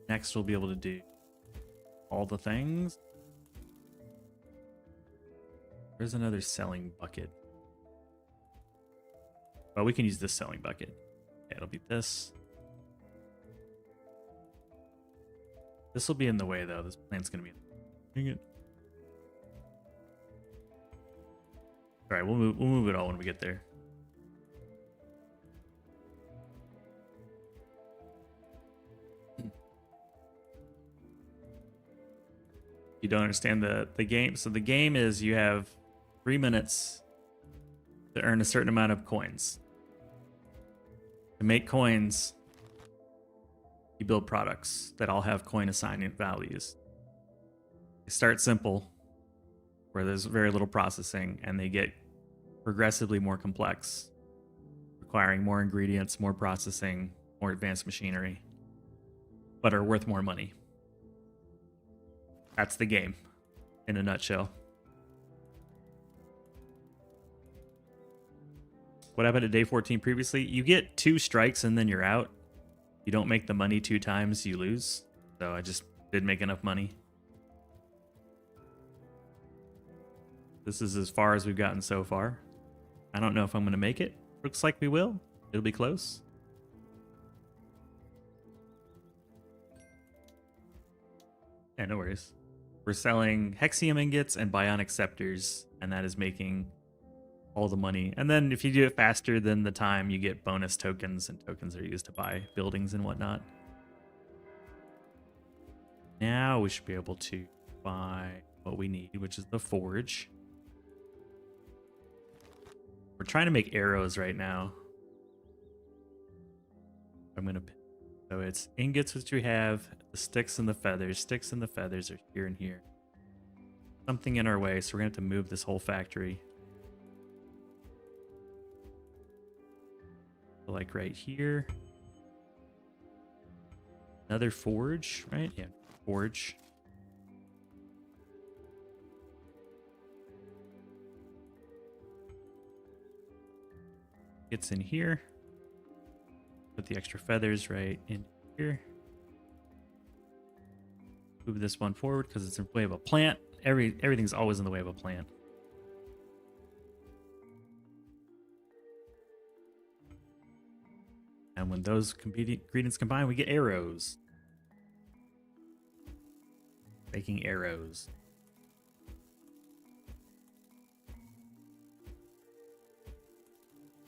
next we'll be able to do all the things. There's another selling bucket. Well, we can use this selling bucket. Yeah, it'll be this. This will be in the way, though. This plant's going to be... Dang it. All right, we'll move it all when we get there. You don't understand the game. So the game is you have 3 minutes to earn a certain amount of coins. To make coins, you build products that all have coin assignment values. They start simple, where there's very little processing, and they get progressively more complex, requiring more ingredients, more processing, more advanced machinery, but are worth more money. That's the game in a nutshell. What happened at day 14 previously? You get 2 strikes and then you're out. You don't make the money 2 times, you lose. So I just didn't make enough money. This is as far as we've gotten so far. I don't know if I'm going to make it. Looks like we will. It'll be close. Yeah, no worries. We're selling Hexium ingots and Bionic Scepters, and that is making all the money. And then if you do it faster than the time, you get bonus tokens, and tokens are used to buy buildings and whatnot. Now we should be able to buy what we need, which is the forge. We're trying to make arrows right now. I'm going to... So it's ingots, which we have, the sticks and the feathers. Sticks and the feathers are here and here. Something in our way, so we're going to have to move this whole factory. So like right here. Another forge, right? Yeah, forge. Gets in here. Put the extra feathers right in here. Move this one forward because it's in the way of a plant. Everything's always in the way of a plant. And when those ingredients combine, we get arrows. Making arrows.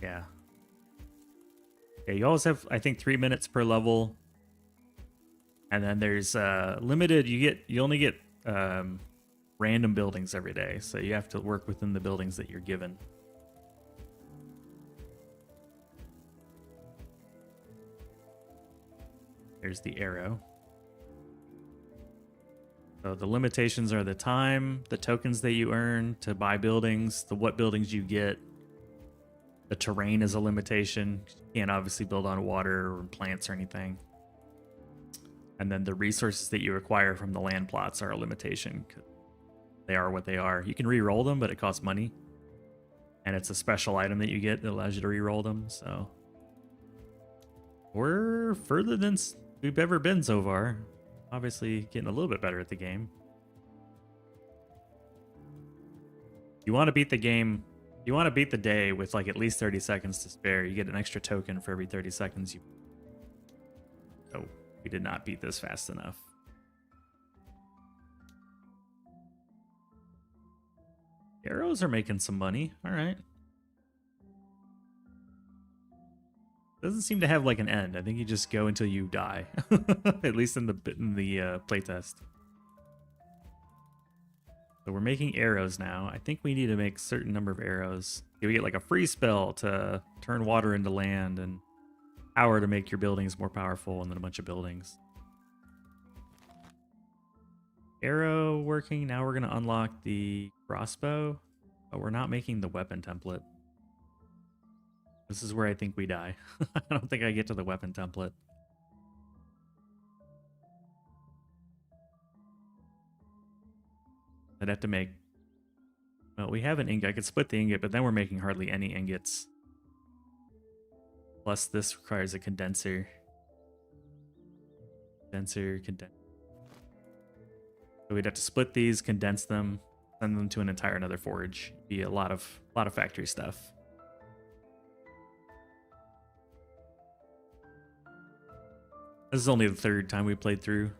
Yeah. Yeah, you always have, I think, 3 minutes per level. And then there's limited, you only get random buildings every day. So you have to work within the buildings that you're given. There's the arrow. So the limitations are the time, the tokens that you earn to buy buildings, what buildings you get. The terrain is a limitation. You can't obviously build on water or plants or anything. And then the resources that you acquire from the land plots are a limitation. They are what they are. You can re-roll them, but it costs money. And it's a special item that you get that allows you to re-roll them. So we're further than we've ever been so far. Obviously getting a little bit better at the game. You want to beat the game. You want to beat the day with like at least 30 seconds to spare. You get an extra token for every 30 seconds you... Oh, we did not beat this fast enough. Arrows are making some money. All right. Doesn't seem to have like an end. I think you just go until you die. At least in the playtest. So we're making arrows now. I think we need to make a certain number of arrows. We get like a free spell to turn water into land and power to make your buildings more powerful, and then a bunch of buildings. arrow working. Now we're going to unlock the crossbow, but we're not making the weapon template. This is where I think we die. I don't think I get to the weapon template. I'd have to make... Well, we have an ingot. I could split the ingot, but then we're making hardly any ingots. Plus, this requires a condenser. Condenser. So we'd have to split these, condense them, send them to an entire another forge. Be a lot of factory stuff. This is only the third time we played through,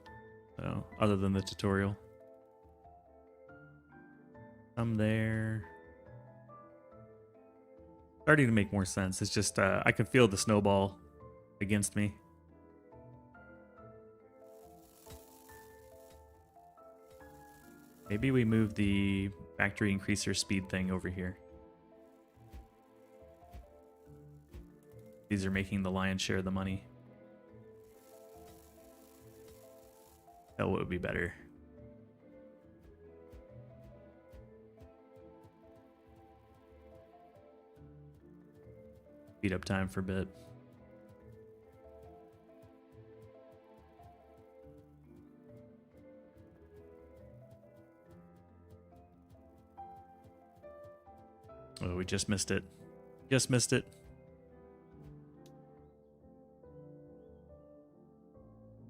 so other than the tutorial. Some there. Starting to make more sense. It's just I can feel the snowball against me. Maybe we move the factory increaser speed thing over here. These are making the lion's share of the money. That would be better. Speed up time for a bit. Oh, we just missed it. Just missed it.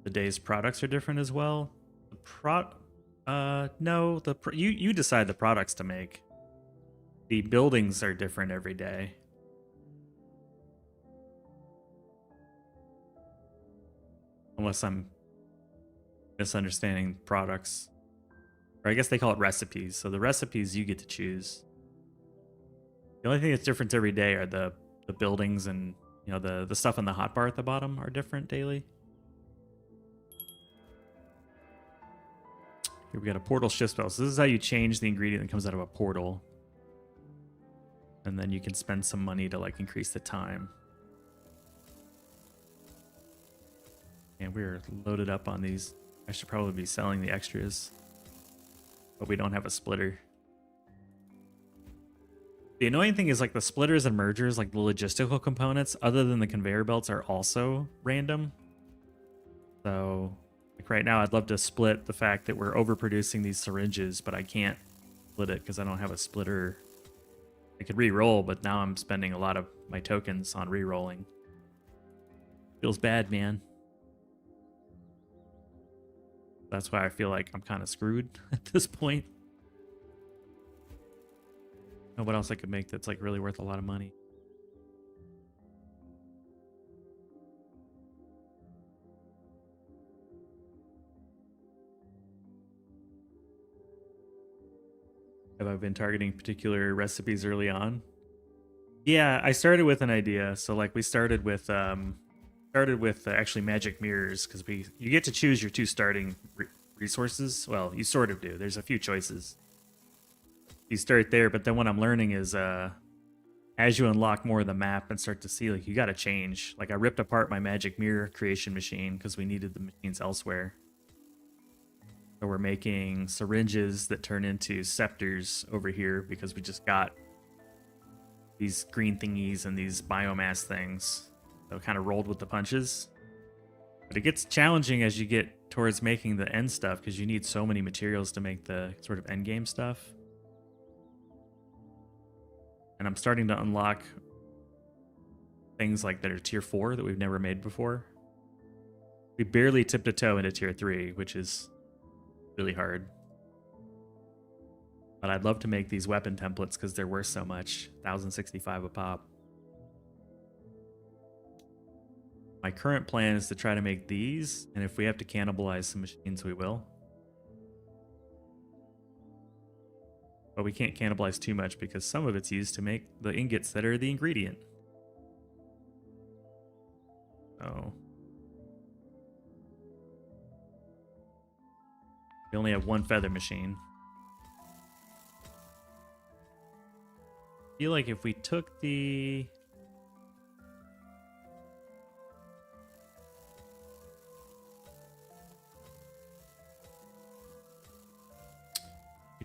The day's products are different as well. No, you decide the products to make. The buildings are different every day. Unless I'm misunderstanding products. Or I guess they call it recipes. So the recipes you get to choose. The only thing that's different every day are the buildings, and you know the stuff on the hotbar at the bottom are different daily. Here we got a portal shift spell. So this is how you change the ingredient that comes out of a portal. And then you can spend some money to like increase the time. And we're loaded up on these. I should probably be selling the extras. But we don't have a splitter. The annoying thing is like the splitters and mergers, like the logistical components, other than the conveyor belts, are also random. So like right now I'd love to split the fact that we're overproducing these syringes, but I can't split it because I don't have a splitter. I could re-roll, but now I'm spending a lot of my tokens on re-rolling. Feels bad, man. That's why I feel like I'm kind of screwed at this point. Know what else I could make that's like really worth a lot of money? Have I been targeting particular recipes early on? Yeah, I started with an idea. So like we started with actually magic mirrors, because you get to choose your two starting resources. Well, you sort of do. There's a few choices. You start there, but then what I'm learning is as you unlock more of the map and start to see, like, you got to change. Like I ripped apart my magic mirror creation machine because we needed the machines elsewhere. So we're making syringes that turn into scepters over here because we just got these green thingies and these biomass things. So kind of rolled with the punches. But it gets challenging as you get towards making the end stuff because you need so many materials to make the sort of end game stuff. And I'm starting to unlock things like that are tier 4 that we've never made before. We barely tipped a toe into tier 3, which is really hard. But I'd love to make these weapon templates because they're worth so much. 1,065 a pop. My current plan is to try to make these, and if we have to cannibalize some machines, we will. But we can't cannibalize too much because some of it's used to make the ingots that are the ingredient. So we only have one feather machine. I feel like if we took the...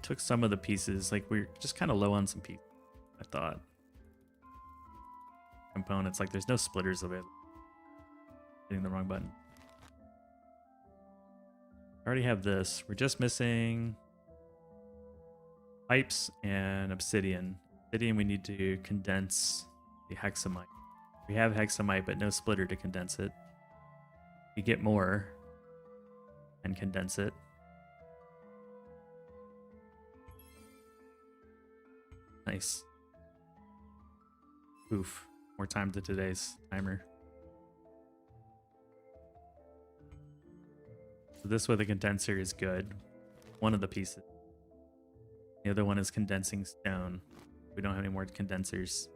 took some of the pieces. Like we're just kind of low on some pieces, I thought. Components, like there's no splitters available. Hitting the wrong button. I already have this. We're just missing pipes and obsidian. Obsidian, we need to condense the hexamite. We have hexamite, but no splitter to condense it. We get more and condense it. Nice. Oof. More time to today's timer. So this with a condenser is good. One of the pieces. The other one is condensing stone. We don't have any more condensers.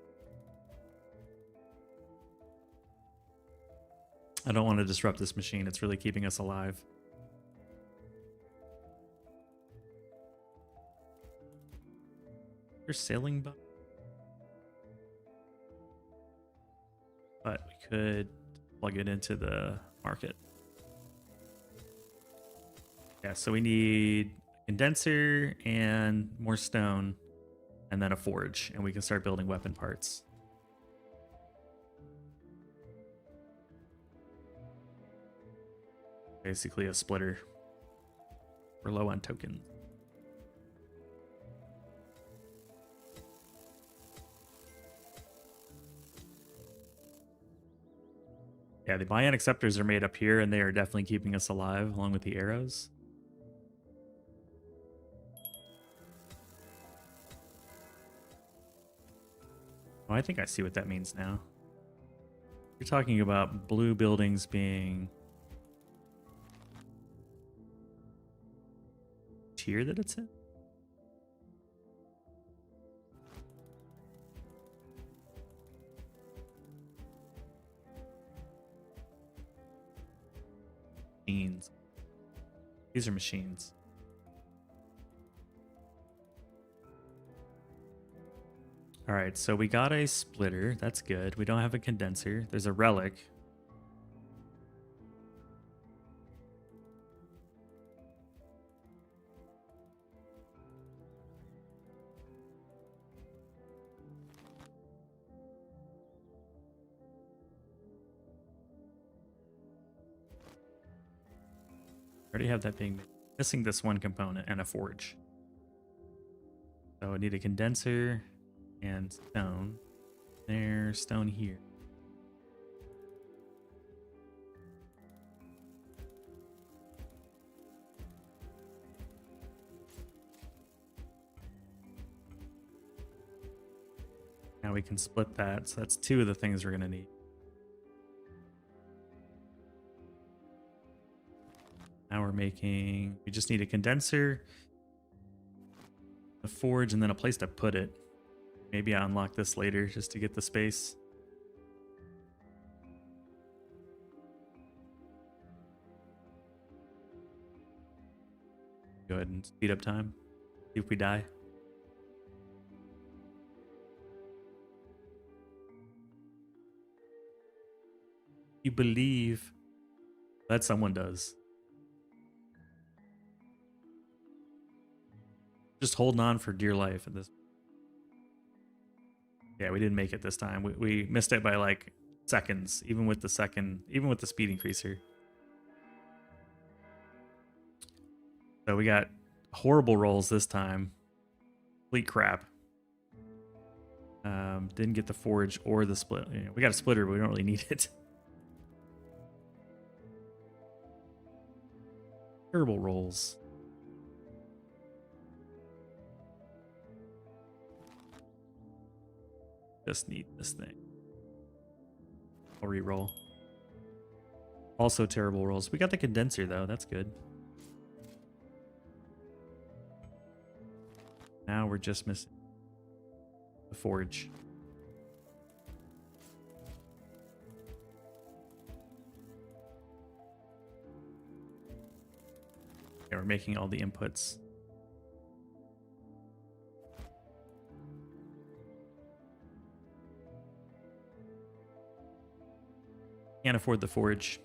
I don't want to disrupt this machine. It's really keeping us alive. There's sailing boat. But we could plug it into the market. Yeah, so we need a condenser and more stone and then a forge, and we can start building weapon parts. Basically a splitter. We're low on tokens. Yeah, the bionic scepters are made up here, and they are definitely keeping us alive, along with the arrows. Oh, I think I see what that means now. You're talking about blue buildings being... tier that it's in? Machines. These are machines. All right, so we got a splitter. That's good. We don't have a condenser. There's a relic. Already have that being missing this one component and a forge. So I need a condenser and stone. There's stone here. Now we can split that. So that's two of the things we're gonna need. Now we're making, we just need a condenser, a forge, and then a place to put it. Maybe I unlock this later just to get the space. Go ahead and speed up time. See if we die. You believe that someone does. Just holding on for dear life at this. Yeah, we didn't make it this time. We missed it by like seconds, even with the speed increaser. So we got horrible rolls this time. Complete crap. Didn't get the forge or the split. You know, we got a splitter, but we don't really need it. Terrible rolls. Just need this thing. I'll re-roll. Also terrible rolls. We got the condenser though, that's good. Now we're just missing the forge. Yeah, we're making all the inputs. Can't afford the forge,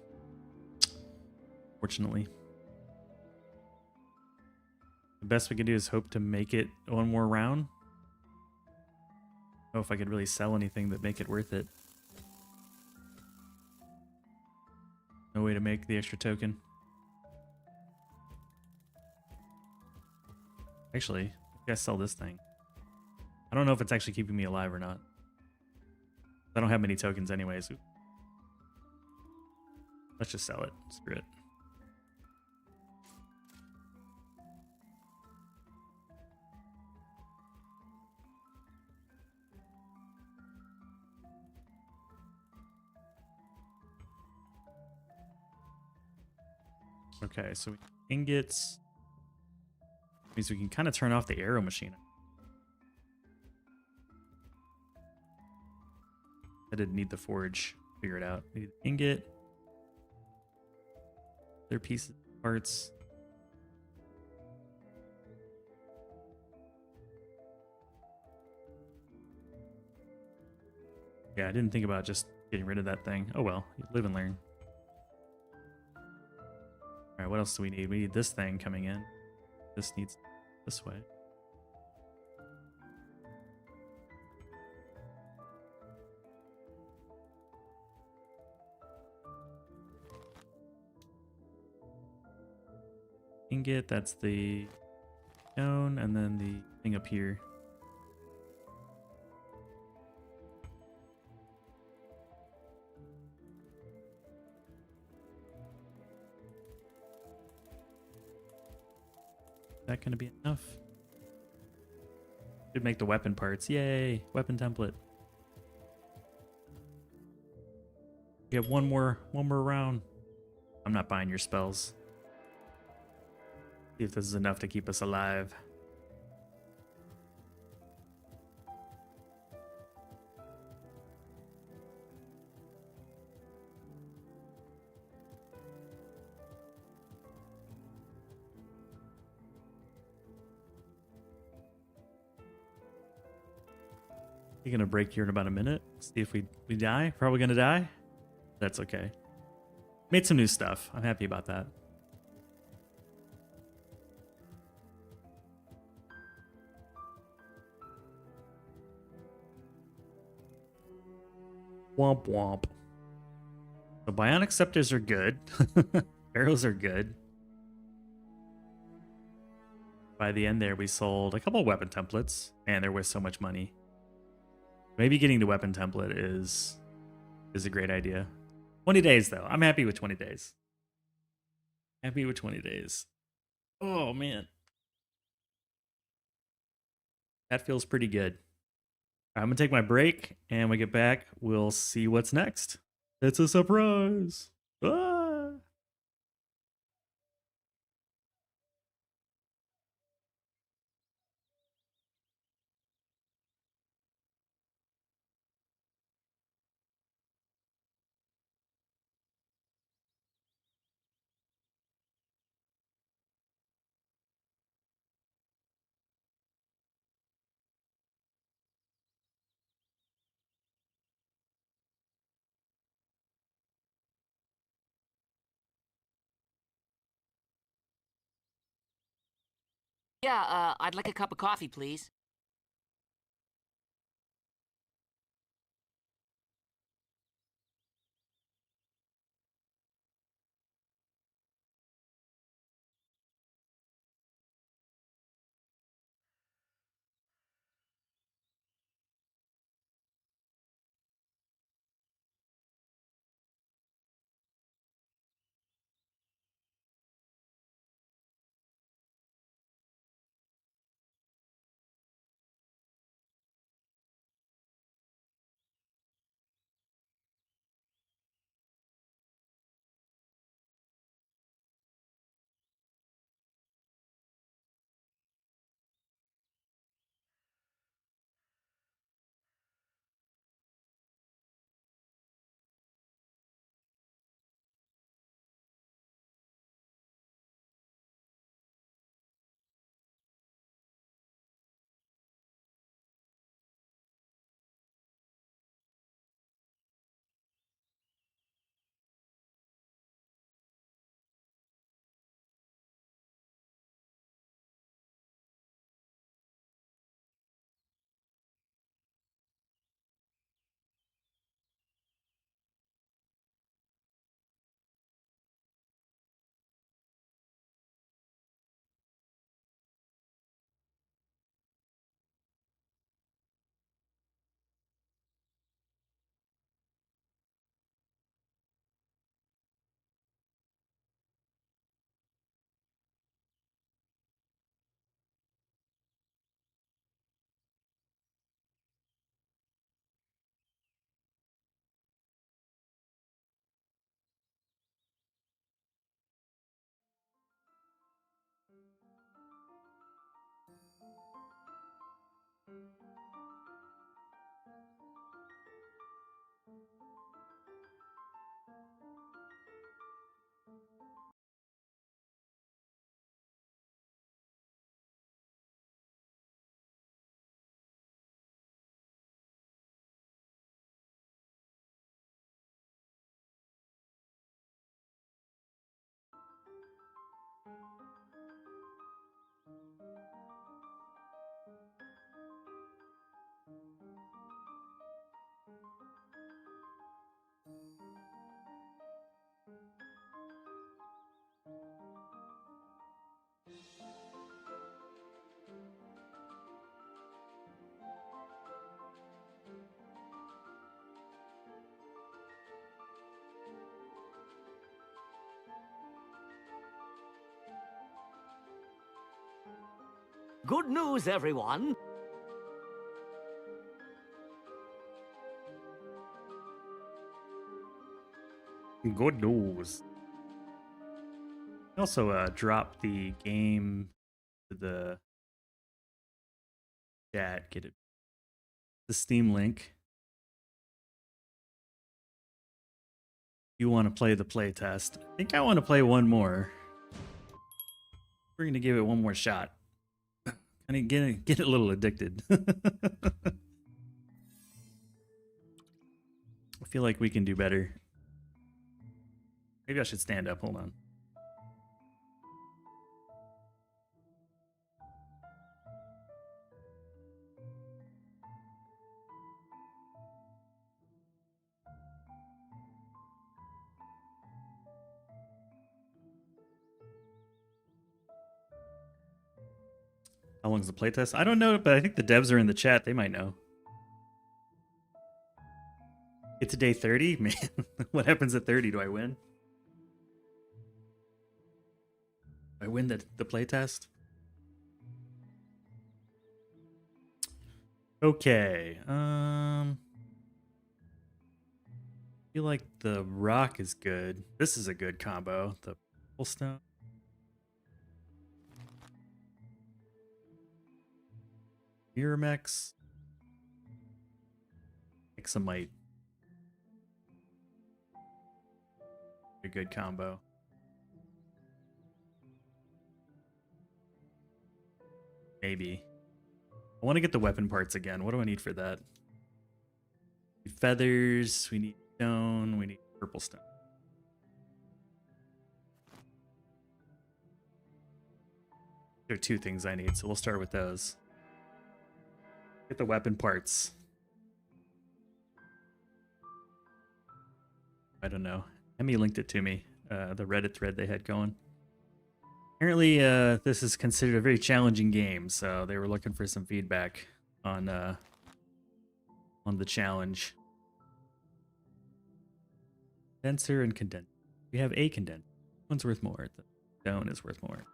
fortunately. The best we can do is hope to make it one more round. I don't know if I could really sell anything that make it worth it. No way to make the extra token. Actually, I guess sell this thing. I don't know if it's actually keeping me alive or not. I don't have many tokens anyways. Let's just sell it. Screw it. Okay, so ingots means we can kind of turn off the arrow machine. I didn't need the forge. Figure it out. Need ingot. Other pieces, parts. Yeah, I didn't think about just getting rid of that thing. Oh well, you live and learn. Alright, what else do we need? We need this thing coming in. This needs this way. Ingot, that's the stone, and then the thing up here. Is that going to be enough? Should make the weapon parts. Yay! Weapon template. We have one more round. I'm not buying your spells. See if this is enough to keep us alive. You're gonna break here in about a minute. See if we die. Probably gonna die. That's okay. Made some new stuff. I'm happy about that. Womp womp. The bionic scepters are good. Arrows are good. By the end there, we sold a couple weapon templates, and there was so much money. Maybe getting the weapon template is a great idea. 20 days, though. I'm happy with 20 days. Happy with 20 days. Oh, man. That feels pretty good. I'm going to take my break, and when we get back, we'll see what's next. It's a surprise. Ah! Yeah, I'd like a cup of coffee, please. Good news, everyone. Good news. I also dropped the game to the chat. Get it. The Steam link. You want to play the playtest? I think I want to play one more. We're gonna give it one more shot. Kind of get a little addicted. I feel like we can do better. Maybe I should stand up. Hold on. How long's the playtest? I don't know, but I think the devs are in the chat. They might know. Get to day 30? Man, what happens at 30? Do I win? I win the playtest? Okay. Feel like the rock is good. This is a good combo. The purple stone. Miramex. Examite. A good combo. Maybe. I want to get the weapon parts again. What do I need for that? We need feathers. We need stone. We need purple stone. There are two things I need, so we'll start with those. Get the weapon parts. I don't know. Emmy linked it to me. The Reddit thread they had going. Apparently, this is considered a very challenging game, so they were looking for some feedback on the challenge. Condenser and condenser. We have a condenser. One's worth more. The stone is worth more.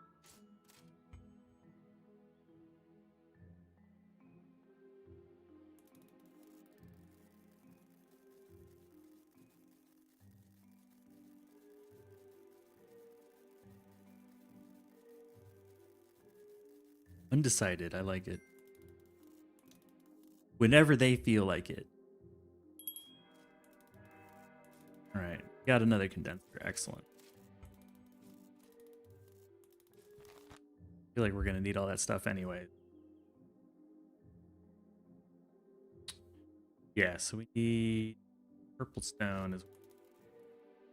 Undecided. I like it. Whenever they feel like it. All right. Got another condenser. Excellent. I feel like we're going to need all that stuff anyway. Yeah, so we need purple stone. Is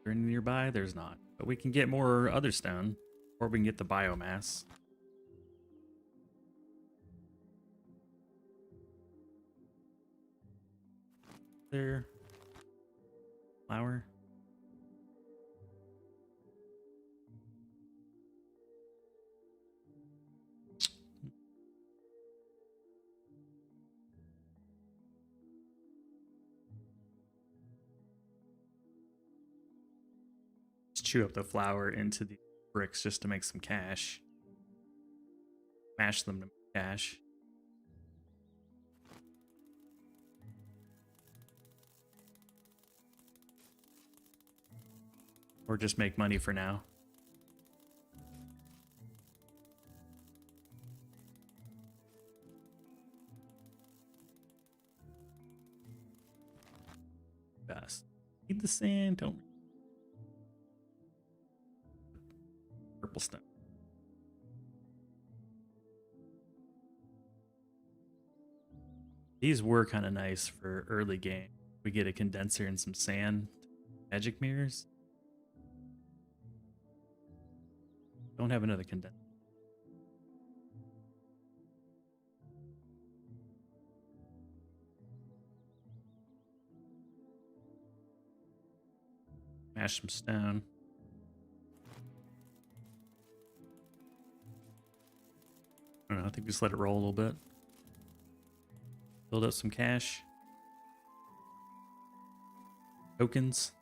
there any nearby? There's not. But we can get more other stone. Or we can get the biomass. There. Flower. Let's chew up the flour into the bricks just to make some cash. Mash them to make cash. Or just make money for now. the sand. Don't. Purple stone. These were kind of nice for early game. We get a condenser and some sand. Magic mirrors. Don't have another condenser. Mash some stone. I don't know, I think we just let it roll a little bit. Build up some cash. Tokens.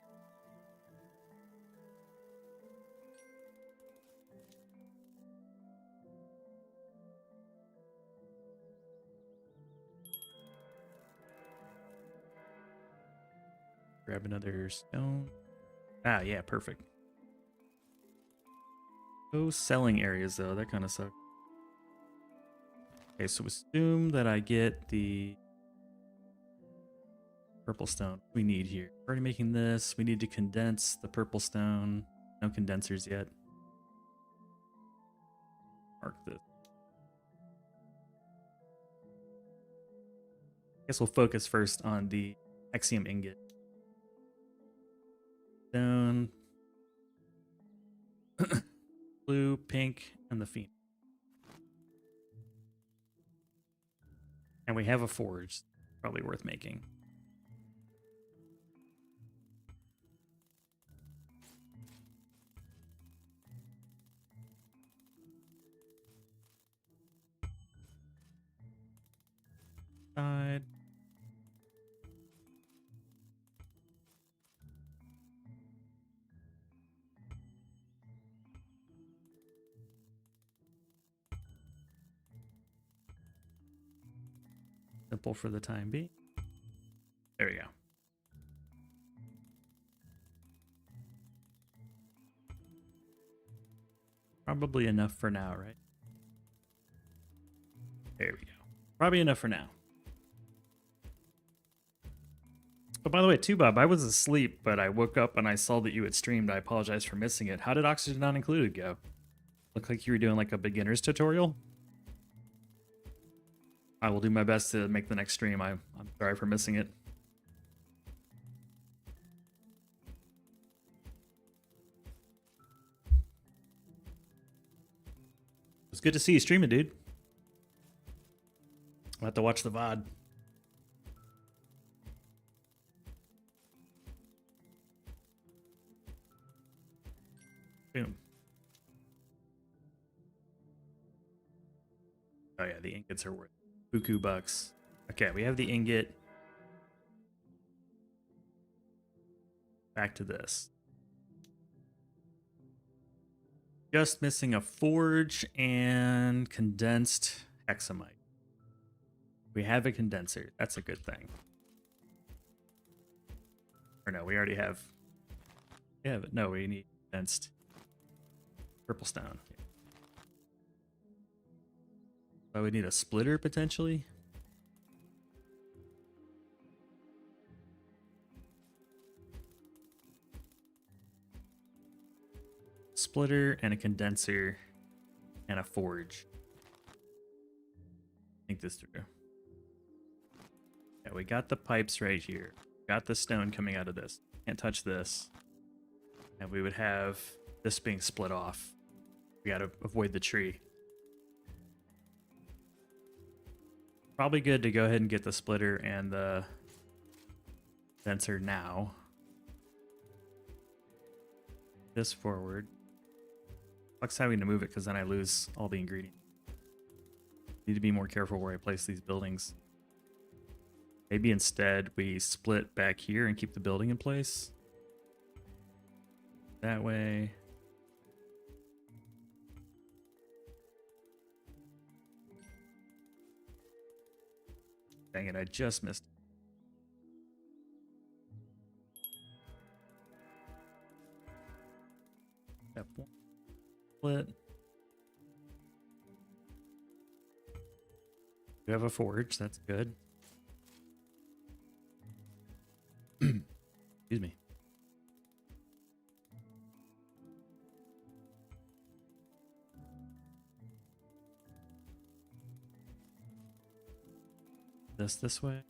Grab another stone. Ah, yeah, perfect. Those selling areas, though, that kind of sucks. Okay, so assume that I get the purple stone we need here. Already making this. We need to condense the purple stone. No condensers yet. Mark this. Guess we'll focus first on the Axiom ingot. Stone. Blue, pink, and the phoenix. And we have a forge. Probably worth making. Side. Simple for the time being. There we go. Probably enough for now, right? There we go. Probably enough for now. Oh, by the way, too, Bob, I was asleep, but I woke up and I saw that you had streamed. I apologize for missing it. How did Oxygen Not Included go? Looked like you were doing like a beginner's tutorial. I will do my best to make the next stream. I'm sorry for missing it. It's good to see you streaming, dude. I'll have to watch the VOD. Boom. Oh yeah, the ingots are worth buku bucks. Okay, we have the ingot. Back to this. Just missing a forge and condensed hexamite. We have a condenser. That's a good thing. Or no, we already have. Yeah, but no, we need condensed purple stone. So we need a splitter potentially. Splitter and a condenser and a forge. Think this through. Yeah, we got the pipes right here. Got the stone coming out of this. Can't touch this. And we would have this being split off. We gotta avoid the tree. Probably good to go ahead and get the splitter and the condenser now. This forward. Sucks having to move it because then I lose all the ingredients. Need to be more careful where I place these buildings. Maybe instead we split back here and keep the building in place. That way. Dang it, I just missed. Step one. Split. We have a forge, that's good. Excuse me. this way.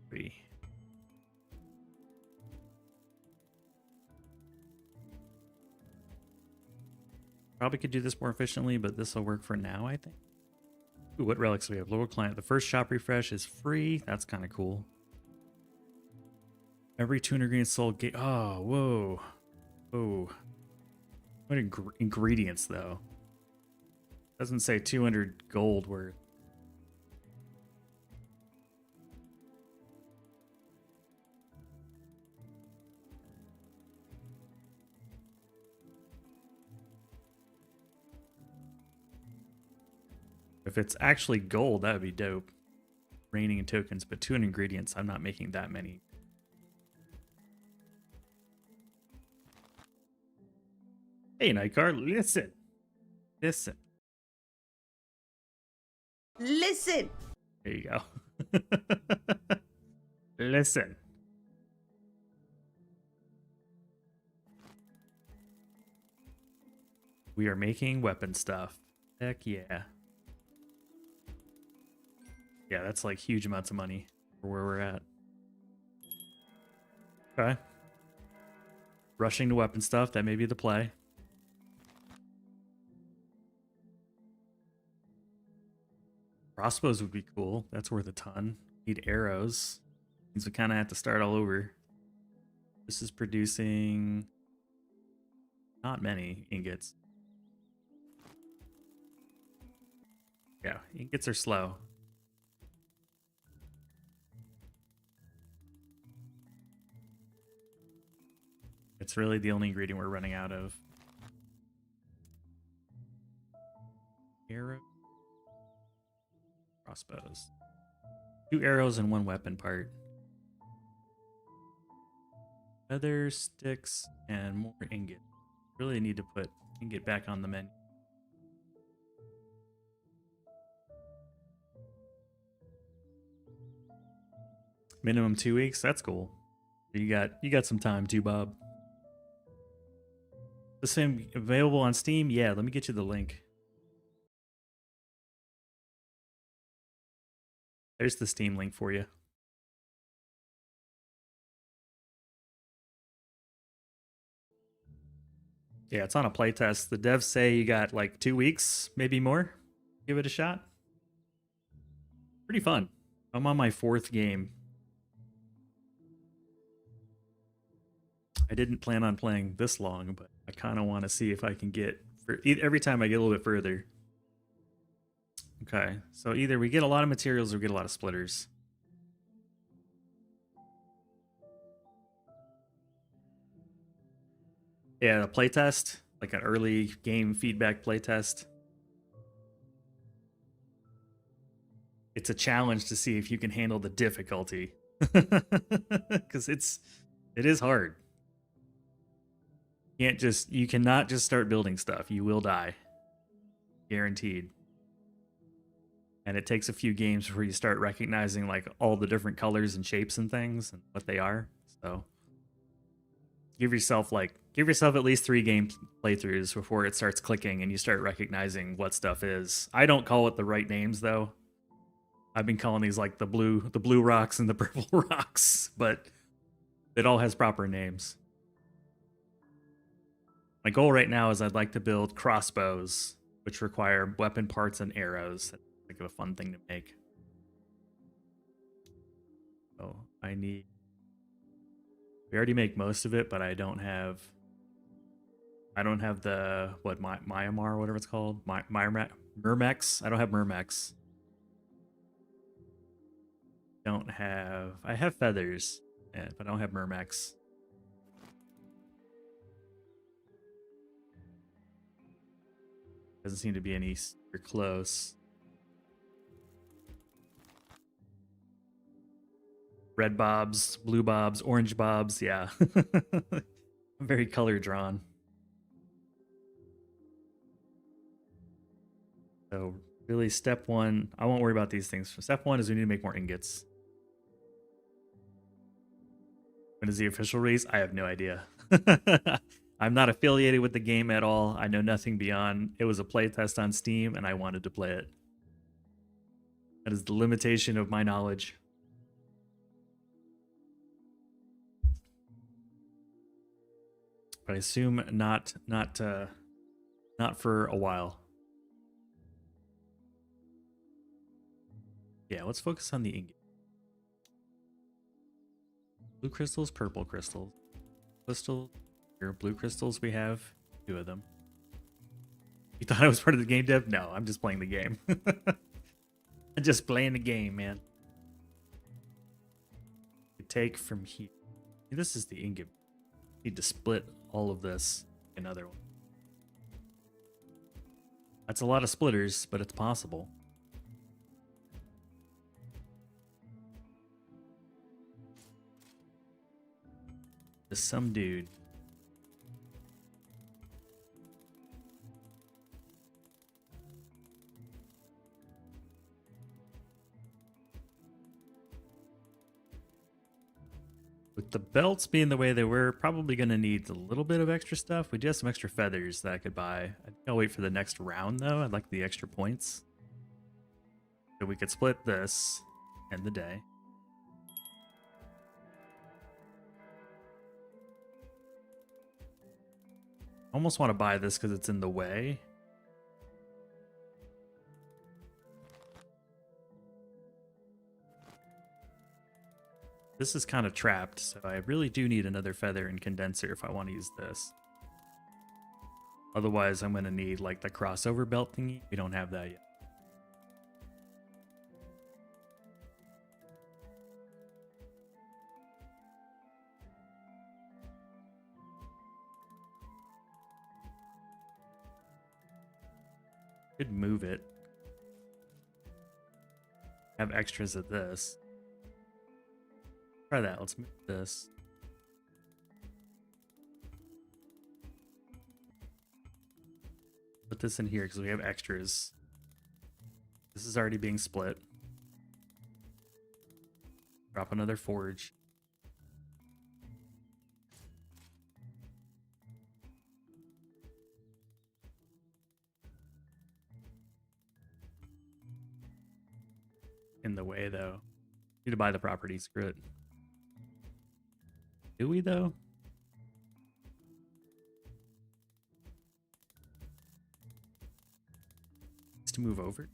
3. Probably could do this more efficiently, but this will work for now, I think. Ooh, what relics do we have? Lower client. The first shop refresh is free. That's kind of cool. Every 200 green sold. Oh, whoa. Whoa. What ingredients, though? Doesn't say 200 gold worth. If it's actually gold, that would be dope. Raining and tokens, but 200 ingredients, I'm not making that many. Hey, Nightcar, listen. Listen. Listen. There you go. Listen. We are making weapon stuff. Heck yeah. Yeah, that's like huge amounts of money for where we're at. Okay. Rushing to weapon stuff, that may be the play. Crossbows would be cool. That's worth a ton. Need arrows. Means we kind of have to start all over. This is producing not many ingots. Yeah, ingots are slow. It's really the only ingredient we're running out of. Arrow. Crossbows. 2 arrows and 1 weapon part. Feather, sticks, and more ingot. Really need to put ingot back on the menu. Minimum 2 weeks. That's cool. You got some time too, Bob. The same available on Steam? Yeah, let me get you the link. There's the Steam link for you. Yeah, it's on a playtest. The devs say you got like 2 weeks, maybe more. Give it a shot. Pretty fun. I'm on my 4th game. I didn't plan on playing this long, but I kind of want to see if I can get every time I get a little bit further. Okay, so either we get a lot of materials or we get a lot of splitters. Yeah, a playtest, like an early game feedback playtest. It's a challenge to see if you can handle the difficulty, because it is hard. You cannot just start building stuff. You will die. Guaranteed. And it takes a few games before you start recognizing like all the different colors and shapes and things and what they are. So give yourself at least 3 game playthroughs before it starts clicking and you start recognizing what stuff is. I don't call it the right names though. I've been calling these like the blue rocks and the purple rocks, but it all has proper names. My goal right now is I'd like to build crossbows, which require weapon parts and arrows. That's like a fun thing to make. So we already make most of it, but I don't have the Myanmar or whatever it's called. Myrmex. I don't have Myrmex. I have feathers, but I don't have Myrmex. Doesn't seem to be any super close. Red bobs, blue bobs, orange bobs, yeah. I'm very color drawn. So really step 1, I won't worry about these things. Step 1 is we need to make more ingots. When is the official release? I have no idea. I'm not affiliated with the game at all. I know nothing beyond it was a playtest on Steam and I wanted to play it. That is the limitation of my knowledge. But I assume not for a while. Yeah, let's focus on the ingot. Blue crystals, purple crystals. Crystal, here, blue crystals, we have 2 of them. You thought I was part of the game dev? No, I'm just playing the game. I'm just playing the game, man. Take from here. This is the ingot. Need to split all of this. Another one. That's a lot of splitters, but it's possible. There's some dude. With the belts being the way they were, probably going to need a little bit of extra stuff. We do have some extra feathers that I could buy. I think I'll wait for the next round, though. I'd like the extra points. So we could split this and the day. Almost want to buy this because it's in the way. This is kind of trapped, so I really do need another feather and condenser if I want to use this. Otherwise, I'm going to need like the crossover belt thingy. We don't have that yet. Could move it. Have extras of this. Try that. Let's move this. Put this in here because we have extras. This is already being split. Drop another forge. In the way, though. Need to buy the property. Screw it. Do we, though? Just to move over.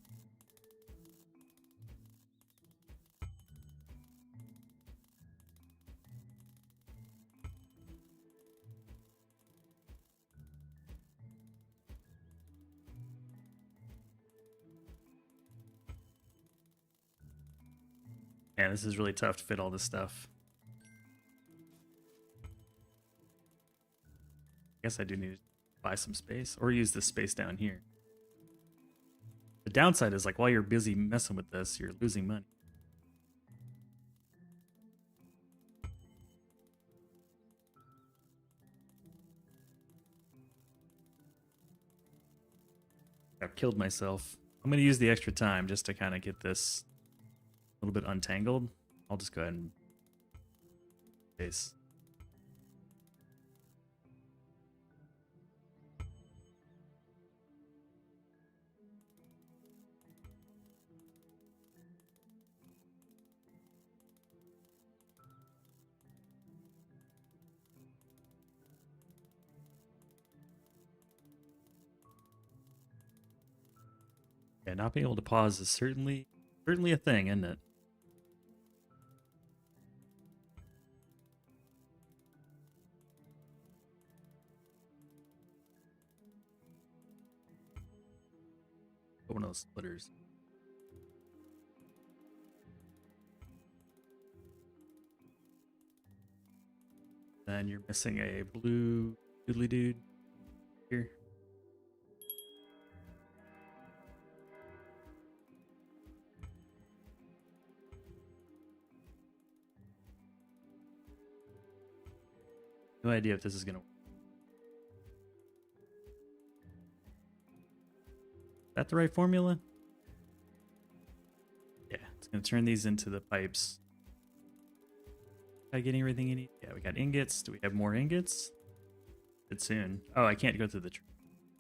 Man, this is really tough to fit all this stuff. I guess I do need to buy some space or use this space down here. The downside is like while you're busy messing with this, you're losing money. I've killed myself. I'm going to use the extra time just to kind of get this a little bit untangled. I'll just go ahead and base. Yeah, not being able to pause is certainly a thing, isn't it? One of those splitters. Then you're missing a blue doodly dude here. No idea if this is gonna work. Is that the right formula? Yeah, it's gonna turn these into the pipes. Am I getting everything you need? Yeah, we got ingots. Do we have more ingots? It's soon. Oh, I can't go through the tree.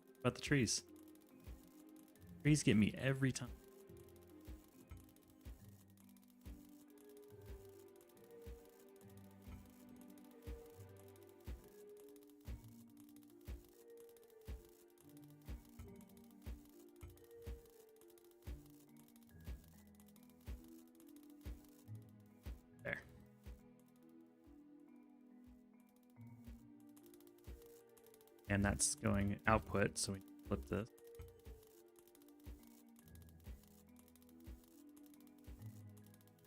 What about the trees? Trees get me every time. And that's going output, so we flip this.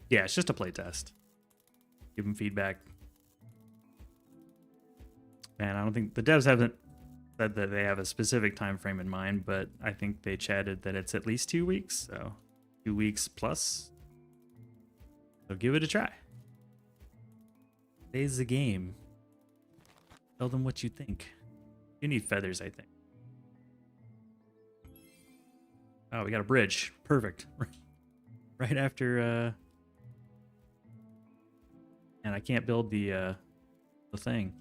Yeah, it's just a playtest. Give them feedback. Man, I don't think the devs haven't said that they have a specific time frame in mind, but I think they chatted that it's at least 2 weeks, so 2 weeks plus. So give it a try. Today's the game. Tell them what you think. You need feathers, I think. Oh, we got a bridge. Perfect. Right after and I can't build the thing.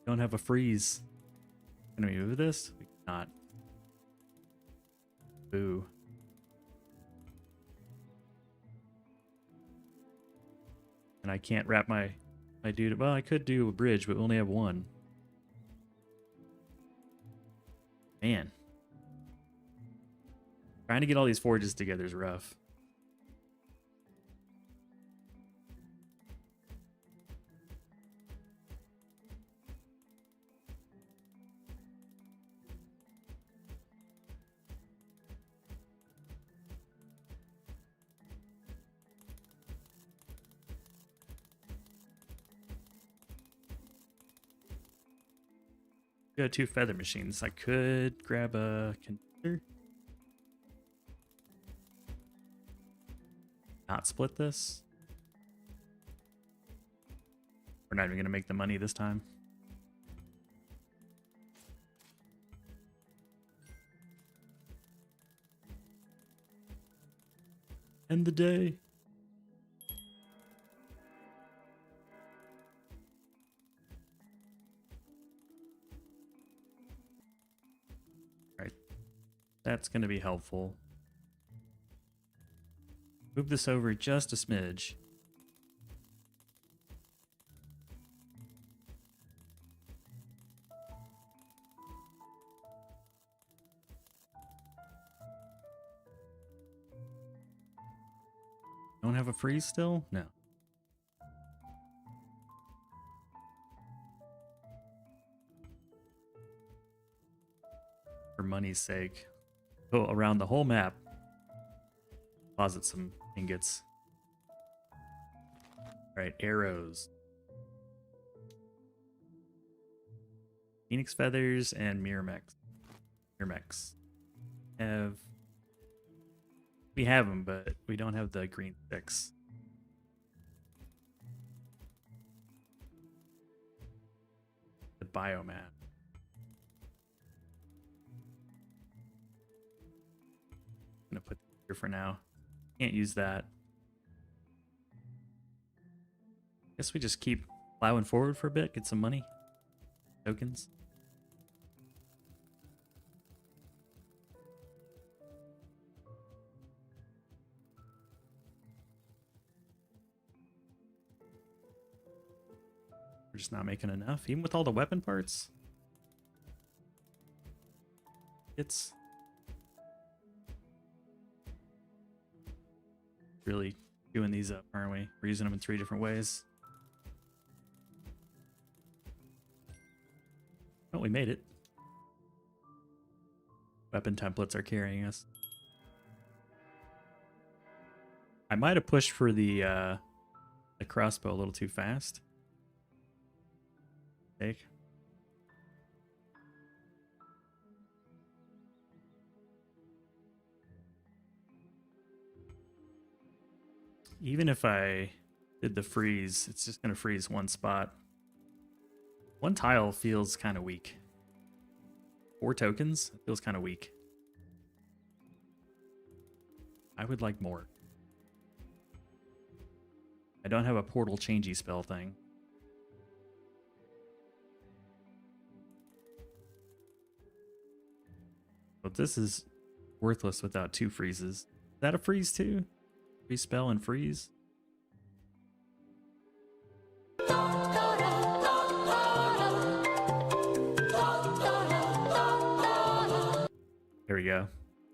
Don't have a freeze. Can we move this? We cannot. Boo. And I can't wrap my dude. Well, I could do a bridge, but we only have one. Man. Trying to get all these forges together is rough. Got 2 feather machines. I could grab a condenser. Not split this. We're not even going to make the money this time. End the day. That's going to be helpful. Move this over just a smidge. Don't have a freeze still? No. For money's sake. Go around the whole map. Deposit some ingots. Alright, arrows. Phoenix feathers and Myrmex. We have them, but we don't have the green sticks. The biomass. I'm gonna put it here for now. Can't use that. Guess we just keep plowing forward for a bit, get some money. Tokens. We're just not making enough, even with all the weapon parts. It's really doing these up, aren't we? We're using them in 3 different ways. Oh, we made it. Weapon templates are carrying us. I might have pushed for the crossbow a little too fast. Take. Even if I did the freeze, it's just going to freeze one spot. One tile feels kind of weak. 4 tokens feels kind of weak. I would like more. I don't have a portal changey spell thing. But this is worthless without 2 freezes. Is that a freeze too? Respell and freeze. There we go.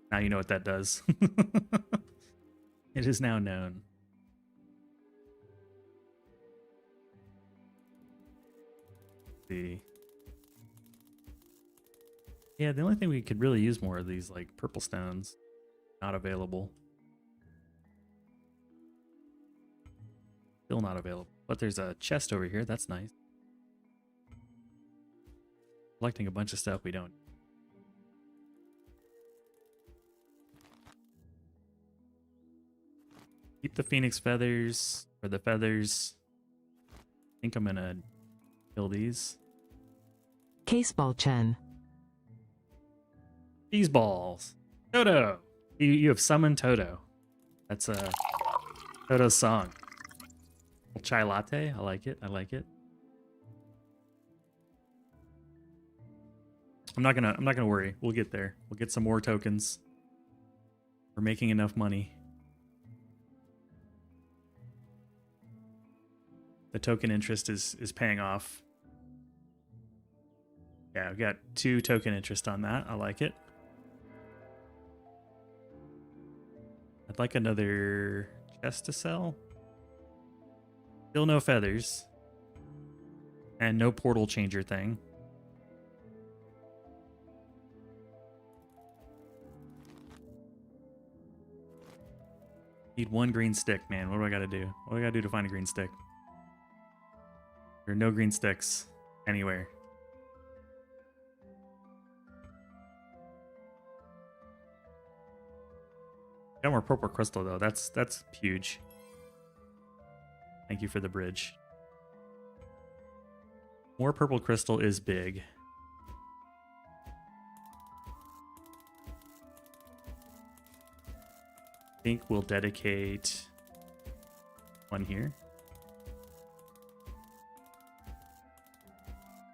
Now you know what that does. It is now known. See. Yeah, the only thing we could really use more of these, like, purple stones. Not available. Still not available. But there's a chest over here. That's nice. Collecting a bunch of stuff we don't. Keep the phoenix feathers, or the feathers. I think I'm gonna kill these. Caseball Chen. These balls. Toto! You have summoned Toto. That's Toto's song. Chai latte. I like it. I like it. I'm not gonna worry. We'll get there. We'll get some more tokens. We're making enough money. The token interest is paying off. Yeah, I've got 2 token interest on that. I like it. I'd like another chest to sell. Still no feathers. And no portal changer thing. Need 1 green stick, man. What do I gotta do? What do I gotta do to find a green stick? There are no green sticks anywhere. Got more purple crystal though. That's huge. Thank you for the bridge. More purple crystal is big. I think we'll dedicate 1 here.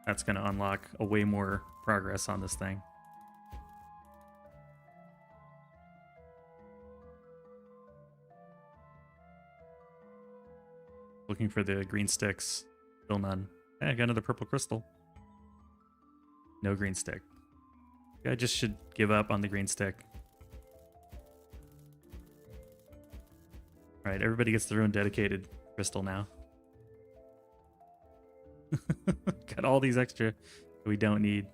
That's going to unlock a way more progress on this thing. Looking for the green sticks. Still none. Hey, I got another purple crystal. No green stick. I just should give up on the green stick. Alright, everybody gets their own dedicated crystal now. Got all these extra that we don't need.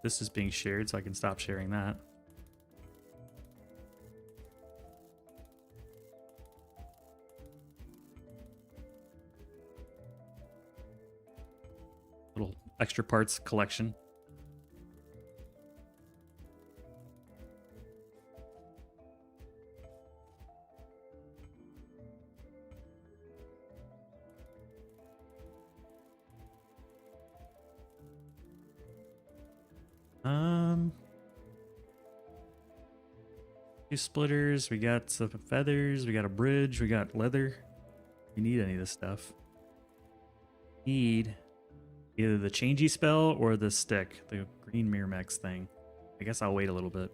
This is being shared, so I can stop sharing that. Little extra parts collection. Few splitters, we got some feathers, we got a bridge, we got leather. We need any of this stuff. Need either the changey spell or the stick, the green Miramax thing. I guess I'll wait a little bit.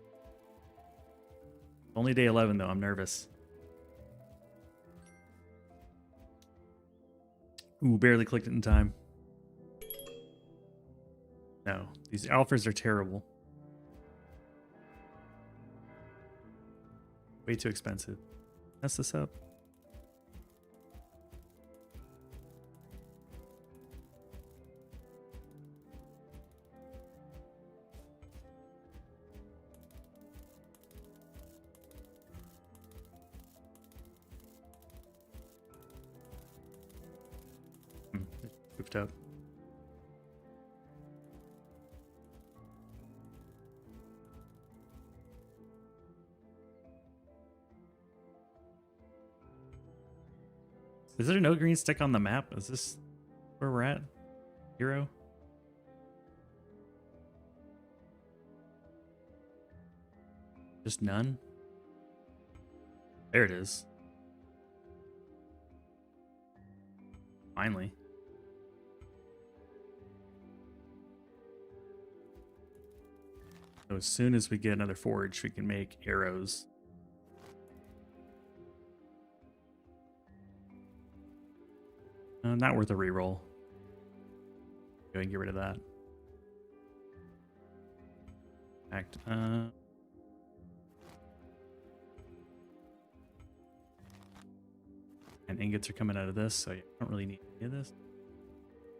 Only day 11 though, I'm nervous. Ooh, barely clicked it in time. No, these alphas are terrible. Way too expensive. Mess this up. Goofed up. Is there no green stick on the map? Is this where we're at? 0? Just none? There it is. Finally. So as soon as we get another forge, we can make arrows. Not worth a reroll. Go ahead and get rid of that. And ingots are coming out of this, so I don't really need any of this.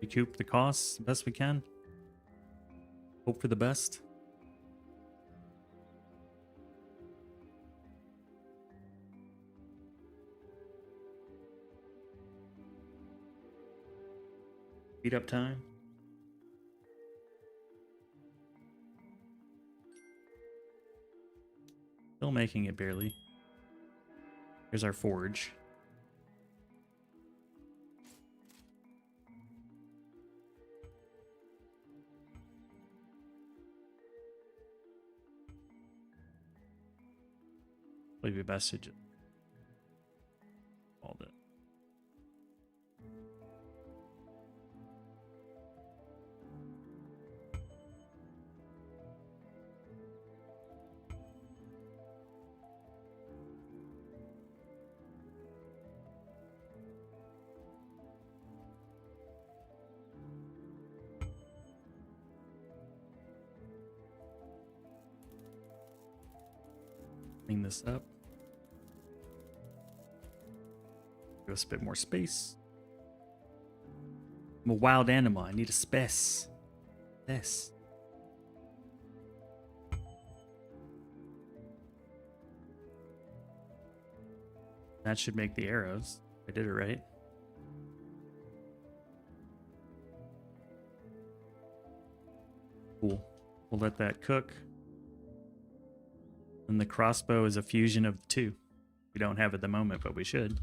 Recoup the costs best we can. Hope for the best. Beat up time. Still making it barely. Here's our forge. Maybe best to just all that. Clean this up. Give us a bit more space. I'm a wild animal. I need a space. Yes. That should make the arrows. I did it right. Cool. We'll let that cook. And the crossbow is a fusion of the two. We don't have it at the moment, but we should.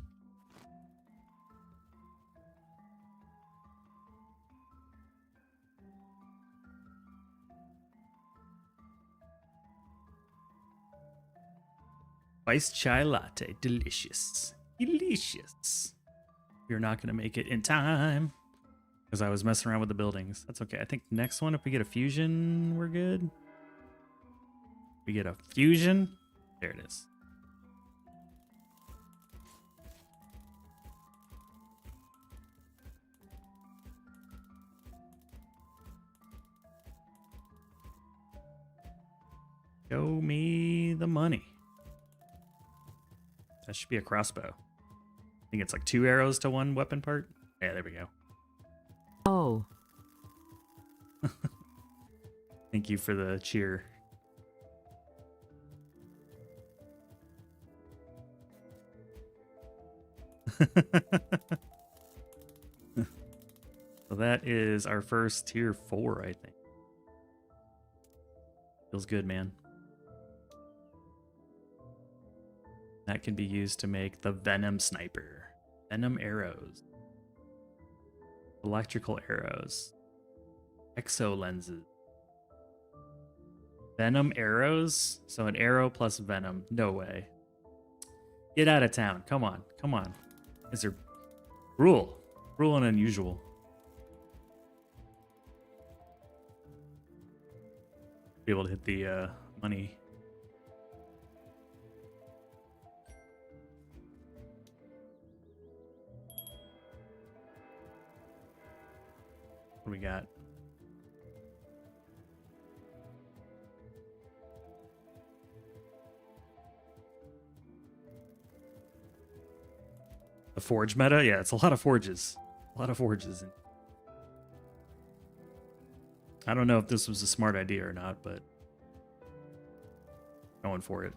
Iced chai latte. Delicious. Delicious. You're not going to make it in time. Because I was messing around with the buildings. That's okay. I think next one, if we get a fusion, we're good. We get a fusion. There it is. Show me the money. That should be a crossbow. I think it's like 2 arrows to 1 weapon part. Yeah, there we go. Oh. Thank you for the cheer. So that is our first tier 4, I think. Feels good, man. That can be used to make the Venom Sniper. Venom arrows. Electrical arrows. Exo lenses. Venom arrows? So an arrow plus venom. No way. Get out of town. Come on. Come on. Is there rule? Rule and unusual. Be able to hit the money. What do we got? The forge meta? Yeah, it's a lot of forges. A lot of forges. I don't know if this was a smart idea or not, but going for it.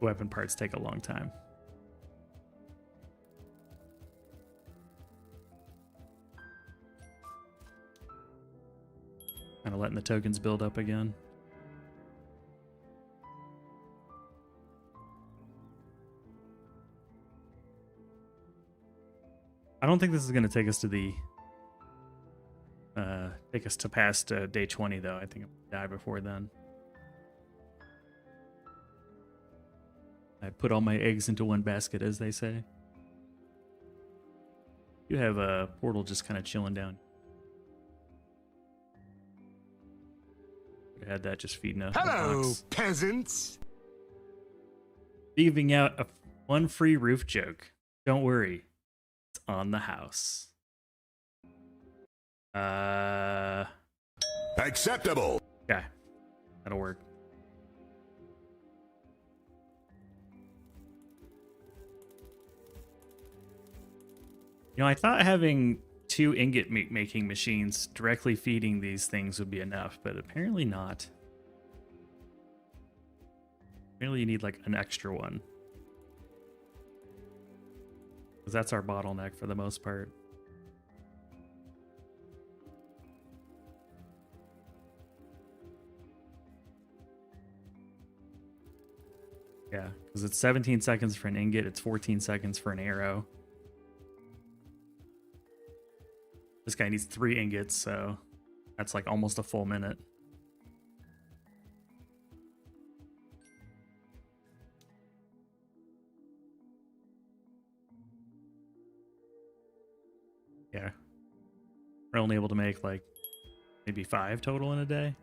Weapon parts take a long time. Kind of letting the tokens build up again. I don't think this is going to take us to the past day 20 though. I think I'm gonna die before then. I put all my eggs into one basket, as they say. You have a portal just kind of chilling down. Had that just feeding a Hello, box. peasants. Leaving out one free roof joke. Don't worry, it's on the house. Acceptable. Okay, that'll work. You know, I thought having 2 ingot making machines directly feeding these things would be enough, but apparently not. Apparently you need like an extra one. Because that's our bottleneck for the most part. Yeah, because it's 17 seconds for an ingot, it's 14 seconds for an arrow. This guy needs 3 ingots, so that's like almost a full minute. Yeah. We're only able to make like maybe 5 total in a day.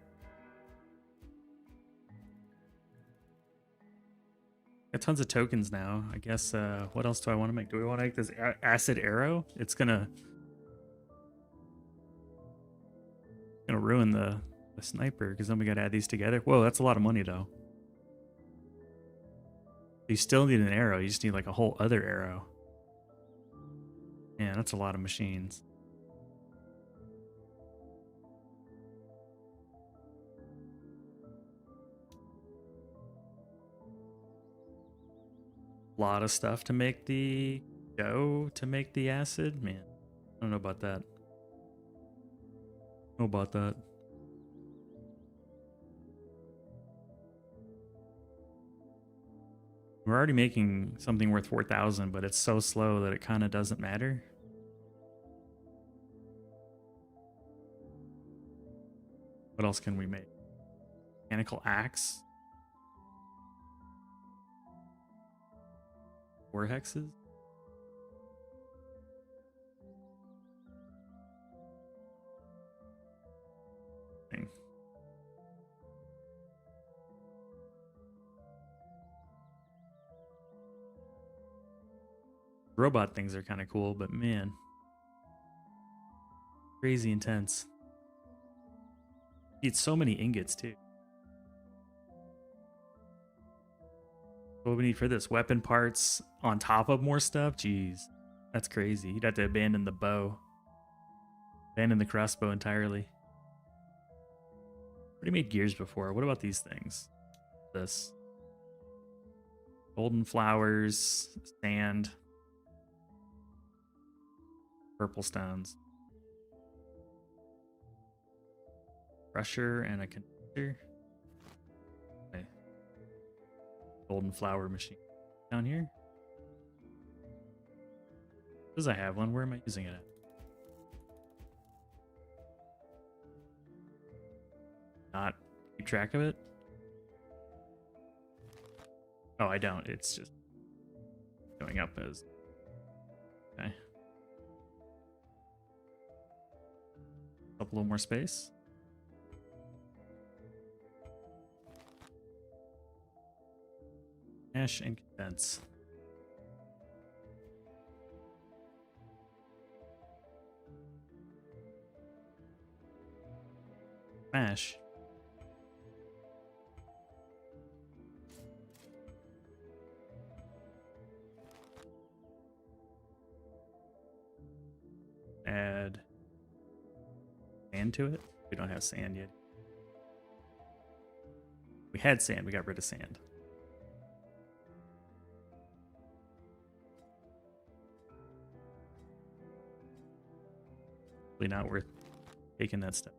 Got tons of tokens now. I guess, what else do I want to make? Do we want to make this acid arrow? It's gonna ruin the sniper, because then we gotta add these together. Whoa, that's a lot of money though. You still need an arrow. You just need like a whole other arrow. Man, that's a lot of machines. A lot of stuff to make the dough to make the acid. Man, I don't know about that. Know about that. We're already making something worth 4,000, but it's so slow that it kind of doesn't matter. What else can we make? Mechanical axe. 4 hexes. Dang. Robot things are kind of cool, but man, crazy intense. Need so many ingots too. What do we need for this? Weapon parts on top of more stuff? Jeez, that's crazy. You'd have to abandon the bow. Abandon the crossbow entirely. Already made gears before. What about these things? This. Golden flowers, sand. Purple stones. Crusher and a connector. Okay. Golden flower machine down here. Does I have one? Where am I using it at? Not keep track of it? Oh, I don't. It's just going up as... Okay. Up a little more space. Ash and condense. Smash. Add sand to it. We don't have sand yet. We had sand, we got rid of sand. Really not worth taking that step.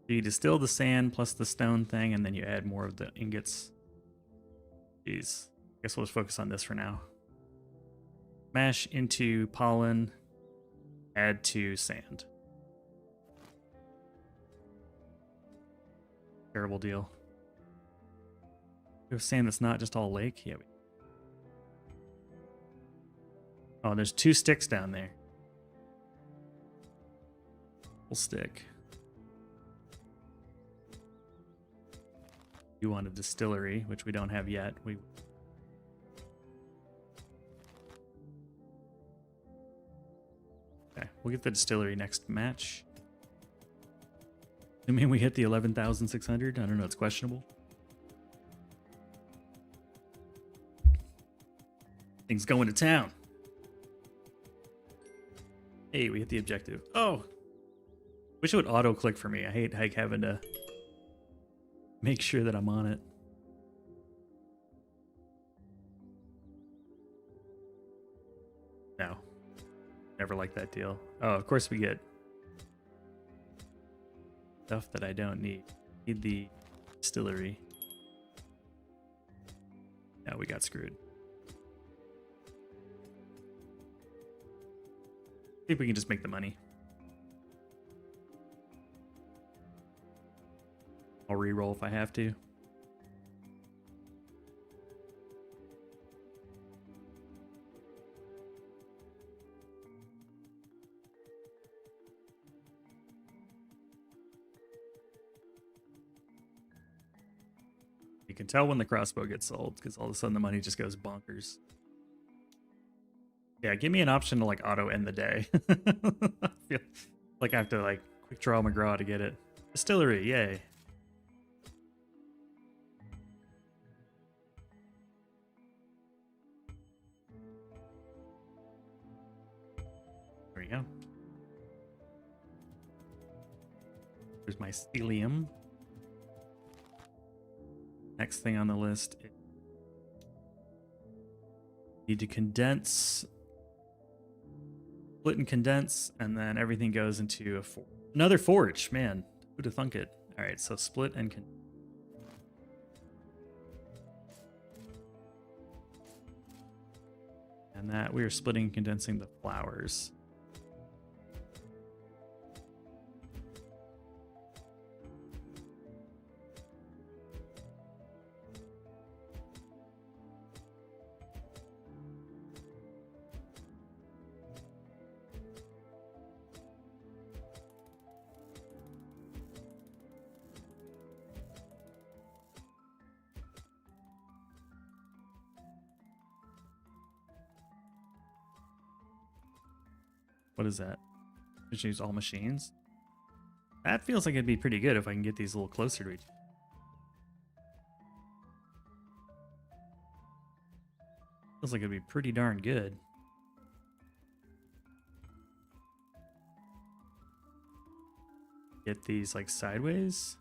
So you distill the sand plus the stone thing, and then you add more of the ingots. Jeez. I guess we'll just focus on this for now. Mash into pollen, add to sand. Terrible deal. We have sand that's not just all lake? Yeah. Oh, there's 2 sticks down there. Full stick. You want a distillery, which we don't have yet. Okay, we'll get the distillery next match. I mean, we hit the 11,600. I don't know, it's questionable. Things going to town. Hey, we hit the objective. Oh! Wish it would auto-click for me. I hate having to make sure that I'm on it. No. Never liked that deal. Oh, of course we get stuff that I don't need. Need the distillery. Yeah, we got screwed. See if we can just make the money. I'll re-roll if I have to. You can tell when the crossbow gets sold because all of a sudden the money just goes bonkers. Yeah, give me an option to like auto end the day. I feel like I have to like quick draw McGraw to get it. Distillery, yay. There we go. There's my stellium. Next thing on the list, need to condense, split and condense, and then everything goes into another forge. Man, who'd have thunk it? All right, so split and and that we are splitting and condensing the flowers. What is that? Just use all machines? That feels like it'd be pretty good if I can get these a little closer to each other. Feels like it'd be pretty darn good. Get these like sideways.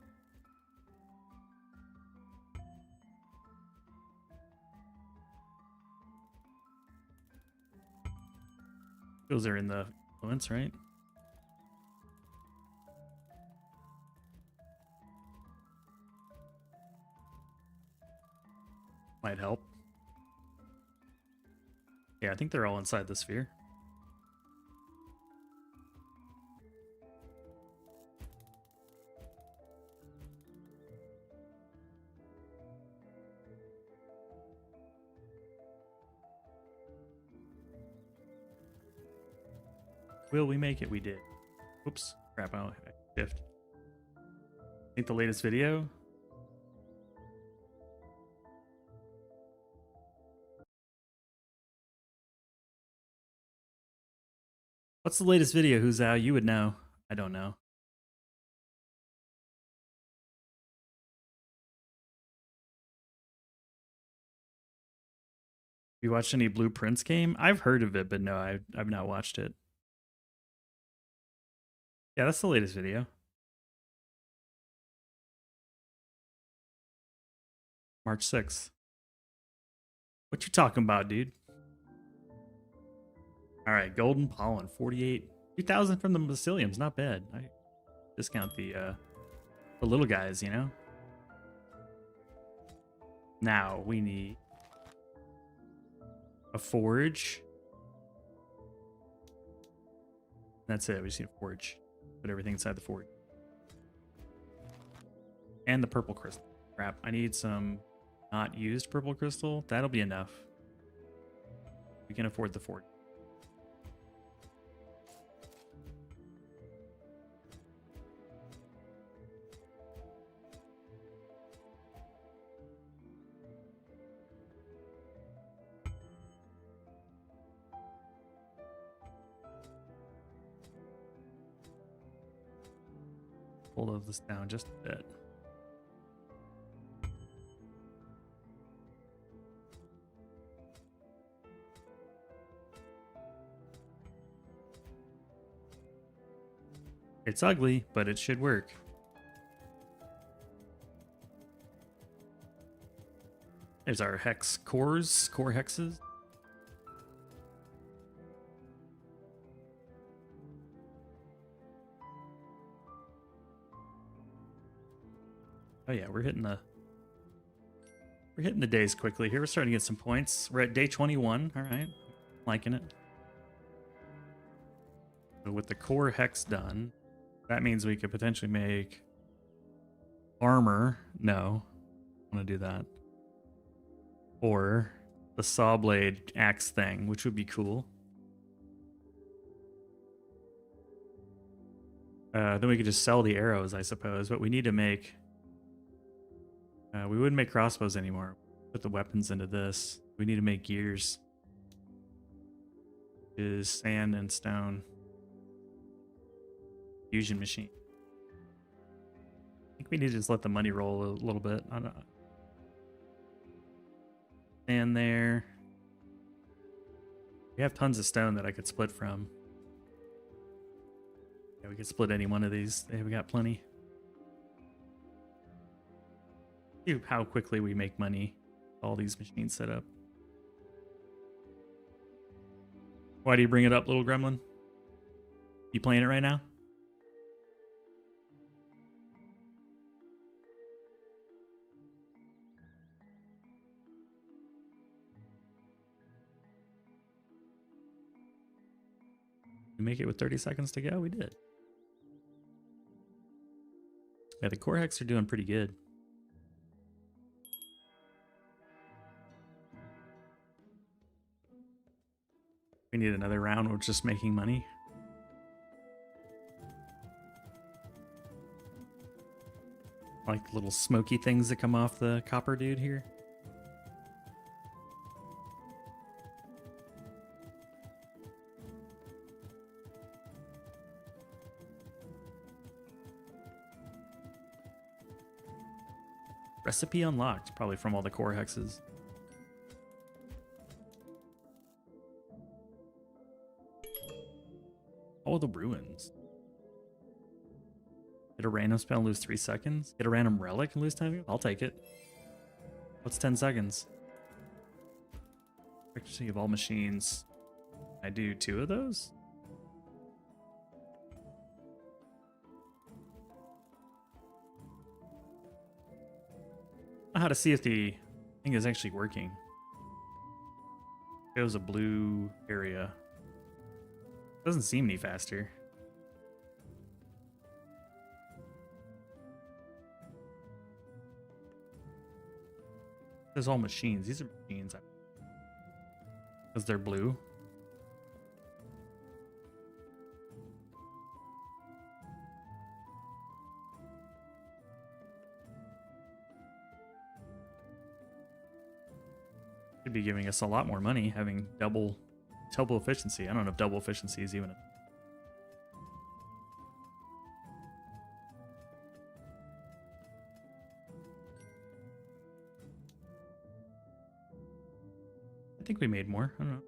Those are in the influence, right? Might help. Yeah, I think they're all inside the sphere. Will we make it? We did. Oops. Crap. I'll shift. Think the latest video? What's the latest video? Who's out? You would know. I don't know. You watched any Blueprints game? I've heard of it, but no, I've not watched it. Yeah, that's the latest video. March 6th. What you talking about, dude? All right, golden pollen, 48, 2,000 from the myceliums, not bad. I discount the little guys, you know. Now we need a forge. That's it. We just need a forge. Put everything inside the forge. And the purple crystal. Crap. I need some not used purple crystal. That'll be enough. We can afford the forge. Pull this down just a bit. It's ugly, but it should work. There's our hex cores, core hexes. Oh yeah, we're hitting the days quickly here. We're starting to get some points. We're at day 21. All right, liking it. So with the core hex done, that means we could potentially make armor. No, I want to do that. Or the saw blade axe thing, which would be cool. Then we could just sell the arrows, I suppose. But we need to make. We wouldn't make crossbows anymore. Put the weapons into this. We need to make gears. Is sand and stone. Fusion machine. I think we need to just let the money roll a little bit. I don't know. Sand there. We have tons of stone that I could split from. Yeah, we could split any one of these. Yeah, we got plenty. See how quickly we make money. All these machines set up. Why do you bring it up, little gremlin? You playing it right now? We make it with 30 seconds to go? We did. Yeah, the core hex are doing pretty good. We need another round with just making money. Like little smoky things that come off the copper dude here. Recipe unlocked, probably from all the core hexes. Oh, the ruins. Get a random spell and lose 3 seconds. Get a random relic and lose 10. I'll take it. What's 10 seconds? Accuracy of all machines. I do 2 of those? I don't know how to see if the thing is actually working. Shows a blue area. Doesn't seem any faster. There's all machines. These are machines. Because they're blue. Should be giving us a lot more money having double efficiency. I don't know if double efficiency is even I think we made more. I don't know.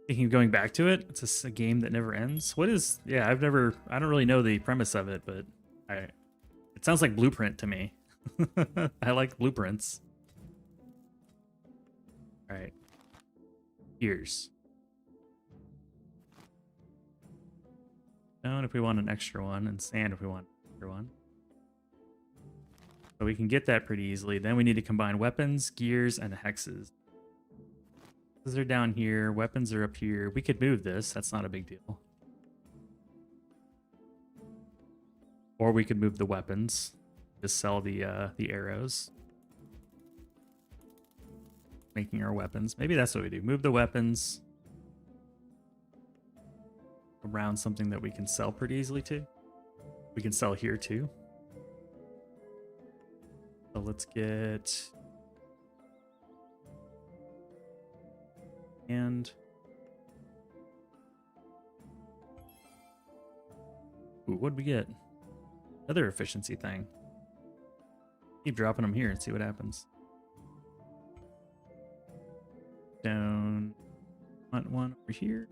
Thinking of going back to it. It's just a game that never ends. What is? Yeah, I don't really know the premise of it, but it sounds like Blueprint to me. I like blueprints. All right. Gears. Stone if we want an extra one, and sand if we want an extra one. So we can get that pretty easily. Then we need to combine weapons, gears, and hexes. Hexes are down here. Weapons are up here. We could move this. That's not a big deal. Or we could move the weapons. Just sell the arrows. Making our weapons. Maybe that's what we do. Move the weapons around something that we can sell pretty easily too. We can sell here too. So let's get and ooh, what'd we get? Another efficiency thing. Keep dropping them here and see what happens. Down. Want one over here.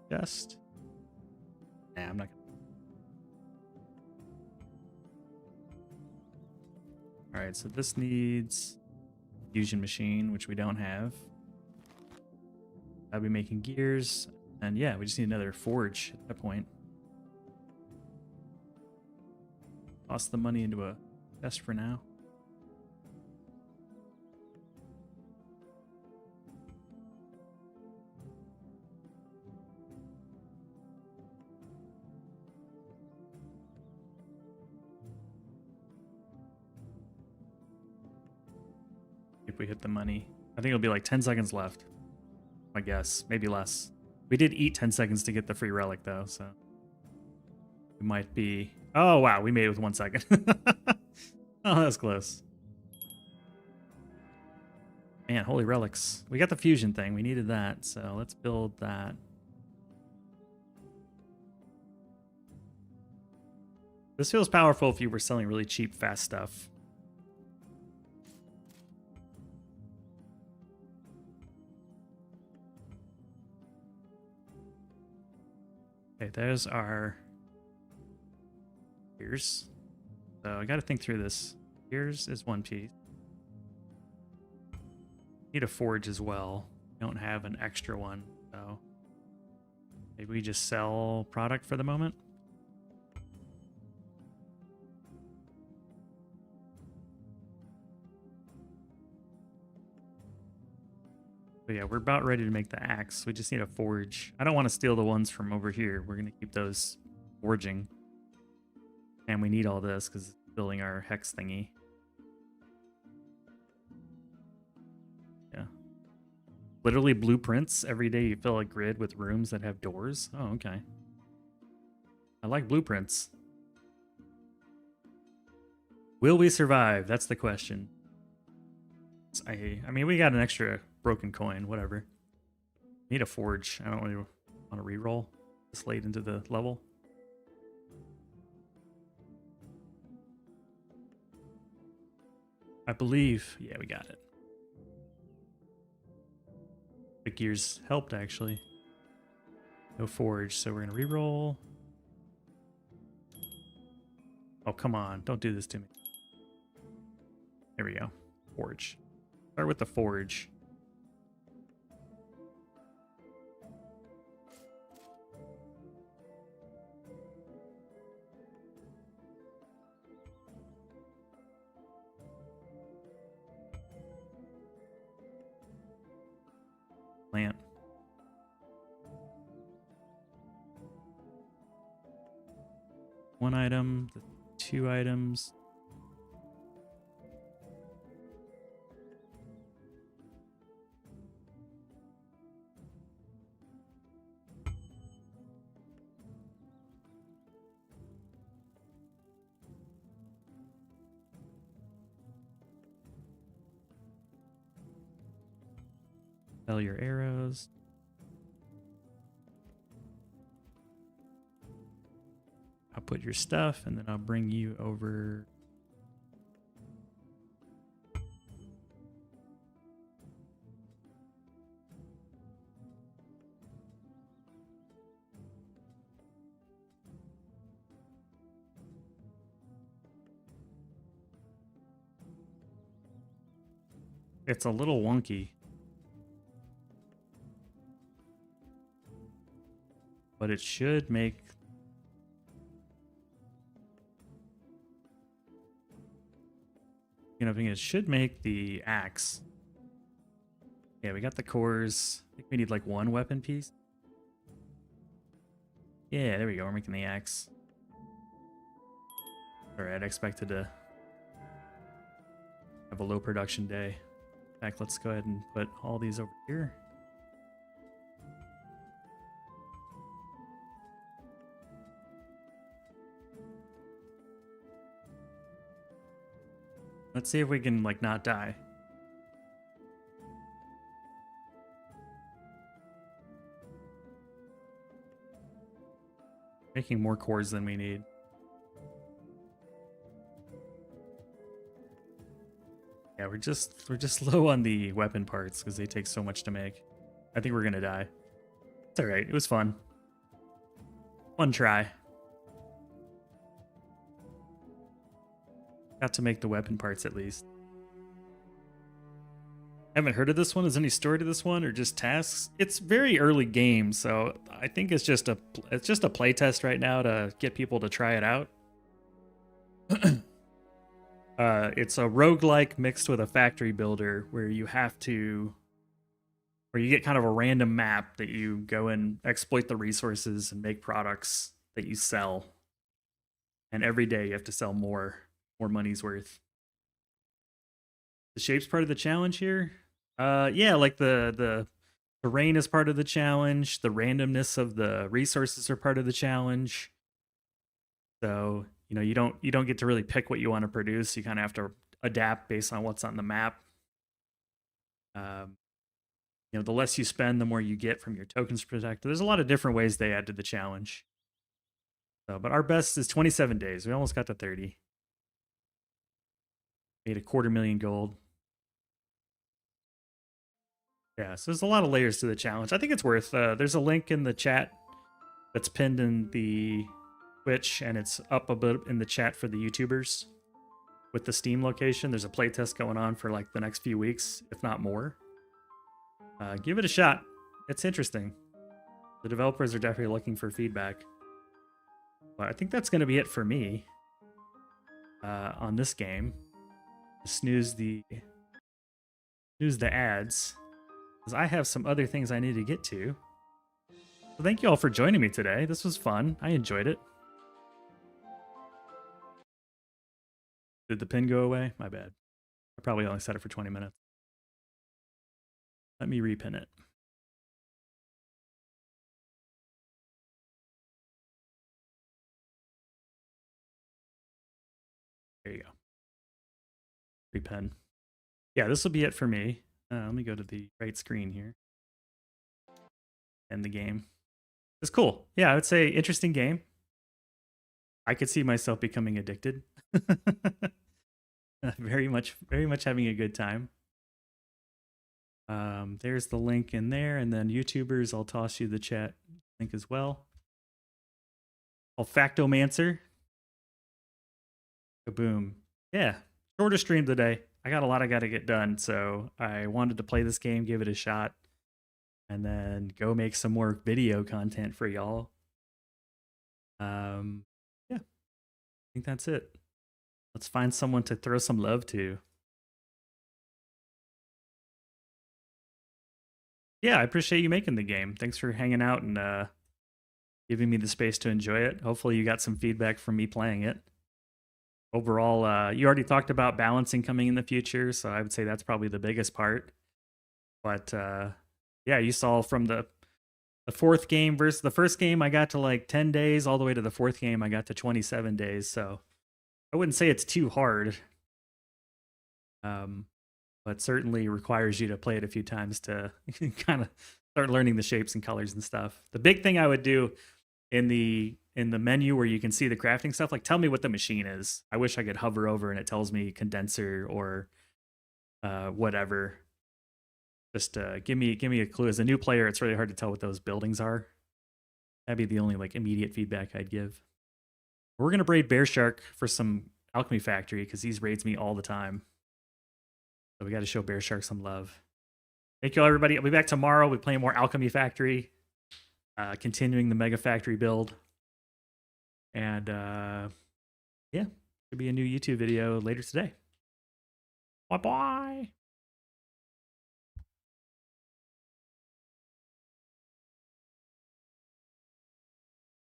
Just. Nah, I'm not gonna. All right, so this needs fusion machine, which we don't have. I'll be making gears, and yeah, we just need another forge at that point. Toss the money into a chest for now. If we hit the money, I think it'll be like 10 seconds left. I guess, maybe less. We did eat 10 seconds to get the free relic though, so it might be. Oh wow, we made it with 1 second. Oh, that's close. Man, holy relics. We got the fusion thing. We needed that, so let's build that. This feels powerful if you were selling really cheap, fast stuff. Okay, there's our gears. So I got to think through this. Gears is one piece. Need a forge as well. Don't have an extra one, so maybe we just sell product for the moment. So yeah, we're about ready to make the axe. We just need a forge. I don't want to steal the ones from over here. We're going to keep those forging. And we need all this because it's building our hex thingy. Yeah. Literally blueprints. Every day you fill a grid with rooms that have doors. Oh, okay. I like blueprints. Will we survive? That's the question. I mean, we got an extra broken coin, whatever. Need a forge. I don't really want to reroll this late into the level. I believe, yeah, we got it. The gears helped actually. No forge, so we're gonna reroll. Oh, come on, don't do this to me. There we go. Forge. Start with the forge. Plant. One item, 2 items. Sell your arrows. I'll put your stuff and then I'll bring you over. It's a little wonky. But it should make... You know, it should make the axe. Yeah, we got the cores. I think we need like 1 weapon piece. Yeah, there we go. We're making the axe. Alright, I expected to have a low production day. In fact, let's go ahead and put all these over here. Let's see if we can, like, not die. Making more cores than we need. Yeah, we're just low on the weapon parts because they take so much to make. I think we're gonna die. It's alright, it was fun. One try. Got to make the weapon parts at least. Haven't heard of this one. Is there any story to this one or just tasks? It's very early game, so I think it's just a play test right now to get people to try it out. It's a roguelike mixed with a factory builder where you get kind of a random map that you go and exploit the resources and make products that you sell. And every day you have to sell more money's worth. The shape's part of the challenge here. Yeah, like the terrain is part of the challenge. The randomness of the resources are part of the challenge. So, you don't get to really pick what you want to produce. You kind of have to adapt based on what's on the map. The less you spend, the more you get from your tokens protected. There's a lot of different ways they add to the challenge. So, but our best is 27 days. We almost got to 30. Made 250,000 gold. Yeah, so there's a lot of layers to the challenge. I think it's worth. There's a link in the chat that's pinned in the Twitch, and it's up a bit in the chat for the YouTubers with the Steam location. There's a playtest going on for like the next few weeks, if not more. Give it a shot. It's interesting. The developers are definitely looking for feedback. But I think that's going to be it for me on this game. Snooze the ads, because I have some other things I need to get to. So thank you all for joining me today. This was fun. I enjoyed it. Did the pin go away? My bad. I probably only set it for 20 minutes. Let me repin it. There you go. Repin. Yeah, this will be it for me. Let me go to the right screen here. End the game. It's cool. Yeah, I would say interesting game. I could see myself becoming addicted. very much having a good time. There's the link in there, and then YouTubers, I'll toss you the chat link as well. Factomancer. Kaboom. Yeah, shorter stream today. I got a lot I got to get done, so I wanted to play this game, give it a shot, and then go make some more video content for y'all. Yeah, I think that's it. Let's find someone to throw some love to. Yeah, I appreciate you making the game. Thanks for hanging out and giving me the space to enjoy it. Hopefully you got some feedback from me playing it. Overall, you already talked about balancing coming in the future, so I would say that's probably the biggest part. But yeah, you saw from the fourth game versus the first game, I got to like 10 days, all the way to the fourth game, I got to 27 days. So I wouldn't say it's too hard. But certainly requires you to play it a few times to kind of start learning the shapes and colors and stuff. The big thing I would do in the menu where you can see the crafting stuff, like tell me what the machine is. I wish I could hover over and it tells me condenser or whatever. Just give me a clue. As a new player, it's really hard to tell what those buildings are. That'd be the only like immediate feedback I'd give. We're gonna braid Bear Shark for some Alchemy Factory because he raids me all the time. So we got to show Bear Shark some love. Thank you all, everybody. I'll be back tomorrow. We're playing more Alchemy Factory, continuing the Mega Factory build. And yeah, should be a new YouTube video later today. Bye-bye.